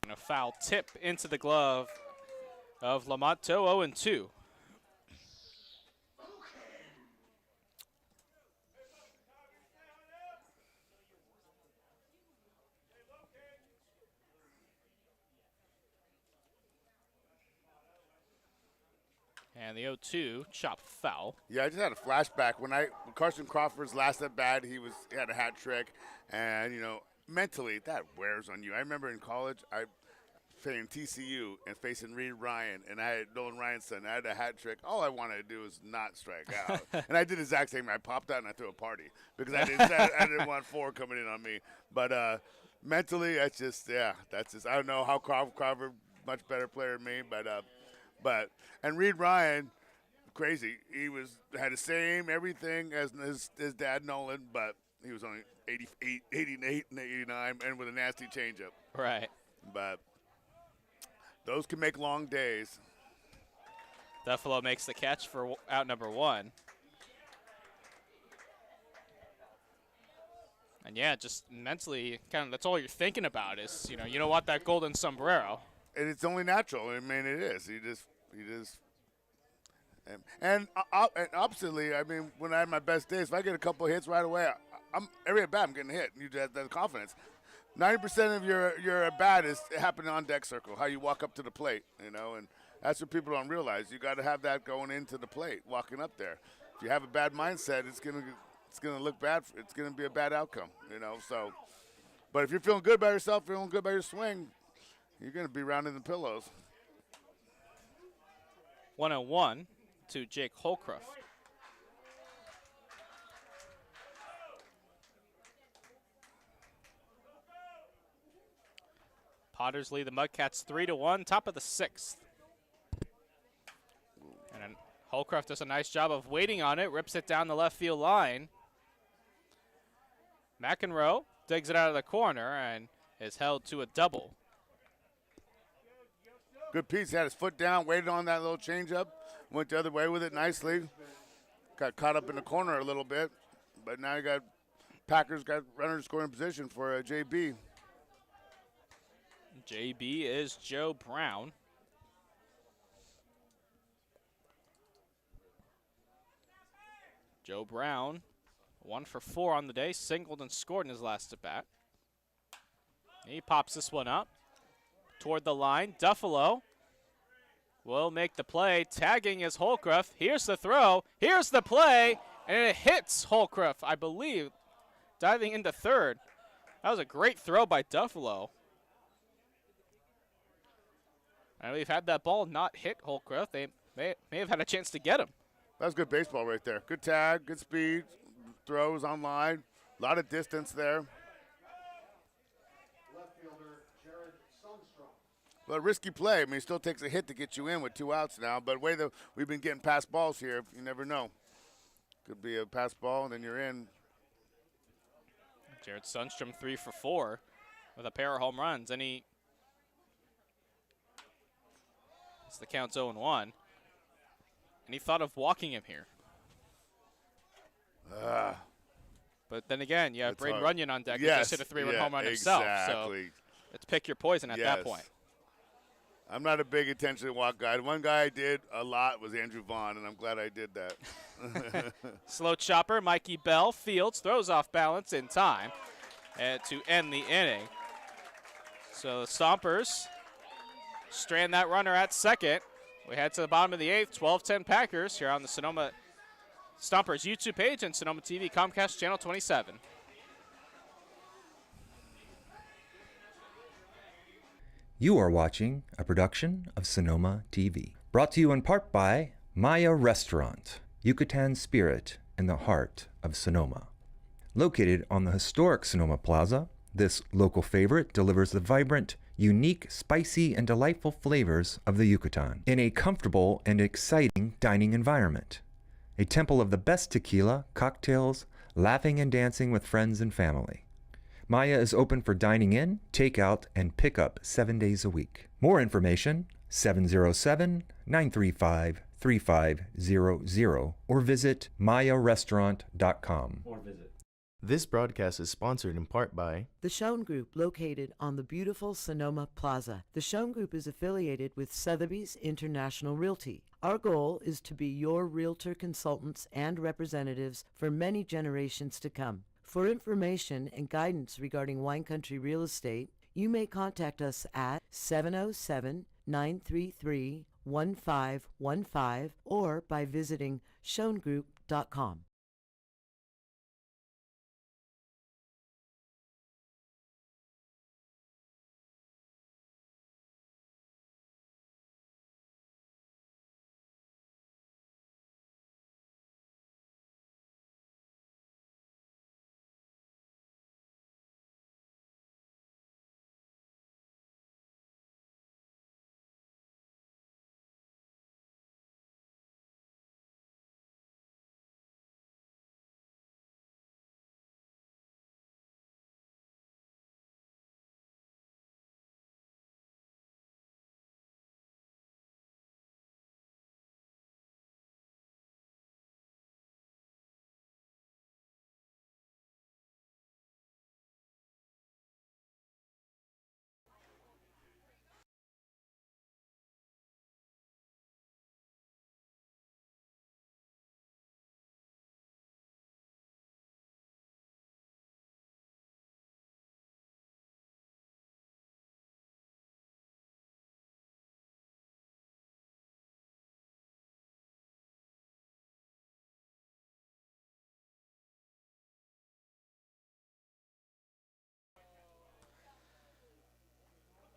And a foul tip into the glove of Lamonto, 0-2. And the 0-2 chop foul. Yeah, I just had a flashback when Carson Crawford's last at bat, he had a hat trick, and mentally that wears on you. I remember in college, I playing TCU and facing Reed Ryan, and I had Nolan Ryan's son. I had a hat trick. All I wanted to do was not strike out, and I did the exact same. I popped out and I threw a party because I didn't want 4 coming in on me. But mentally, that's just I don't know how Crawford much better player than me, but Reed Ryan, crazy. He had the same everything as his dad Nolan, but he was only 88 and 89, and with a nasty changeup. Right. But those can make long days. Duffalo makes the catch for out number 1. And yeah, just mentally, kind of that's all you're thinking about is, you don't want that golden sombrero. And it's only natural. I mean, it is. He just. And oppositely, I mean, when I have my best days, if I get a couple hits right away, every at bat I'm getting hit. You have that confidence. 90% of your at bat is happening on deck circle. How you walk up to the plate, and that's what people don't realize. You got to have that going into the plate, walking up there. If you have a bad mindset, it's gonna look bad. It's gonna be a bad outcome, So, but if you're feeling good about yourself, feeling good about your swing, you're gonna be rounding the pillows. 1-1 to Jake Holcroft. Potters lead the Mudcats 3-1, top of the 6th. And then Holcroft does a nice job of waiting on it, rips it down the left field line. Mcenroe digs it out of the corner and is held to a double. Good piece. He had his foot down, waited on that little changeup, went the other way with it nicely. Got caught up in the corner a little bit, but now you got Packers got runners scoring position for JB. JB is Joe Brown. Joe Brown, 1 for 4 on the day, singled and scored in his last at bat. He pops this one up toward the line. Duffalo will make the play. Tagging is Holcroft. Here's the throw. Here's the play. And it hits Holcroft, I believe, diving into third. That was a great throw by Duffalo. And we've had that ball not hit Holcroft. They may have had a chance to get him. That was good baseball right there. Good tag, good speed, throws on line. A lot of distance there. But risky play. I mean, it still takes a hit to get you in with 2 outs now. But the way that we've been getting pass balls here, you never know. Could be a pass ball, and then you're in. Jared Sundstrom 3 for 4 with a pair of home runs. And he As the count's 0-1. And he thought of walking him here. But then again, you have Braden Runyon on deck. Yes. He just hit a 3-run home run himself. Exactly. So it's pick your poison at that point. I'm not a big attention to walk guy. One guy I did a lot was Andrew Vaughn, and I'm glad I did that. Slow chopper, Mikey Bell fields, throws off balance in time to end the inning. So the Stompers strand that runner at second. We head to the bottom of the 8th, 12-10 Packers here on the Sonoma Stompers YouTube page and Sonoma TV Comcast Channel 27. You are watching a production of Sonoma TV. Brought to you in part by Maya Restaurant, Yucatan spirit in the heart of Sonoma. Located on the historic Sonoma Plaza, this local favorite delivers the vibrant, unique, spicy, and delightful flavors of the Yucatan in a comfortable and exciting dining environment. A temple of the best tequila, cocktails, laughing and dancing with friends and family. Maya is open for dining in, takeout, and pickup 7 days a week. More information, 707-935-3500 or visit mayarestaurant.com. This broadcast is sponsored in part by The Schoen Group, located on the beautiful Sonoma Plaza. The Schoen Group is affiliated with Sotheby's International Realty. Our goal is to be your realtor consultants and representatives for many generations to come. For information and guidance regarding wine country real estate, you may contact us at 707-933-1515 or by visiting schoengroup.com.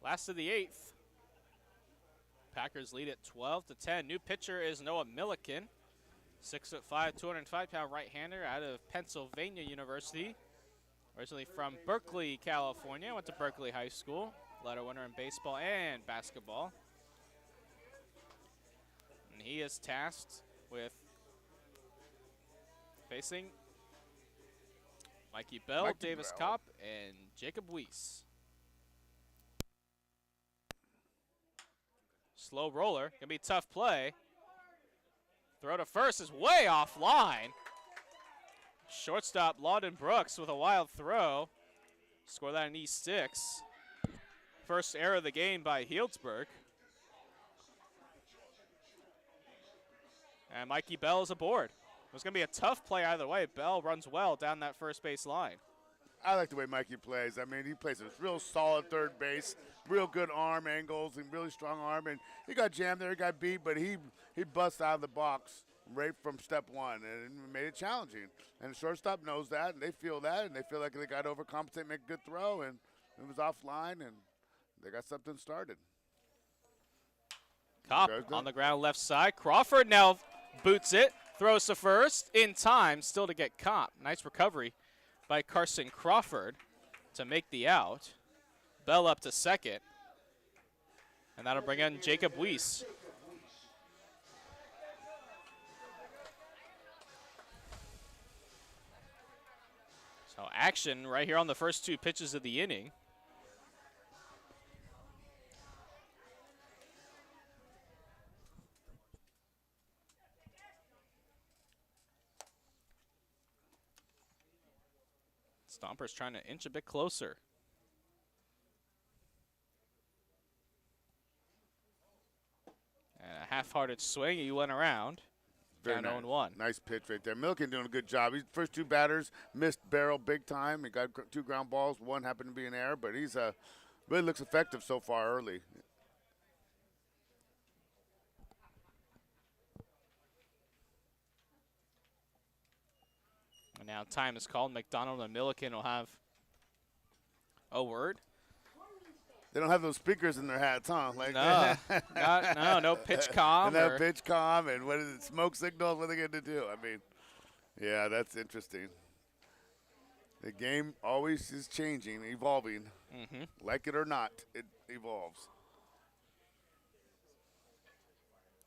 Last of the 8th. Packers lead at 12-10. New pitcher is Noah Milliken. 6'5", 205-pound right-hander out of Pennsylvania University. Originally from Berkeley, California. Went to Berkeley High School. Letter winner in baseball and basketball. And he is tasked with facing Mikey Bell, Davis Kopp, and Jacob Weiss. Slow roller, gonna be a tough play. Throw to first is way offline. Shortstop Lawden Brooks with a wild throw. Score that in E6. First error of the game by Healdsburg. And Mikey Bell is aboard. It was gonna be a tough play either way. Bell runs well down that first base line. I like the way Mikey plays. I mean, he plays a real solid third base, real good arm angles, and really strong arm. And he got jammed there, he got beat, but he busts out of the box right from step one and made it challenging. And the shortstop knows that, and they feel that, and they feel like they got to overcompensate, make a good throw, and it was offline, and they got something started. Kopp on the ground left side. Crawford now boots it, throws to first in time, still to get Kopp. Nice recovery by Carson Crawford to make the out. Bell up to second. And that'll bring in Jacob Weiss. So action right here on the first two pitches of the inning. Stompers trying to inch a bit closer. And a half-hearted swing. He went around. Very Down nice. 0-1. Nice pitch right there. Milliken doing a good job. His first 2 batters missed barrel big time. He got 2 ground balls. 1 happened to be in air, but he's really looks effective so far early. And now time is called. McDonald and Milliken will have a word. They don't have those speakers in their hats, huh? Like No pitch comm. And that pitch comm and what is it? Smoke signals. What are they going to do? I mean, yeah, that's interesting. The game always is changing, evolving. Like it or not, it evolves.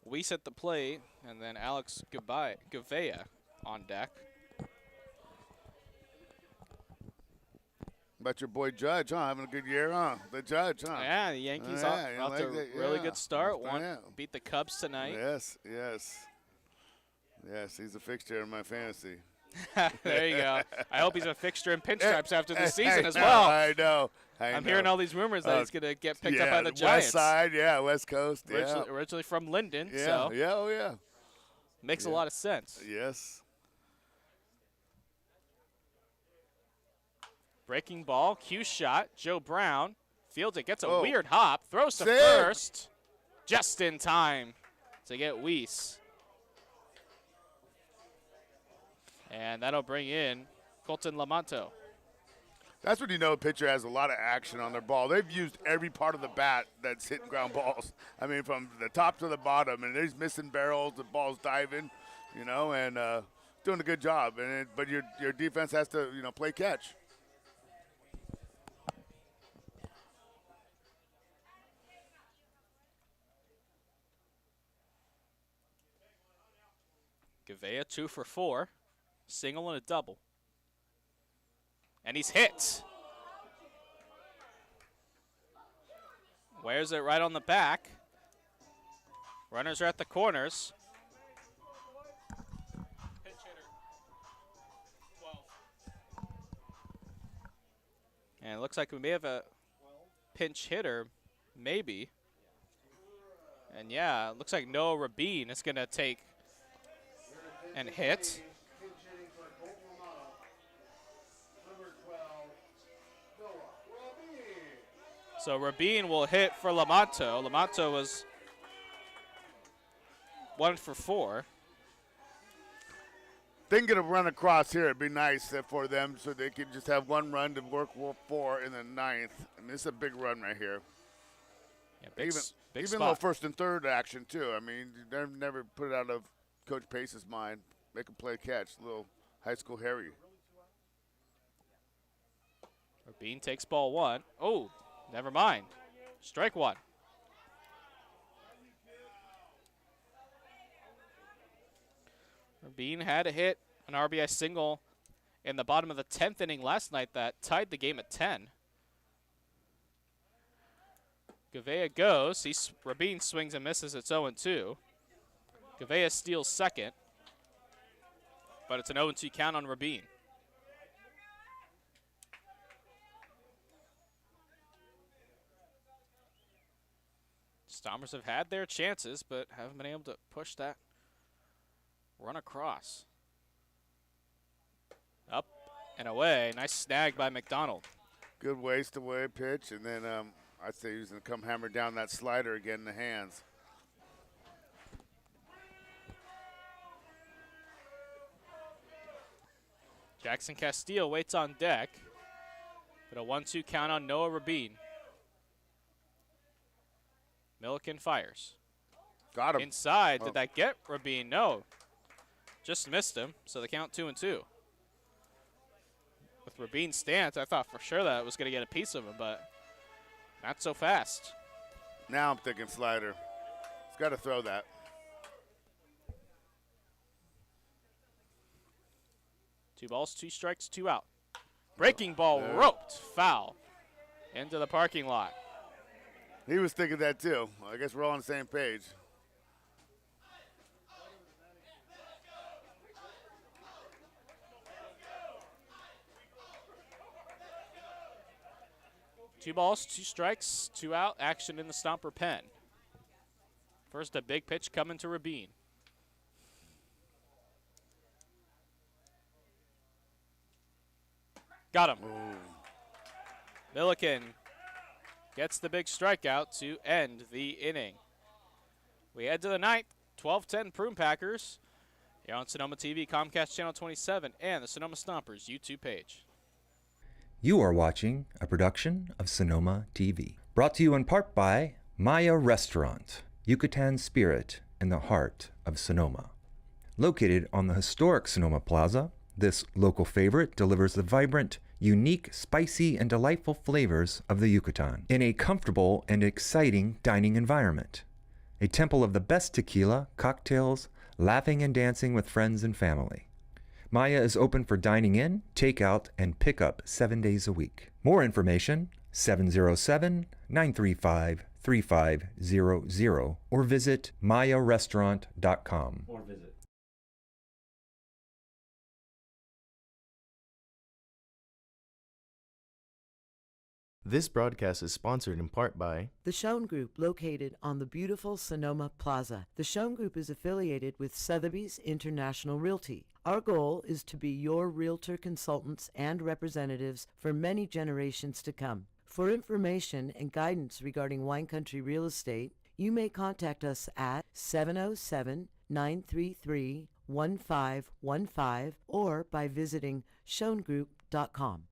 Weiss at the plate, and then Alex Govea on deck. About your boy Judge, huh? Having a good year, huh? The Judge, huh? Yeah, the Yankees Yeah, off to a that, really yeah. good start. Yeah. Beat the Cubs tonight. Yes. He's a fixture in my fantasy. There you go. I hope he's a fixture in pinstripes after the season as I know, well. I know. I'm hearing all these rumors that he's going to get picked up by the Giants. West Side, West Coast, Originally from Linden, yeah, so yeah. makes a lot of sense. Yes. Breaking ball, cue shot. Joe Brown fields it, gets a Oh. weird hop, throws to Save. first, just in time to get Weiss. And that'll bring in Colton Lamonto. That's when you know a pitcher has a lot of action on their ball. They've used every part of the bat that's hitting ground balls. I mean, from the top to the bottom, and he's missing barrels, the ball's diving, and doing a good job. But your defense has to, play catch. Govea 2 for 4, single and a double. And he's hit. Wears it right on the back. Runners are at the corners. Pinch hitter, 12. And it looks like we may have a pinch hitter, maybe. And yeah, it looks like Noah Rabin is going to take and hit. So Rabin will hit for Lamonto. Lamonto was 1 for 4. They can get a run across here. It'd be nice for them so they can just have 1 run to work 4 in the 9th. I mean, this is a big run right here. Yeah, big Even a spot. little first and third action, too. I mean, they've never put it out of Coach Pace's mind. Make him play catch. A little high school Harry. Rabin takes ball 1. Oh, never mind. Strike 1. Rabin had a hit, an RBI single in the bottom of the 10th inning last night that tied the game at 10. Govea goes. Rabin swings and misses. It's 0-2. Govea steals second, but it's an 0-2 count on Rabin. Stompers have had their chances, but haven't been able to push that run across. Up and away. Nice snag by McDonald. Good waist away pitch, and then I'd say he's going to come hammer down that slider again in the hands. Jackson Castillo waits on deck, but a 1-2 count on Noah Rabin. Milliken fires. Got him. Inside. Oh. Did that get Rabin? No. Just missed him, so the count 2-2. With Rabin's stance, I thought for sure that was going to get a piece of him, but not so fast. Now I'm thinking slider. He's got to throw that. Two balls, 2 strikes, 2 out. Breaking ball roped, foul, into the parking lot. He was thinking that too. I guess we're all on the same page. 2 balls, 2 strikes, 2 out, action in the Stomper pen. First, a big pitch coming to Rabin. Got him. Milliken gets the big strikeout to end the inning. We head to the ninth, 12-10 Prune Packers here on Sonoma TV, Comcast Channel 27, and the Sonoma Stompers YouTube page. You are watching a production of Sonoma TV, brought to you in part by Maya Restaurant, Yucatan spirit in the heart of Sonoma. Located on the historic Sonoma Plaza, this local favorite delivers the vibrant, unique, spicy, and delightful flavors of the Yucatan in a comfortable and exciting dining environment. A temple of the best tequila, cocktails, laughing and dancing with friends and family. Maya is open for dining in, takeout, and pickup 7 days a week. More information, 707-935-3500 or visit mayarestaurant.com. This broadcast is sponsored in part by The Schoen Group, located on the beautiful Sonoma Plaza. The Schoen Group is affiliated with Sotheby's International Realty. Our goal is to be your realtor consultants and representatives for many generations to come. For information and guidance regarding wine country real estate, you may contact us at 707-933-1515 or by visiting schoengroup.com.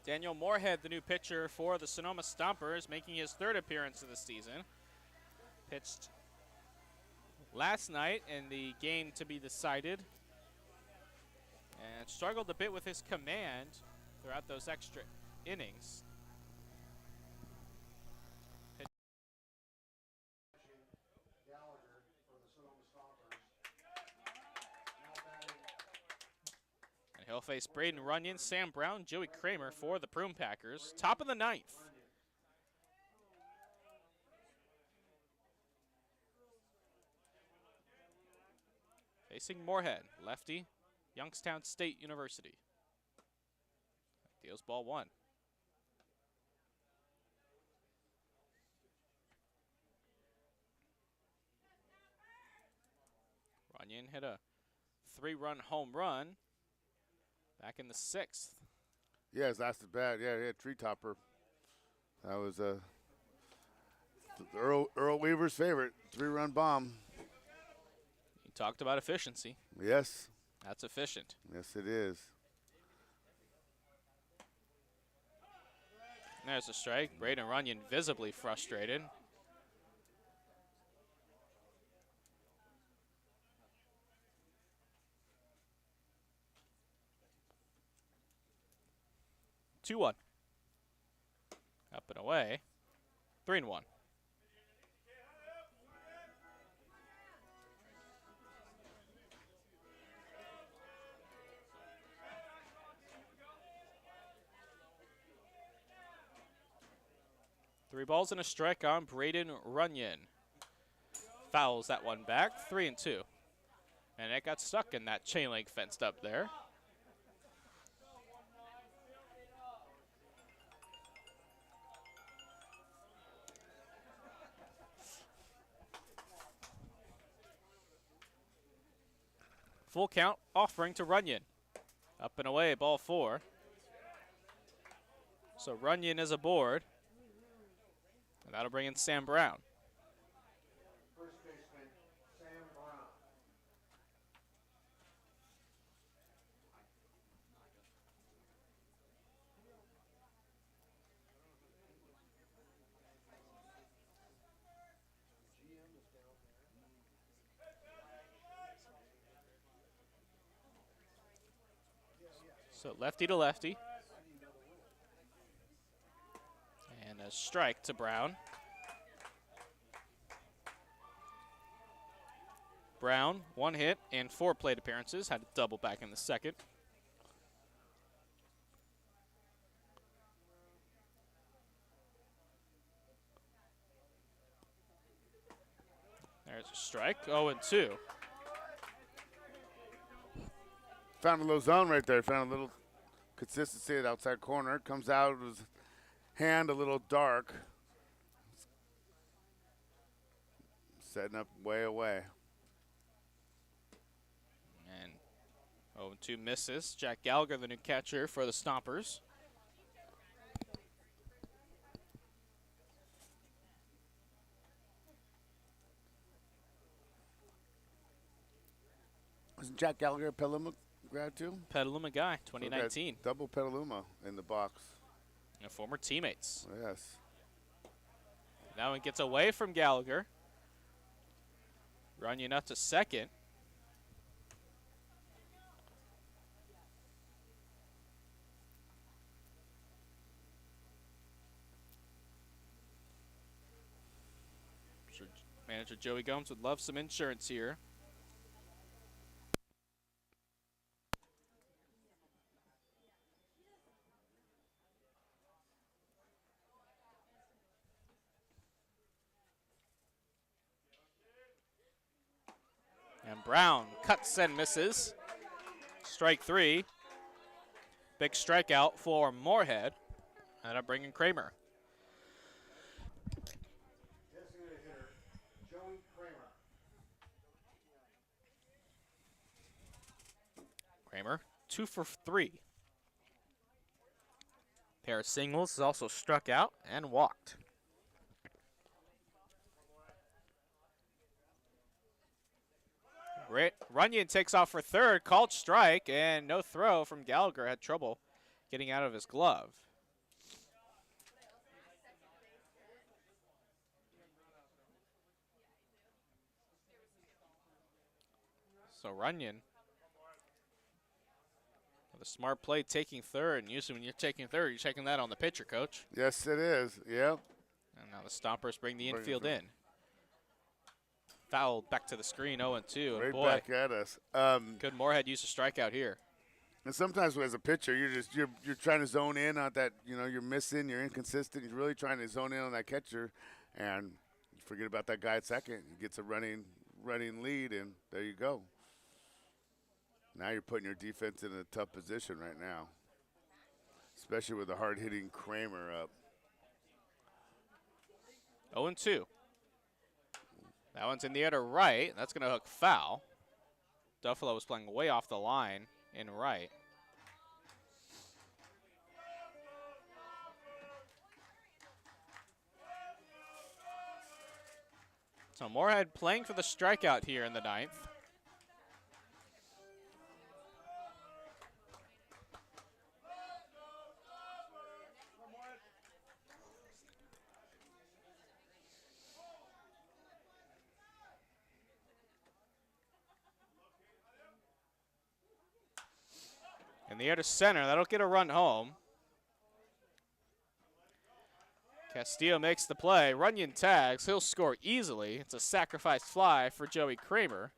Daniel Moorhead, the new pitcher for the Sonoma Stompers, making his 3rd appearance of the season. Pitched last night in the game to be decided and struggled a bit with his command throughout those extra innings. And he'll face Braden Runyon, Sam Brown, Joey Kramer for the Prune Packers. Top of the 9th. Facing Moorhead, lefty, Youngstown State University. Deals ball 1. Runyon hit a 3-run home run back in the 6th. Yeah, his last at bat. Yeah, he had tree topper. That was Earl Weaver's favorite 3-run bomb. He talked about efficiency. Yes. That's efficient. Yes, it is. There's a strike. Braden Runyon visibly frustrated. Two one. Up and away. 3-1. Three balls and a strike on Braden Runyon. Fouls that one back, 3-2. And it got stuck in that chain link fenced up there. Full count offering to Runyon. Up and away, ball 4. So Runyon is aboard. And that'll bring in Sam Brown. First baseman, Sam Brown. So lefty to lefty. And a strike to Brown. Brown, 1 hit and 4 plate appearances. Had a double back in the second. There's a strike. 0-2. Found a little zone right there. Found a little consistency at the outside corner. Comes out with his hand a little dark. Setting up way away. And 0-2 misses. Jack Gallagher, the new catcher for the Stompers. Isn't Jack Gallagher a Petaluma grad too? Petaluma guy, So 2019. got double Petaluma in the box. And former teammates. Yes. Now it gets away from Gallagher. Runyon up to second. I'm sure manager Joey Gomes would love some insurance here. And Brown cuts and misses. Strike 3. Big strikeout for Moorhead. And I'm bringing Kramer. Designated hitter, Joey Kramer. Kramer, 2 for 3. Pair of singles is also struck out and walked. Runyon takes off for third, called strike, and no throw from Gallagher. Had trouble getting out of his glove. So Runyon, with a smart play, taking third, and usually when you're taking third, you're taking that on the pitcher, coach. Yes, it is. Yep. And now the Stompers bring the Bring it infield through. in. Fouled back to the screen, 0-2. Right And boy, back at us. could Moorhead use a strikeout here? And sometimes as a pitcher, you're trying to zone in on that. You know, you're missing, you're inconsistent. You're really trying to zone in on that catcher, and you forget about that guy at second. He gets a running lead, and there you go. Now you're putting your defense in a tough position right now, especially with the hard-hitting Kramer up. 0-2. That one's in the air to right. That's going to hook foul. Duffalo was playing way off the line in right. So Moorhead playing for the strikeout here in the 9th. In the air to center, that'll get a run home. Castillo makes the play. Runyon tags. He'll score easily. It's a sacrifice fly for Joey Kramer.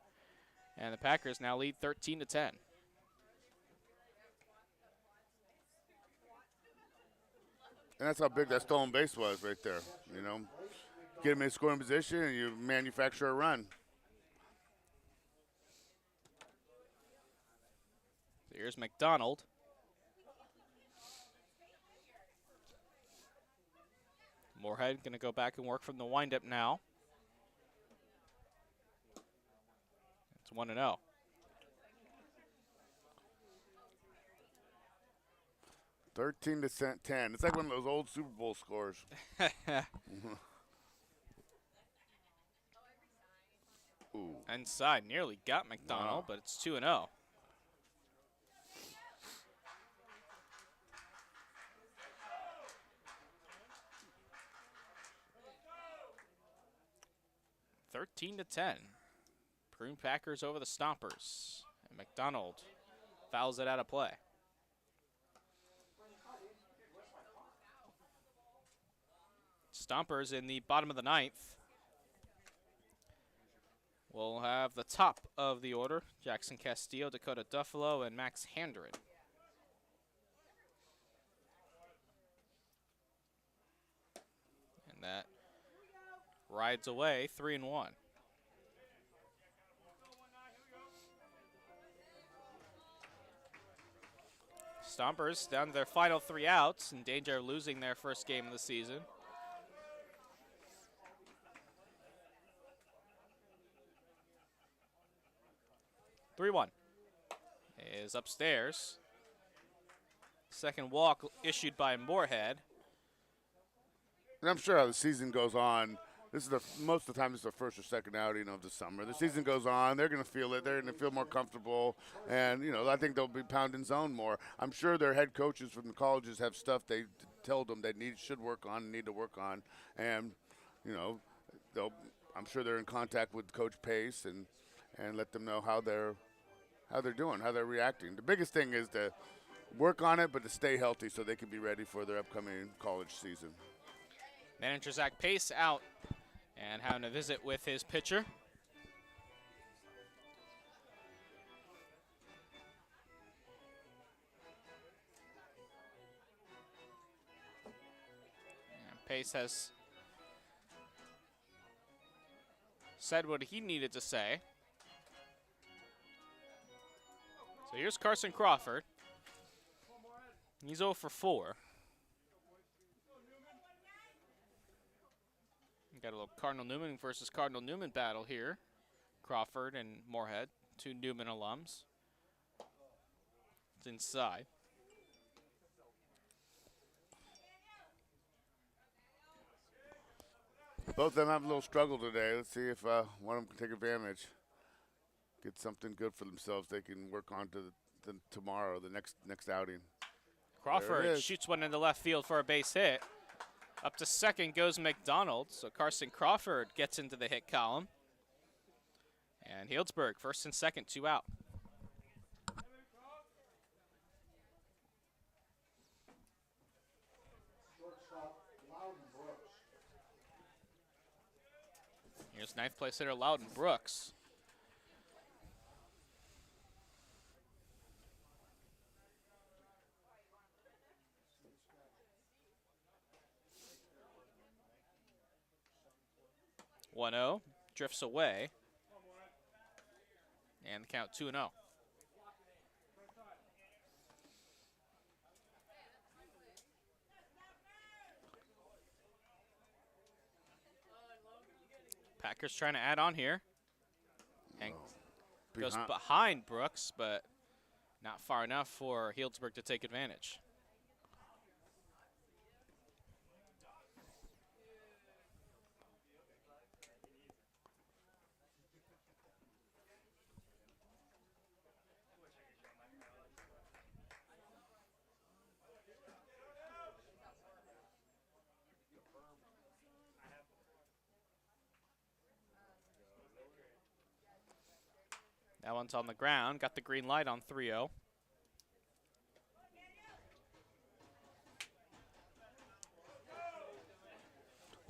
And the Packers now lead 13-10. And that's how big that stolen base was right there. You know, get him in scoring position, and you manufacture a run. Here's McDonald. Moorhead going to go back and work from the windup now. It's 1-0. 13-10. It's like one of those old Super Bowl scores. Ooh. Inside, nearly got McDonald, but it's 2-0. (13-10). Prune Packers over the Stompers. And McDonald fouls it out of play. Stompers in the bottom of the ninth will have the top of the order. Jackson Castillo, Dakota Duffalo, and Max Handren. And that rides away 3-1. Stompers down to their final 3 outs, in danger of losing their first game of the season. (3-1) is upstairs. Second walk issued by Moorhead. And I'm sure how the season goes on, this is most of the time this is the first or second outing of the summer. The season goes on, they're going to feel it, they're going to feel more comfortable, and I think they'll be pounding zone more. I'm sure their head coaches from the colleges have stuff they told them they need to work on, and I'm sure they're in contact with Coach Pace and let them know how they're doing, how they're reacting. The biggest thing is to work on it, but to stay healthy so they can be ready for their upcoming college season. Manager Zach Pace out and having a visit with his pitcher. And Pace has said what he needed to say. So here's Carson Crawford. He's 0 for 4. Got a little Cardinal Newman versus Cardinal Newman battle here. Crawford and Moorhead, 2 Newman alums. It's inside. Both of them have a little struggle today. Let's see if one of them can take advantage. Get something good for themselves they can work on to tomorrow, the next outing. Crawford shoots one into left field for a base hit. Up to second goes McDonald, so Carson Crawford gets into the hit column. And Healdsburg, first and second, 2 out. Here's ninth place hitter Loudon Brooks. (1-0) drifts away, and the count 2-0. Packers trying to add on here, and goes behind Brooks, but not far enough for Healdsburg to take advantage. That one's on the ground. Got the green light on 3-0.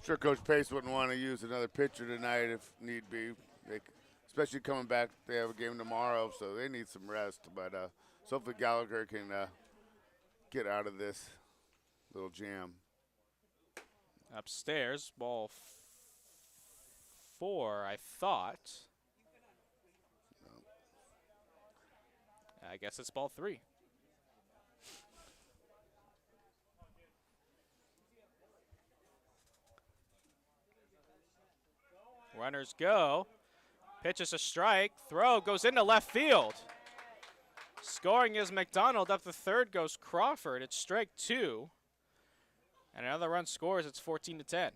Sure, Coach Pace wouldn't want to use another pitcher tonight if need be. Especially coming back, they have a game tomorrow, so they need some rest. But so hopefully Gallagher can get out of this little jam. Upstairs, ball 4, I thought. I guess it's ball 3. Runners go. Pitch is a strike. Throw goes into left field. Scoring is McDonald. Up the third goes Crawford. It's strike 2. And another run scores. It's 14-10.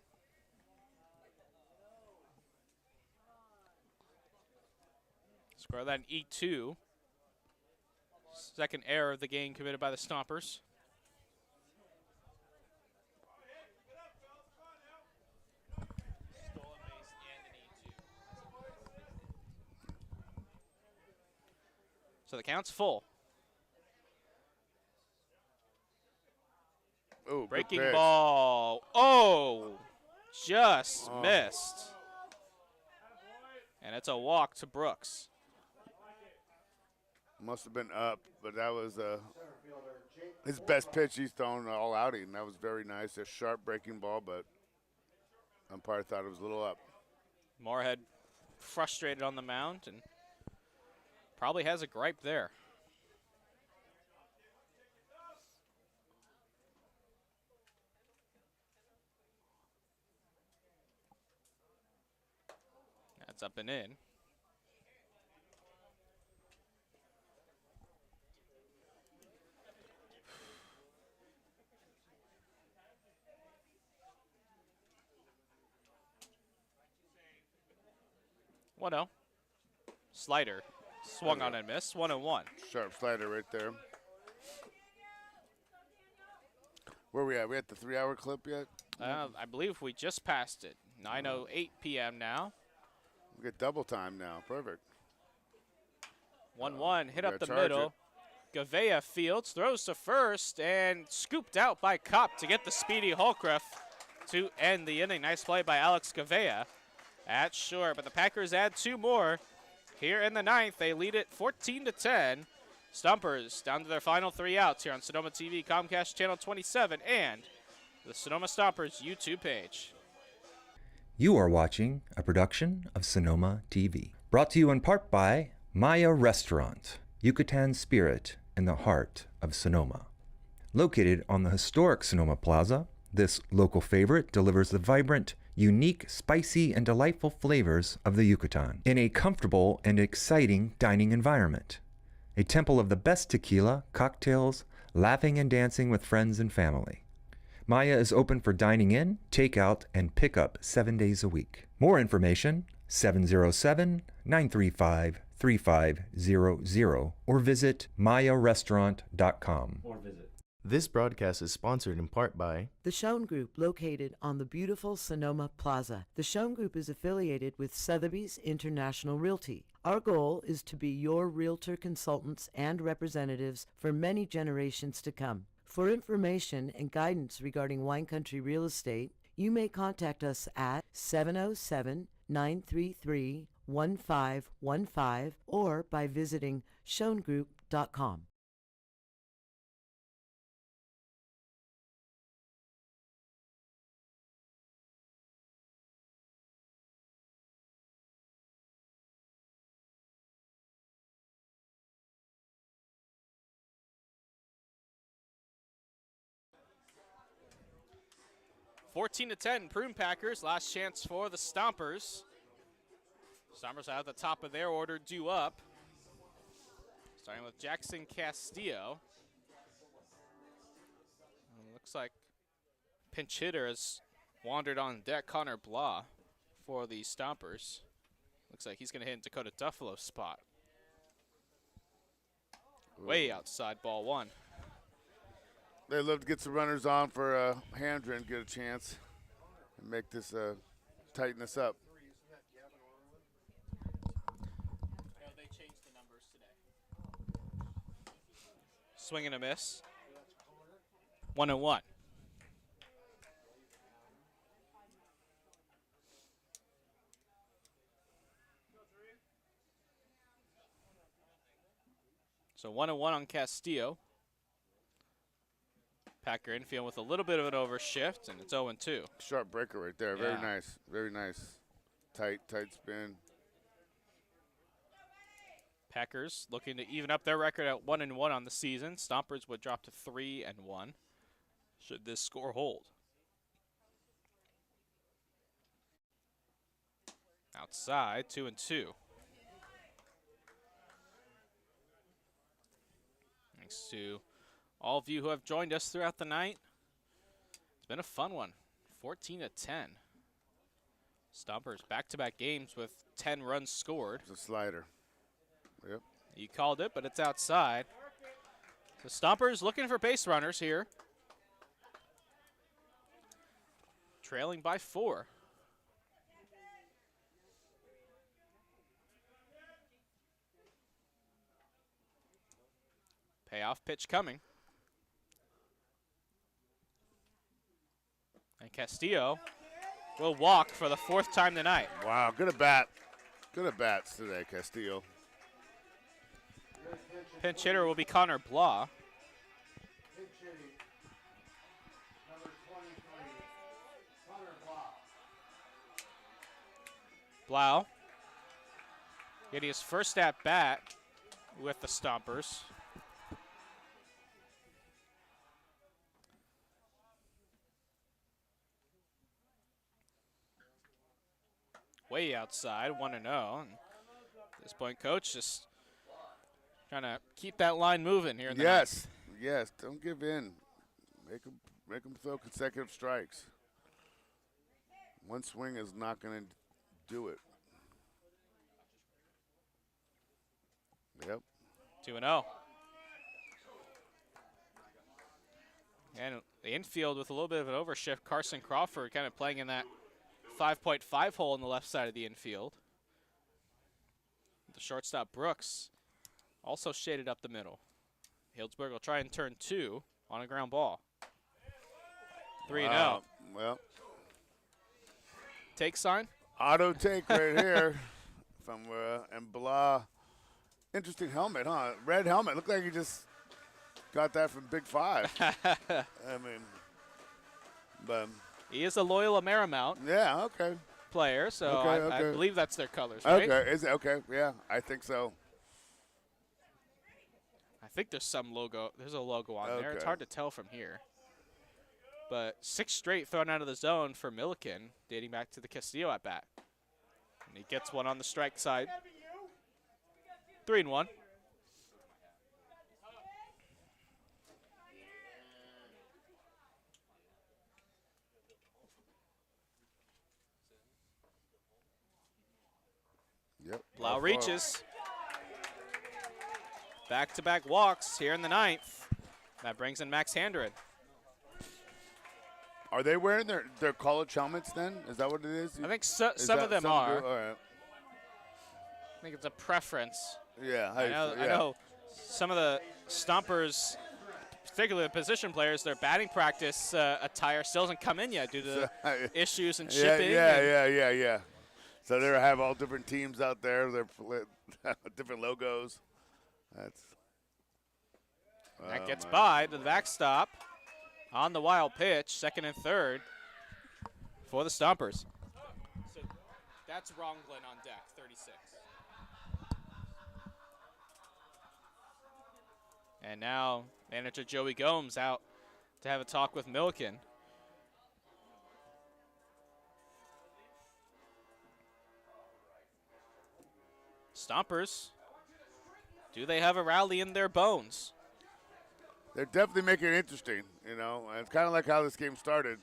Score that in E2. Second error of the game committed by the Stompers. Stolen base and an E2. So the count's full. Ooh, good Breaking pitch. ball. Oh, just missed. And it's a walk to Brooks. Must have been up, but that was his best pitch he's thrown all outing. That was very nice. A sharp breaking ball, but umpire thought it was a little up. Moorhead frustrated on the mound and probably has a gripe there. That's up and in. One 0. Slider swung on and missed. 1-1. Sharp slider right there. Where we at? We at the 3-hour clip yet? I believe we just passed it. 9:08 p.m. now. We get double time now. Perfect. 1-1. Hit gotta up the charge middle. Govea fields, throws to first, and scooped out by Kopp to get the speedy Holcroft to end the inning. Nice play by Alex Govea at short, but the Packers add 2 more. Here in the 9th, they lead it 14-10. Stompers down to their final 3 outs here on Sonoma TV, Comcast Channel 27, and the Sonoma Stompers YouTube page. You are watching a production of Sonoma TV. Brought to you in part by Maya Restaurant, Yucatan spirit in the heart of Sonoma. Located on the historic Sonoma Plaza, this local favorite delivers the vibrant, unique, spicy, and delightful flavors of the Yucatan in a comfortable and exciting dining environment. A temple of the best tequila, cocktails, laughing and dancing with friends and family. Maya is open for dining in, takeout, and pickup 7 days a week. More information, 707-935-3500 or visit mayarestaurant.com. This broadcast is sponsored in part by The Schoen Group, located on the beautiful Sonoma Plaza. The Schoen Group is affiliated with Sotheby's International Realty. Our goal is to be your realtor consultants and representatives for many generations to come. For information and guidance regarding wine country real estate, you may contact us at 707-933-1515 or by visiting schoengroup.com. Fourteen to 10, Prune Packers. Last chance for the Stompers. Stompers are at the top of their order, due up. Starting with Jackson Castillo. Looks like pinch hitter has wandered on deck. Connor Blah for the Stompers. Looks like he's going to hit in Dakota Duffalo's spot. Way outside, ball 1. They love to get some runners on for Handra and get a chance and make this tighten this up. They changed the numbers today. Swing and a miss. 1-1. So 1-1 on Castillo. Packer infield with a little bit of an overshift, and it's 0-2. Sharp breaker right there. Very Yeah. nice. Very nice. Tight spin. Packers looking to even up their record at 1-1 on the season. Stompers would drop to 3-1 should this score hold. Outside, 2-2. Thanks to all of you who have joined us throughout the night. It's been a fun one. 14-10. Stompers back-to-back games with 10 runs scored. It's a slider. Yep. You called it, but it's outside. The Stompers looking for base runners here. Trailing by 4. Payoff pitch coming. And Castillo will walk for the 4th time tonight. Wow, good at bat. Good at bats today, Castillo. Pinch hitter will be Connor Blah. Pinch hitting, number 23, Connor Block. Blau getting his first at bat with the Stompers. Way outside, 1-0. And at this point, coach just trying to keep that line moving here in the ninth. Yes, don't give in. Make them throw consecutive strikes. One swing is not going to do it. Yep. 2-0. And the infield with a little bit of an overshift. Carson Crawford kind of playing in that 5.5 hole in the left side of the infield. The shortstop Brooks also shaded up the middle. Healdsburg will try and turn 2 on a ground ball. 3-0. Wow. Well, Take sign. auto take right here from and Blah. Interesting helmet, huh? Red helmet. Looked like he just got that from Big Five. I mean, but He is a loyal Marymount yeah, okay. player, so Okay, I okay. believe that's their colors, right? Okay, is it okay? Yeah, I think so. I think there's some logo. There's a logo on there. It's Okay. hard to tell from here. But 6 straight thrown out of the zone for Milliken, dating back to the Castillo at bat. And he gets one on the strike side. 3-1. Yep. Blau Ball reaches. Back-to-back walks here in the 9th. That brings in Max Handren. Are they wearing their college helmets then? Is that what it is? I think some Is of that them some are. do? All right. I think it's a preference. Yeah. I know some of the Stompers, particularly the position players, their batting practice attire still doesn't come in yet due to issues in shipping. Yeah. So they have all different teams out there. They're different logos. That gets by to the backstop on the wild pitch, 2nd and 3rd for the Stompers. So that's Ronglin on deck, 36. And now manager Joey Gomes out to have a talk with Milliken. Stompers, do they have a rally in their bones? They're definitely making it interesting, you know. And it's kind of like how this game started.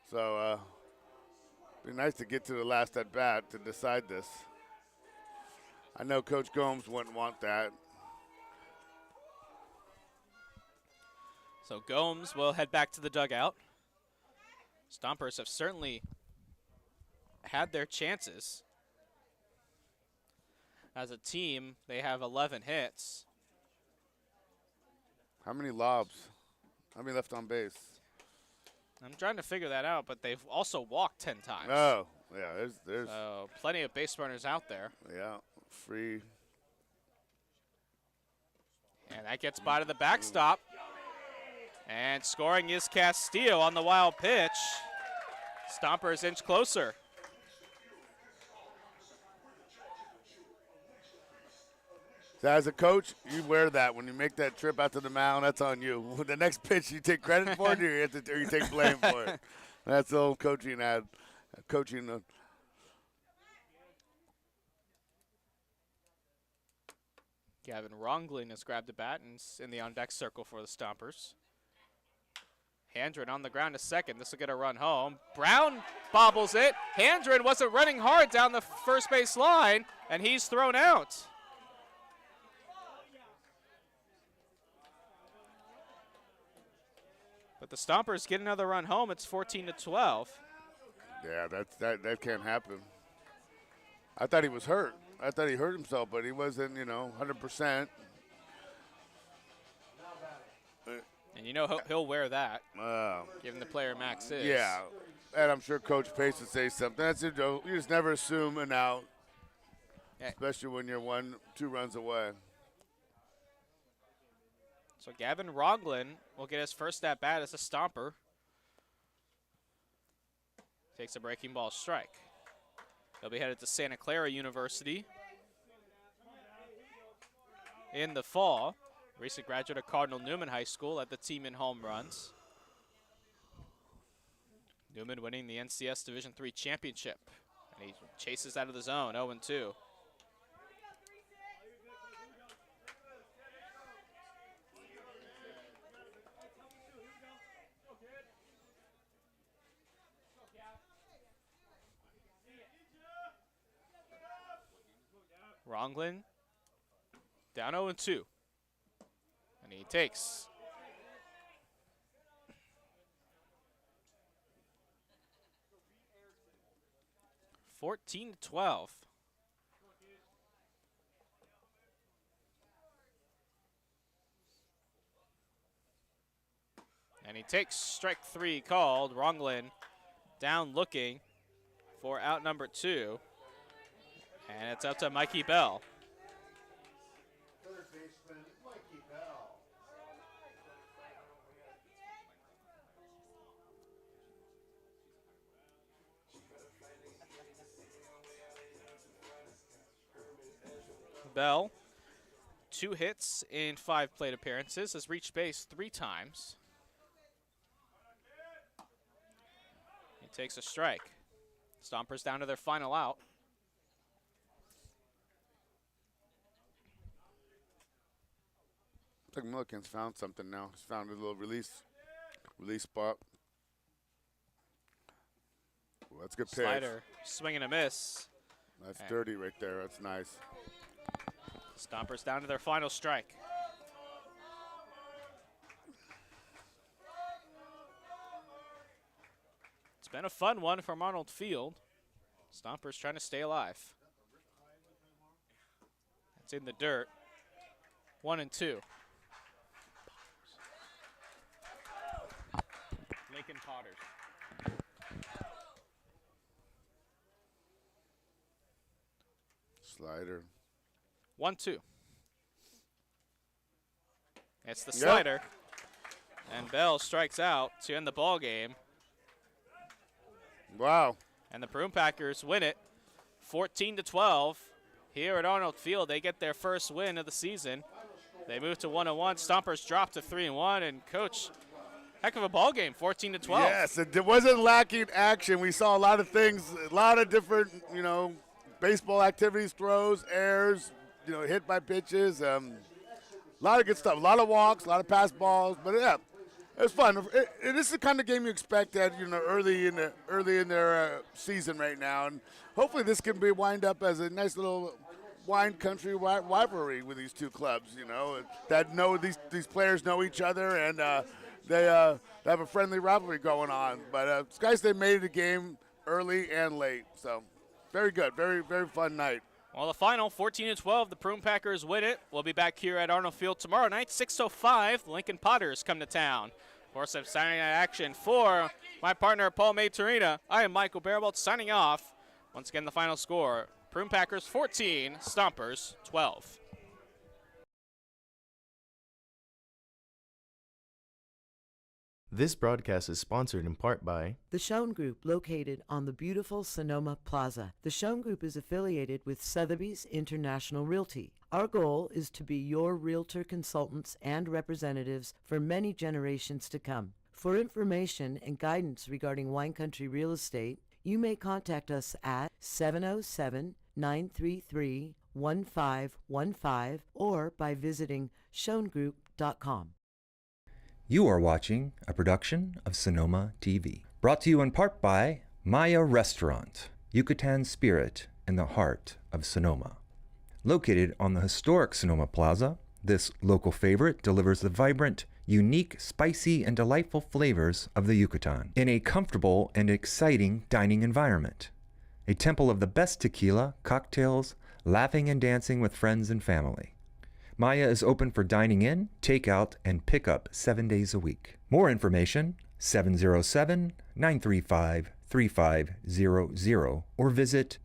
So it'd be nice to get to the last at bat to decide this. I know Coach Gomes wouldn't want that. So Gomes will head back to the dugout. Stompers have certainly had their chances. As a team, they have 11 hits. How many lobs? How many left on base? I'm trying to figure that out, but they've also walked 10 times. Oh, yeah, there's So plenty of base runners out there. yeah, free. And that gets by to the backstop. And scoring is Castillo on the wild pitch. Stompers inch closer. So as a coach, you wear that when you make that trip out to the mound. That's on you. The next pitch, you take credit for it, or you take blame for it. That's the old coaching ad. Coaching. Gavin Ronglin has grabbed the bat and is in the on-deck circle for the Stompers. Handren on the ground to second. This will get a run home. Brown bobbles it. Handren wasn't running hard down the first base line, and he's thrown out. But the Stompers get another run home. It's 14-12. Yeah, that can't happen. I thought he was hurt. I thought he hurt himself, but he wasn't, 100%. And he'll wear that, given the player Max is. Yeah, and I'm sure Coach Pace would say something. That's it, Joe. You just never assume an out, especially when you're 1-2 runs away. So Gavin Ronglin will get his first at bat as a Stomper. Takes a breaking ball strike. He'll be headed to Santa Clara University in the fall. Recent graduate of Cardinal Newman High School, led the team in home runs. Newman winning the NCS Division III championship. And he chases out of the zone, 0-2. Ronglin down 0-2. And he takes 14-12. And he takes strike 3 called. Ronglin down looking for out number 2. And it's up to Mikey Bell. Third baseman, Mikey Bell. Bell, 2 hits in 5 plate appearances, has reached base 3 times. He takes a strike. Stompers down to their final out. I think Milliken's found something now. He's found a little release spot. Well, that's a good pitch. Slider, swing and a miss. That's dirty right there. That's nice. Stompers down to their final strike. It's been a fun one from Arnold Field. Stompers trying to stay alive. It's in the dirt. 1-2. Lincoln Potters. Slider. 1-2. It's the slider. And Bell strikes out to end the ball game. Wow. And the Prune Packers win it 14-12. Here at Arnold Field, they get their first win of the season. They move to 1-1. Stompers drop to 3-1. And Coach, heck of a ball game, 14-12. Yes, it wasn't lacking action. We saw a lot of things, a lot of different, baseball activities, throws, airs, hit by pitches. A lot of good stuff. A lot of walks, a lot of pass balls. But yeah, it was fun. This is the kind of game you expect at early in their season right now, and hopefully this can be wind up as a nice little wine country rivalry with these two clubs. That know these players know each other, and they have a friendly rivalry going on. But Sky State made it a game early and late, so very good, very very fun night. Well, the final, 14-12, the Prune Packers win it. We'll be back here at Arnold Field tomorrow night, 6:05. The Lincoln Potters come to town. For some Saturday night action for my partner, Paul Maturina, I am Michael Barabalt signing off. Once again, the final score, Prune Packers 14, Stompers 12. This broadcast is sponsored in part by The Schoen Group, located on the beautiful Sonoma Plaza. The Schoen Group is affiliated with Sotheby's International Realty. Our goal is to be your realtor consultants and representatives for many generations to come. For information and guidance regarding wine country real estate, you may contact us at 707-933-1000 888-885-1515 or by visiting schoengroup.com. You are watching a production of Sonoma TV, brought to you in part by Maya Restaurant, Yucatan spirit in the heart of Sonoma. Located on the historic Sonoma Plaza, this local favorite delivers the vibrant, unique, spicy, and delightful flavors of the Yucatan in a comfortable and exciting dining environment. A temple of the best tequila, cocktails, laughing and dancing with friends and family. Maya is open for dining in, takeout, and pickup 7 days a week. More information, 707-935-3500 or visit